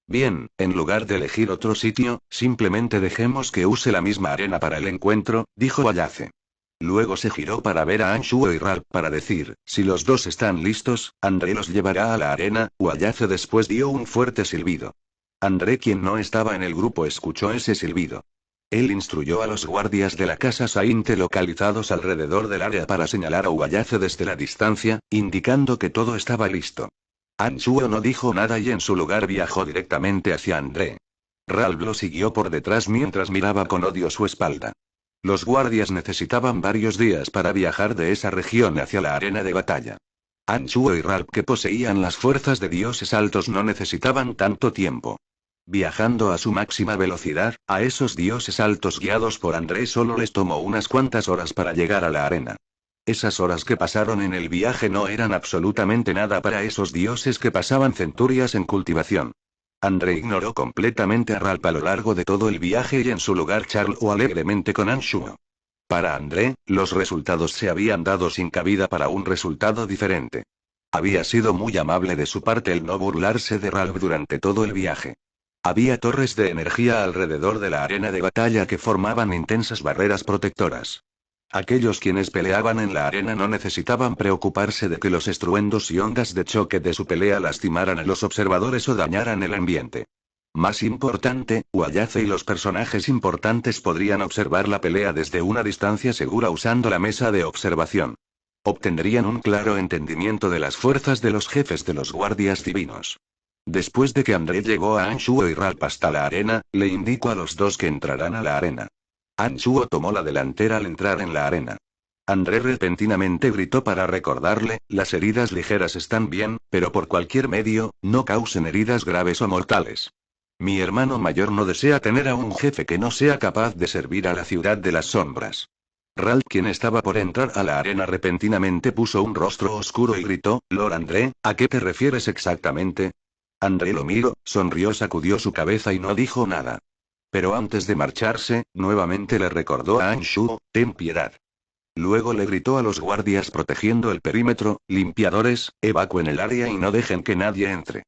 Bien, en lugar de elegir otro sitio, simplemente dejemos que use la misma arena para el encuentro, dijo Wayace. Luego se giró para ver a Anshuo y Ralph para decir, si los dos están listos, André los llevará a la arena. Wayace después dio un fuerte silbido. André, quien no estaba en el grupo, escuchó ese silbido. Él instruyó a los guardias de la casa Sainte localizados alrededor del área para señalar a Wayace desde la distancia, indicando que todo estaba listo. Anshuo no dijo nada y en su lugar viajó directamente hacia André. Ralph lo siguió por detrás mientras miraba con odio su espalda. Los guardias necesitaban varios días para viajar de esa región hacia la arena de batalla. Anshuo y Ralph, que poseían las fuerzas de dioses altos, no necesitaban tanto tiempo. Viajando a su máxima velocidad, a esos dioses altos guiados por André solo les tomó unas cuantas horas para llegar a la arena. Esas horas que pasaron en el viaje no eran absolutamente nada para esos dioses que pasaban centurias en cultivación. André ignoró completamente a Ralph a lo largo de todo el viaje y en su lugar charló alegremente con Anshuo. Para André, los resultados se habían dado sin cabida para un resultado diferente. Había sido muy amable de su parte el no burlarse de Ralph durante todo el viaje. Había torres de energía alrededor de la arena de batalla que formaban intensas barreras protectoras. Aquellos quienes peleaban en la arena no necesitaban preocuparse de que los estruendos y ondas de choque de su pelea lastimaran a los observadores o dañaran el ambiente. Más importante, Wayace y los personajes importantes podrían observar la pelea desde una distancia segura usando la mesa de observación. Obtendrían un claro entendimiento de las fuerzas de los jefes de los guardias divinos. Después de que André llegó a Anshuo y Ralph hasta la arena, le indicó a los dos que entrarán a la arena. Anshuo tomó la delantera al entrar en la arena. André repentinamente gritó para recordarle, las heridas ligeras están bien, pero por cualquier medio, no causen heridas graves o mortales. Mi hermano mayor no desea tener a un jefe que no sea capaz de servir a la ciudad de las sombras. Ralph, quien estaba por entrar a la arena, repentinamente puso un rostro oscuro y gritó, Lord André, ¿a qué te refieres exactamente? André lo miró, sonrió, sacudió su cabeza y no dijo nada. Pero antes de marcharse, nuevamente le recordó a Anshuo, ten piedad. Luego le gritó a los guardias protegiendo el perímetro, limpiadores, evacúen el área y no dejen que nadie entre.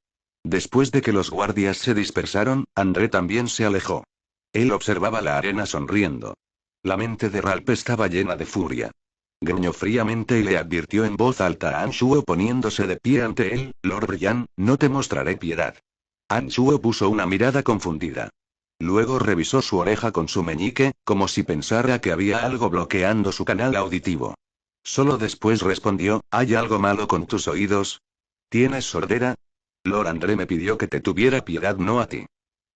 Después de que los guardias se dispersaron, André también se alejó. Él observaba la arena sonriendo. La mente de Ralph estaba llena de furia. Gruñó fríamente y le advirtió en voz alta a Anshuo poniéndose de pie ante él, Lord Brian, no te mostraré piedad. Anshuo puso una mirada confundida. Luego revisó su oreja con su meñique, como si pensara que había algo bloqueando su canal auditivo. Solo después respondió, ¿hay algo malo con tus oídos? ¿Tienes sordera? Lord André me pidió que te tuviera piedad, no a ti.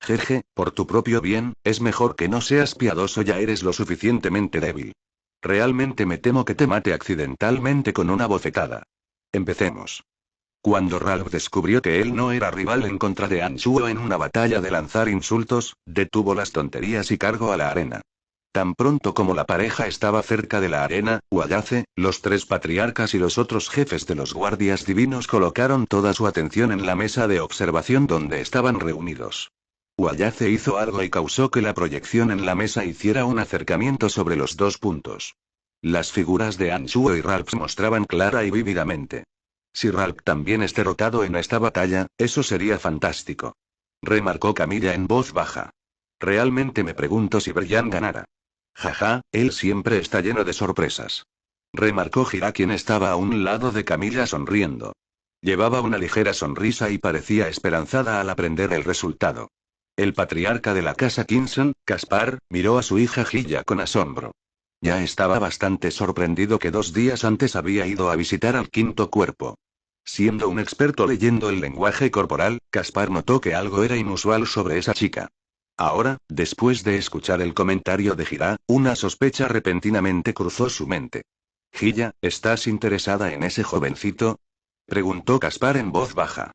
Jeje, por tu propio bien, es mejor que no seas piadoso, ya eres lo suficientemente débil. Realmente me temo que te mate accidentalmente con una bofetada. Empecemos. Cuando Ralph descubrió que él no era rival en contra de Anshuo en una batalla de lanzar insultos, detuvo las tonterías y cargó a la arena. Tan pronto como la pareja estaba cerca de la arena, Wayace, los tres patriarcas y los otros jefes de los guardias divinos colocaron toda su atención en la mesa de observación donde estaban reunidos. Wayace hizo algo y causó que la proyección en la mesa hiciera un acercamiento sobre los dos puntos. Las figuras de Anshuo y Ralph se mostraban clara y vívidamente. Si Ralph también es derrotado en esta batalla, eso sería fantástico. Remarcó Camilla en voz baja. Realmente me pregunto si Brian ganara. Jaja, él siempre está lleno de sorpresas. Remarcó Gira, quien estaba a un lado de Camilla sonriendo. Llevaba una ligera sonrisa y parecía esperanzada al aprender el resultado. El patriarca de la casa Kinson, Caspar, miró a su hija Gilla con asombro. Ya estaba bastante sorprendido que 2 días antes había ido a visitar al quinto cuerpo. Siendo un experto leyendo el lenguaje corporal, Caspar notó que algo era inusual sobre esa chica. Ahora, después de escuchar el comentario de Gira, una sospecha repentinamente cruzó su mente. Gilla, ¿estás interesada en ese jovencito? Preguntó Caspar en voz baja.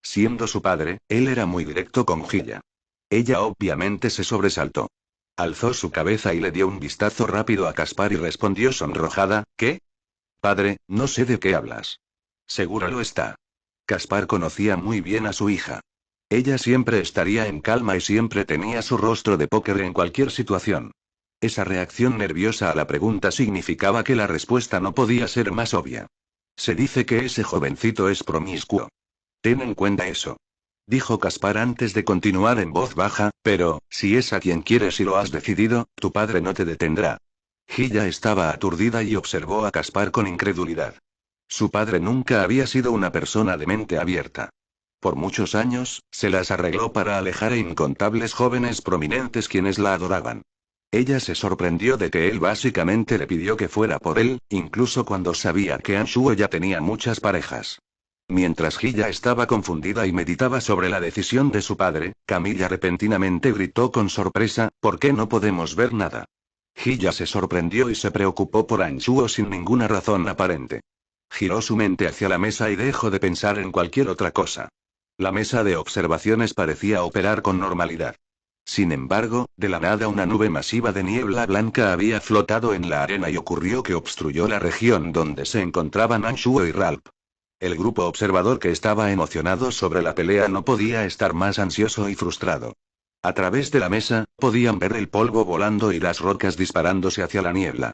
Siendo su padre, él era muy directo con Gilla. Ella obviamente se sobresaltó. Alzó su cabeza y le dio un vistazo rápido a Caspar y respondió sonrojada, ¿qué? Padre, no sé de qué hablas. Seguro lo está. Caspar conocía muy bien a su hija. Ella siempre estaría en calma y siempre tenía su rostro de póker en cualquier situación. Esa reacción nerviosa a la pregunta significaba que la respuesta no podía ser más obvia. Se dice que ese jovencito es promiscuo. Ten en cuenta eso. Dijo Caspar antes de continuar en voz baja, pero, si es a quien quieres y lo has decidido, tu padre no te detendrá. Gilla estaba aturdida y observó a Caspar con incredulidad. Su padre nunca había sido una persona de mente abierta. Por muchos años, se las arregló para alejar a incontables jóvenes prominentes quienes la adoraban. Ella se sorprendió de que él básicamente le pidió que fuera por él, incluso cuando sabía que Anshuo ya tenía muchas parejas. Mientras Gilla estaba confundida y meditaba sobre la decisión de su padre, Camilla repentinamente gritó con sorpresa, ¿por qué no podemos ver nada? Gilla se sorprendió y se preocupó por Anshuo sin ninguna razón aparente. Giró su mente hacia la mesa y dejó de pensar en cualquier otra cosa. La mesa de observaciones parecía operar con normalidad. Sin embargo, de la nada una nube masiva de niebla blanca había flotado en la arena y ocurrió que obstruyó la región donde se encontraban Anshuo y Ralph. El grupo observador que estaba emocionado sobre la pelea no podía estar más ansioso y frustrado. A través de la mesa, podían ver el polvo volando y las rocas disparándose hacia la niebla.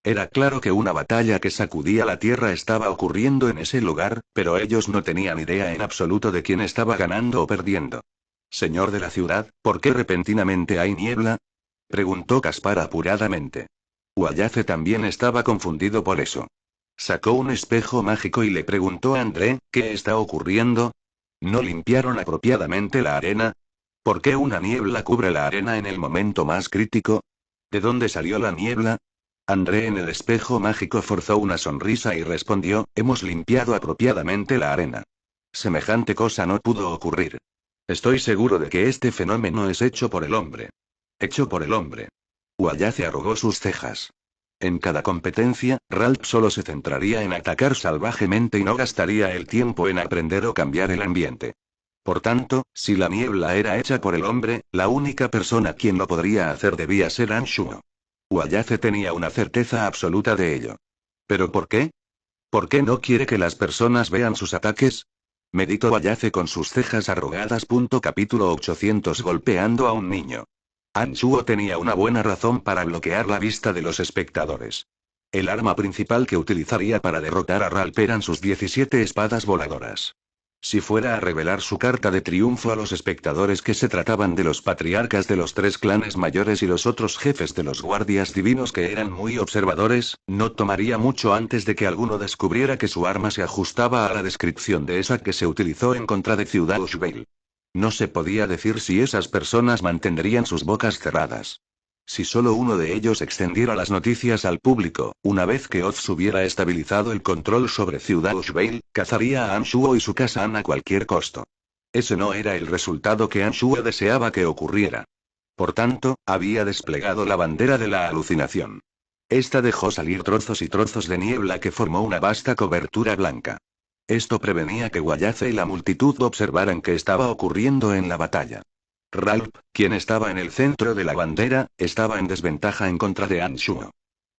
Era claro que una batalla que sacudía la tierra estaba ocurriendo en ese lugar, pero ellos no tenían idea en absoluto de quién estaba ganando o perdiendo. Señor de la ciudad, ¿por qué repentinamente hay niebla? Preguntó Caspar apuradamente. Wayace también estaba confundido por eso. Sacó un espejo mágico y le preguntó a André, ¿qué está ocurriendo? ¿No limpiaron apropiadamente la arena? ¿Por qué una niebla cubre la arena en el momento más crítico? ¿De dónde salió la niebla? André en el espejo mágico forzó una sonrisa y respondió, hemos limpiado apropiadamente la arena. Semejante cosa no pudo ocurrir. Estoy seguro de que este fenómeno es hecho por el hombre. Hecho por el hombre. Wayace arrugó sus cejas. En cada competencia, Ralph solo se centraría en atacar salvajemente y no gastaría el tiempo en aprender o cambiar el ambiente. Por tanto, si la niebla era hecha por el hombre, la única persona quien lo podría hacer debía ser Anshuo. Wayace tenía una certeza absoluta de ello. ¿Pero por qué? ¿Por qué no quiere que las personas vean sus ataques? Meditó Wayace con sus cejas arrugadas. Capítulo 800 golpeando a un niño. Anshuo tenía una buena razón para bloquear la vista de los espectadores. El arma principal que utilizaría para derrotar a Ralph eran sus 17 espadas voladoras. Si fuera a revelar su carta de triunfo a los espectadores que se trataban de los patriarcas de los 3 clanes mayores y los otros jefes de los guardias divinos que eran muy observadores, no tomaría mucho antes de que alguno descubriera que su arma se ajustaba a la descripción de esa que se utilizó en contra de Ciudad Ushvale. No se podía decir si esas personas mantendrían sus bocas cerradas. Si solo uno de ellos extendiera las noticias al público, una vez que Oz hubiera estabilizado el control sobre Ciudad Ushvale, cazaría a Anshuo y su casa a cualquier costo. Ese no era el resultado que Anshuo deseaba que ocurriera. Por tanto, había desplegado la bandera de la alucinación. Esta dejó salir trozos y trozos de niebla que formó una vasta cobertura blanca. Esto prevenía que Wayace y la multitud observaran qué estaba ocurriendo en la batalla. Ralph, quien estaba en el centro de la bandera, estaba en desventaja en contra de Anshuo.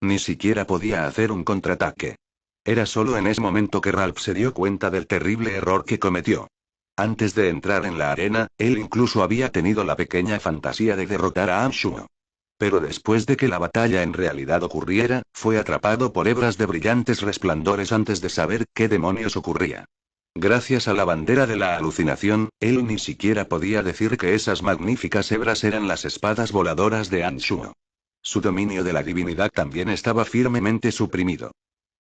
Ni siquiera podía hacer un contraataque. Era solo en ese momento que Ralph se dio cuenta del terrible error que cometió. Antes de entrar en la arena, él incluso había tenido la pequeña fantasía de derrotar a Anshuo. Pero después de que la batalla en realidad ocurriera, fue atrapado por hebras de brillantes resplandores antes de saber qué demonios ocurría. Gracias a la bandera de la alucinación, él ni siquiera podía decir que esas magníficas hebras eran las espadas voladoras de Anshuo. Su dominio de la divinidad también estaba firmemente suprimido.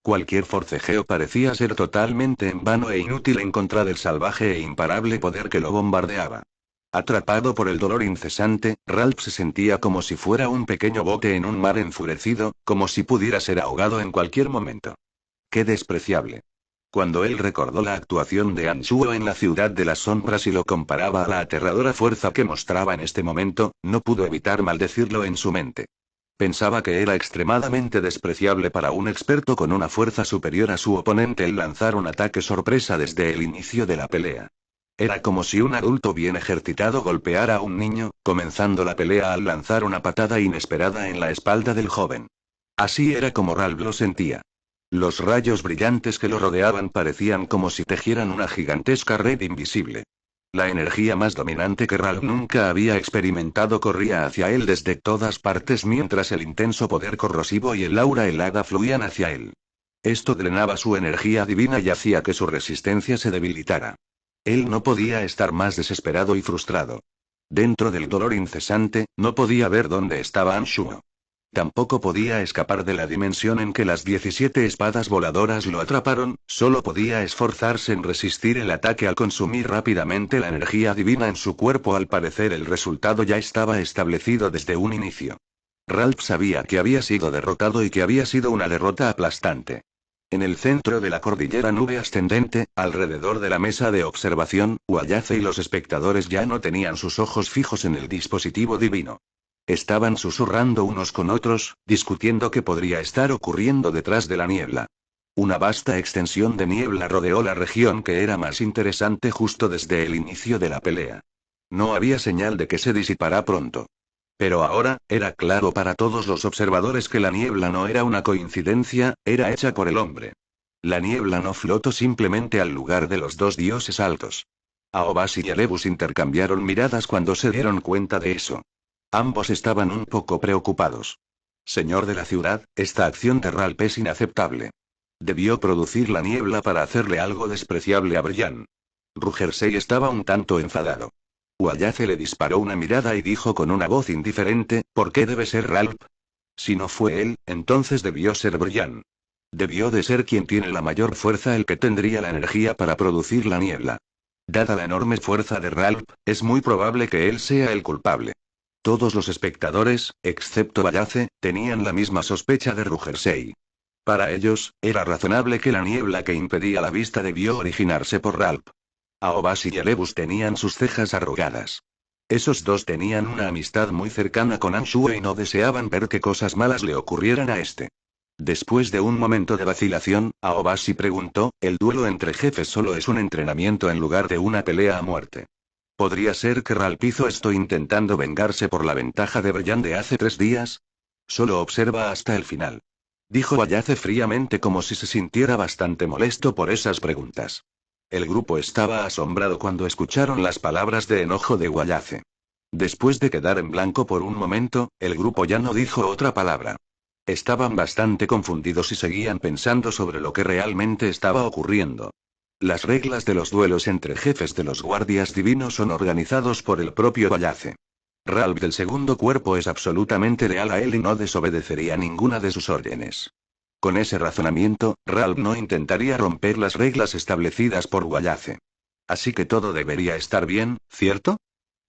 Cualquier forcejeo parecía ser totalmente en vano e inútil en contra del salvaje e imparable poder que lo bombardeaba. Atrapado por el dolor incesante, Ralph se sentía como si fuera un pequeño bote en un mar enfurecido, como si pudiera ser ahogado en cualquier momento. ¡Qué despreciable! Cuando él recordó la actuación de Anshuo en la ciudad de las sombras y lo comparaba a la aterradora fuerza que mostraba en este momento, no pudo evitar maldecirlo en su mente. Pensaba que era extremadamente despreciable para un experto con una fuerza superior a su oponente el lanzar un ataque sorpresa desde el inicio de la pelea. Era como si un adulto bien ejercitado golpeara a un niño, comenzando la pelea al lanzar una patada inesperada en la espalda del joven. Así era como Ralph lo sentía. Los rayos brillantes que lo rodeaban parecían como si tejieran una gigantesca red invisible. La energía más dominante que Ralph nunca había experimentado corría hacia él desde todas partes mientras el intenso poder corrosivo y el aura helada fluían hacia él. Esto drenaba su energía divina y hacía que su resistencia se debilitara. Él no podía estar más desesperado y frustrado. Dentro del dolor incesante, no podía ver dónde estaba Anshuo. Tampoco podía escapar de la dimensión en que las 17 espadas voladoras lo atraparon, solo podía esforzarse en resistir el ataque al consumir rápidamente la energía divina en su cuerpo. Al parecer el resultado ya estaba establecido desde un inicio. Ralph sabía que había sido derrotado y que había sido una derrota aplastante. En el centro de la cordillera nube ascendente, alrededor de la mesa de observación, Wayace y los espectadores ya no tenían sus ojos fijos en el dispositivo divino. Estaban susurrando unos con otros, discutiendo qué podría estar ocurriendo detrás de la niebla. Una vasta extensión de niebla rodeó la región que era más interesante justo desde el inicio de la pelea. No había señal de que se disipara pronto. Pero ahora, era claro para todos los observadores que la niebla no era una coincidencia, era hecha por el hombre. La niebla no flotó simplemente al lugar de los dos dioses altos. Aobas y Alebus intercambiaron miradas cuando se dieron cuenta de eso. Ambos estaban un poco preocupados. Señor de la ciudad, esta acción de Ralph es inaceptable. Debió producir la niebla para hacerle algo despreciable a Brian. Rugersey estaba un tanto enfadado. Wayace le disparó una mirada y dijo con una voz indiferente, ¿por qué debe ser Ralph? Si no fue él, entonces debió ser Brian. Debió de ser quien tiene la mayor fuerza el que tendría la energía para producir la niebla. Dada la enorme fuerza de Ralph, es muy probable que él sea el culpable. Todos los espectadores, excepto Wayace, tenían la misma sospecha de Rugersey. Para ellos, era razonable que la niebla que impedía la vista debió originarse por Ralph. Aobas y Alebus tenían sus cejas arrugadas. Esos dos tenían una amistad muy cercana con Anshuo y no deseaban ver que cosas malas le ocurrieran a este. Después de un momento de vacilación, Aobasi preguntó, ¿el duelo entre jefes solo es un entrenamiento en lugar de una pelea a muerte? ¿Podría ser que Ralph hizo esto intentando vengarse por la ventaja de Brian de hace 3 días? Solo observa hasta el final. Dijo Wayace fríamente como si se sintiera bastante molesto por esas preguntas. El grupo estaba asombrado cuando escucharon las palabras de enojo de Wayace. Después de quedar en blanco por un momento, el grupo ya no dijo otra palabra. Estaban bastante confundidos y seguían pensando sobre lo que realmente estaba ocurriendo. Las reglas de los duelos entre jefes de los guardias divinos son organizados por el propio Wayace. Ralph del segundo cuerpo es absolutamente leal a él y no desobedecería ninguna de sus órdenes. Con ese razonamiento, Ralph no intentaría romper las reglas establecidas por Wayace. Así que todo debería estar bien, ¿cierto?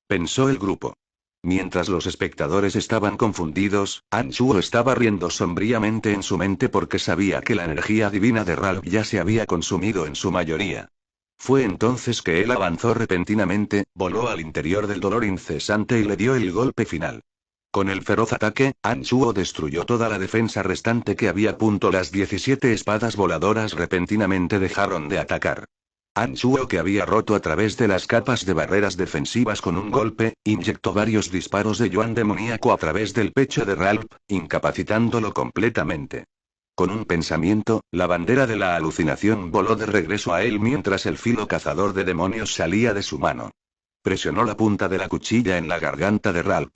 Pensó el grupo. Mientras los espectadores estaban confundidos, Anshuo estaba riendo sombríamente en su mente porque sabía que la energía divina de Ralph ya se había consumido en su mayoría. Fue entonces que él avanzó repentinamente, voló al interior del dolor incesante y le dio el golpe final. Con el feroz ataque, Anshuo destruyó toda la defensa restante que había. Las 17 espadas voladoras repentinamente dejaron de atacar. Anshuo, que había roto a través de las capas de barreras defensivas con un golpe, inyectó varios disparos de yuan demoníaco a través del pecho de Ralph, incapacitándolo completamente. Con un pensamiento, la bandera de la alucinación voló de regreso a él mientras el filo cazador de demonios salía de su mano. Presionó la punta de la cuchilla en la garganta de Ralph.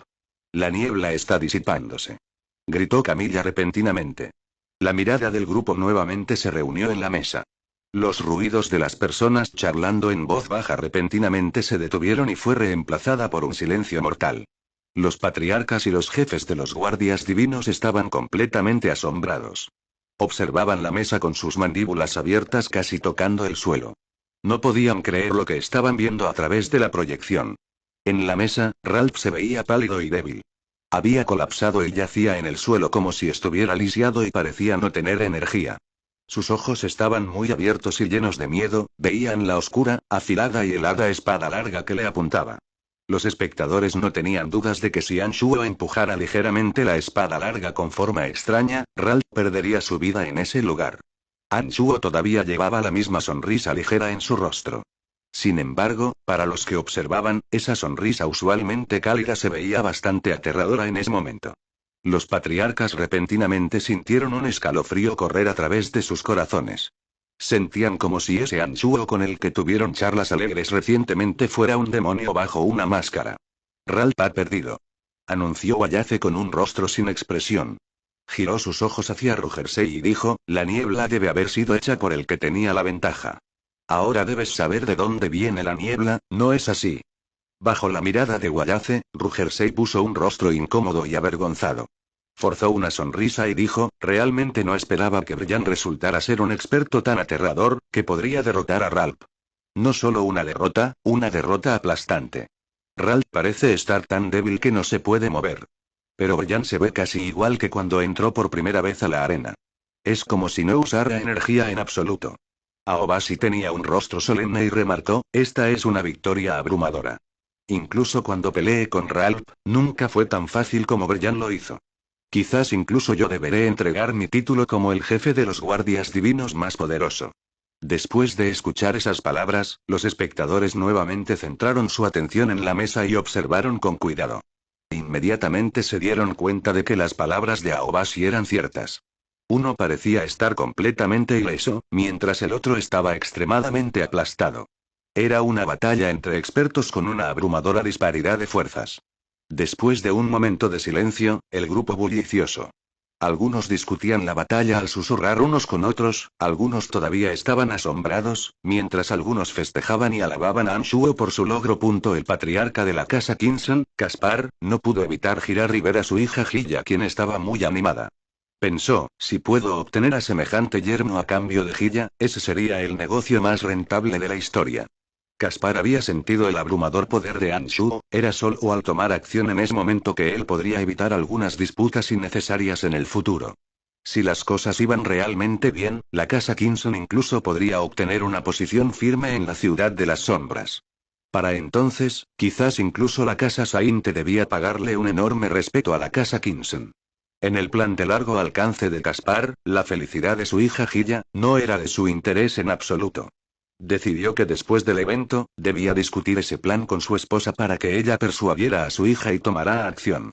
La niebla está disipándose. Gritó Camilla repentinamente. La mirada del grupo nuevamente se reunió en la mesa. Los ruidos de las personas charlando en voz baja repentinamente se detuvieron y fue reemplazada por un silencio mortal. Los patriarcas y los jefes de los guardias divinos estaban completamente asombrados. Observaban la mesa con sus mandíbulas abiertas casi tocando el suelo. No podían creer lo que estaban viendo a través de la proyección. En la mesa, Ralph se veía pálido y débil. Había colapsado y yacía en el suelo como si estuviera lisiado y parecía no tener energía. Sus ojos estaban muy abiertos y llenos de miedo, veían la oscura, afilada y helada espada larga que le apuntaba. Los espectadores no tenían dudas de que si Anshuo empujara ligeramente la espada larga con forma extraña, Ralph perdería su vida en ese lugar. Anshuo todavía llevaba la misma sonrisa ligera en su rostro. Sin embargo, para los que observaban, esa sonrisa usualmente cálida se veía bastante aterradora en ese momento. Los patriarcas repentinamente sintieron un escalofrío correr a través de sus corazones. Sentían como si ese Anshuo con el que tuvieron charlas alegres recientemente fuera un demonio bajo una máscara. Ralph ha perdido. Anunció Wayace con un rostro sin expresión. Giró sus ojos hacia Rugersei y dijo, la niebla debe haber sido hecha por el que tenía la ventaja. Ahora debes saber de dónde viene la niebla, ¿no es así? Bajo la mirada de Wayace, Rugersei puso un rostro incómodo y avergonzado. Forzó una sonrisa y dijo, realmente no esperaba que Brian resultara ser un experto tan aterrador, que podría derrotar a Ralph. No solo una derrota aplastante. Ralph parece estar tan débil que no se puede mover. Pero Brian se ve casi igual que cuando entró por primera vez a la arena. Es como si no usara energía en absoluto. Aobashi tenía un rostro solemne y remarcó, esta es una victoria abrumadora. Incluso cuando peleé con Ralph, nunca fue tan fácil como Brian lo hizo. Quizás incluso yo deberé entregar mi título como el jefe de los guardias divinos más poderoso. Después de escuchar esas palabras, los espectadores nuevamente centraron su atención en la mesa y observaron con cuidado. Inmediatamente se dieron cuenta de que las palabras de Aobashi eran ciertas. Uno parecía estar completamente ileso, mientras el otro estaba extremadamente aplastado. Era una batalla entre expertos con una abrumadora disparidad de fuerzas. Después de un momento de silencio, el grupo bullicioso. Algunos discutían la batalla al susurrar unos con otros, algunos todavía estaban asombrados, mientras algunos festejaban y alababan a Anshuo por su logro. El patriarca de la casa Kinson, Caspar, no pudo evitar girar y ver a su hija Gilla, quien estaba muy animada. Pensó, si puedo obtener a semejante yerno a cambio de Gilla, ese sería el negocio más rentable de la historia. Caspar había sentido el abrumador poder de Anshuo, era solo al tomar acción en ese momento que él podría evitar algunas disputas innecesarias en el futuro. Si las cosas iban realmente bien, la casa Kinson incluso podría obtener una posición firme en la ciudad de las sombras. Para entonces, quizás incluso la casa Sainte debía pagarle un enorme respeto a la casa Kinson. En el plan de largo alcance de Caspar, la felicidad de su hija Gilla, no era de su interés en absoluto. Decidió que después del evento, debía discutir ese plan con su esposa para que ella persuadiera a su hija y tomara acción.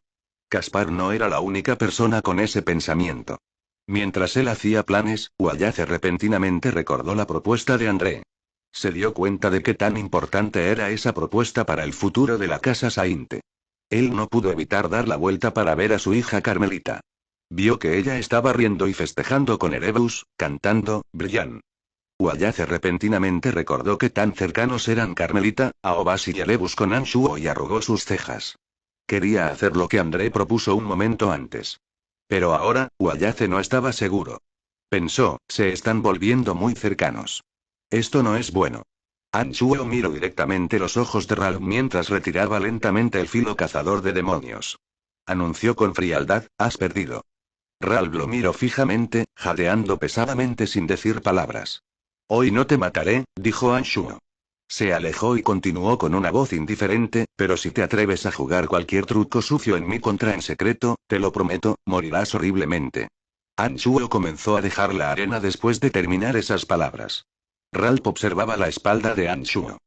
Caspar no era la única persona con ese pensamiento. Mientras él hacía planes, Wayace repentinamente recordó la propuesta de André. Se dio cuenta de qué tan importante era esa propuesta para el futuro de la casa Sainte. Él no pudo evitar dar la vuelta para ver a su hija Carmelita. Vio que ella estaba riendo y festejando con Erebus, cantando, Brian. Wayace repentinamente recordó que tan cercanos eran Carmelita, Aobashi y Erebus con Anshuo y arrugó sus cejas. Quería hacer lo que André propuso un momento antes. Pero ahora, Wayace no estaba seguro. Pensó, se están volviendo muy cercanos. Esto no es bueno. Anshuo miró directamente los ojos de Ralph mientras retiraba lentamente el filo cazador de demonios. Anunció con frialdad, has perdido. Ralph lo miró fijamente, jadeando pesadamente sin decir palabras. Hoy no te mataré, dijo Anshuo. Se alejó y continuó con una voz indiferente, pero si te atreves a jugar cualquier truco sucio en mi contra en secreto, te lo prometo, morirás horriblemente. Anshuo comenzó a dejar la arena después de terminar esas palabras. Ralph observaba la espalda de Anshuo.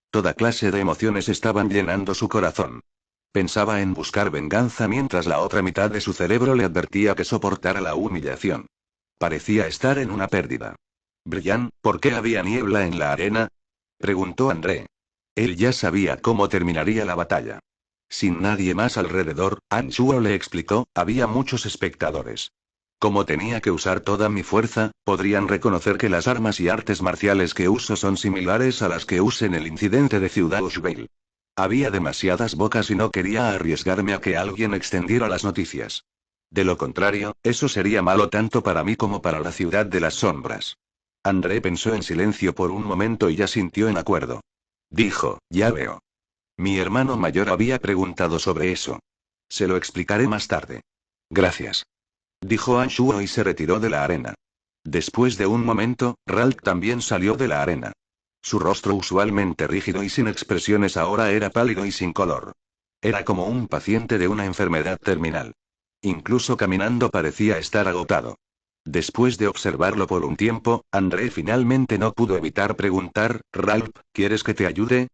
Toda clase de emociones estaban llenando su corazón. Pensaba en buscar venganza mientras la otra mitad de su cerebro le advertía que soportara la humillación. Parecía estar en una pérdida. Brian, ¿por qué había niebla en la arena? Preguntó André. Él ya sabía cómo terminaría la batalla. Sin nadie más alrededor, Anchuo le explicó, había muchos espectadores. Como tenía que usar toda mi fuerza, podrían reconocer que las armas y artes marciales que uso son similares a las que usé en el incidente de Ciudad Ushvale. Había demasiadas bocas y no quería arriesgarme a que alguien extendiera las noticias. De lo contrario, eso sería malo tanto para mí como para la ciudad de las sombras. André pensó en silencio por un momento y asintió en acuerdo. Dijo, ya veo. Mi hermano mayor había preguntado sobre eso. Se lo explicaré más tarde. Gracias. Dijo Anshuo y se retiró de la arena. Después de un momento, Ralph también salió de la arena. Su rostro usualmente rígido y sin expresiones ahora era pálido y sin color. Era como un paciente de una enfermedad terminal. Incluso caminando parecía estar agotado. Después de observarlo por un tiempo, André finalmente no pudo evitar preguntar, Ralph, ¿quieres que te ayude?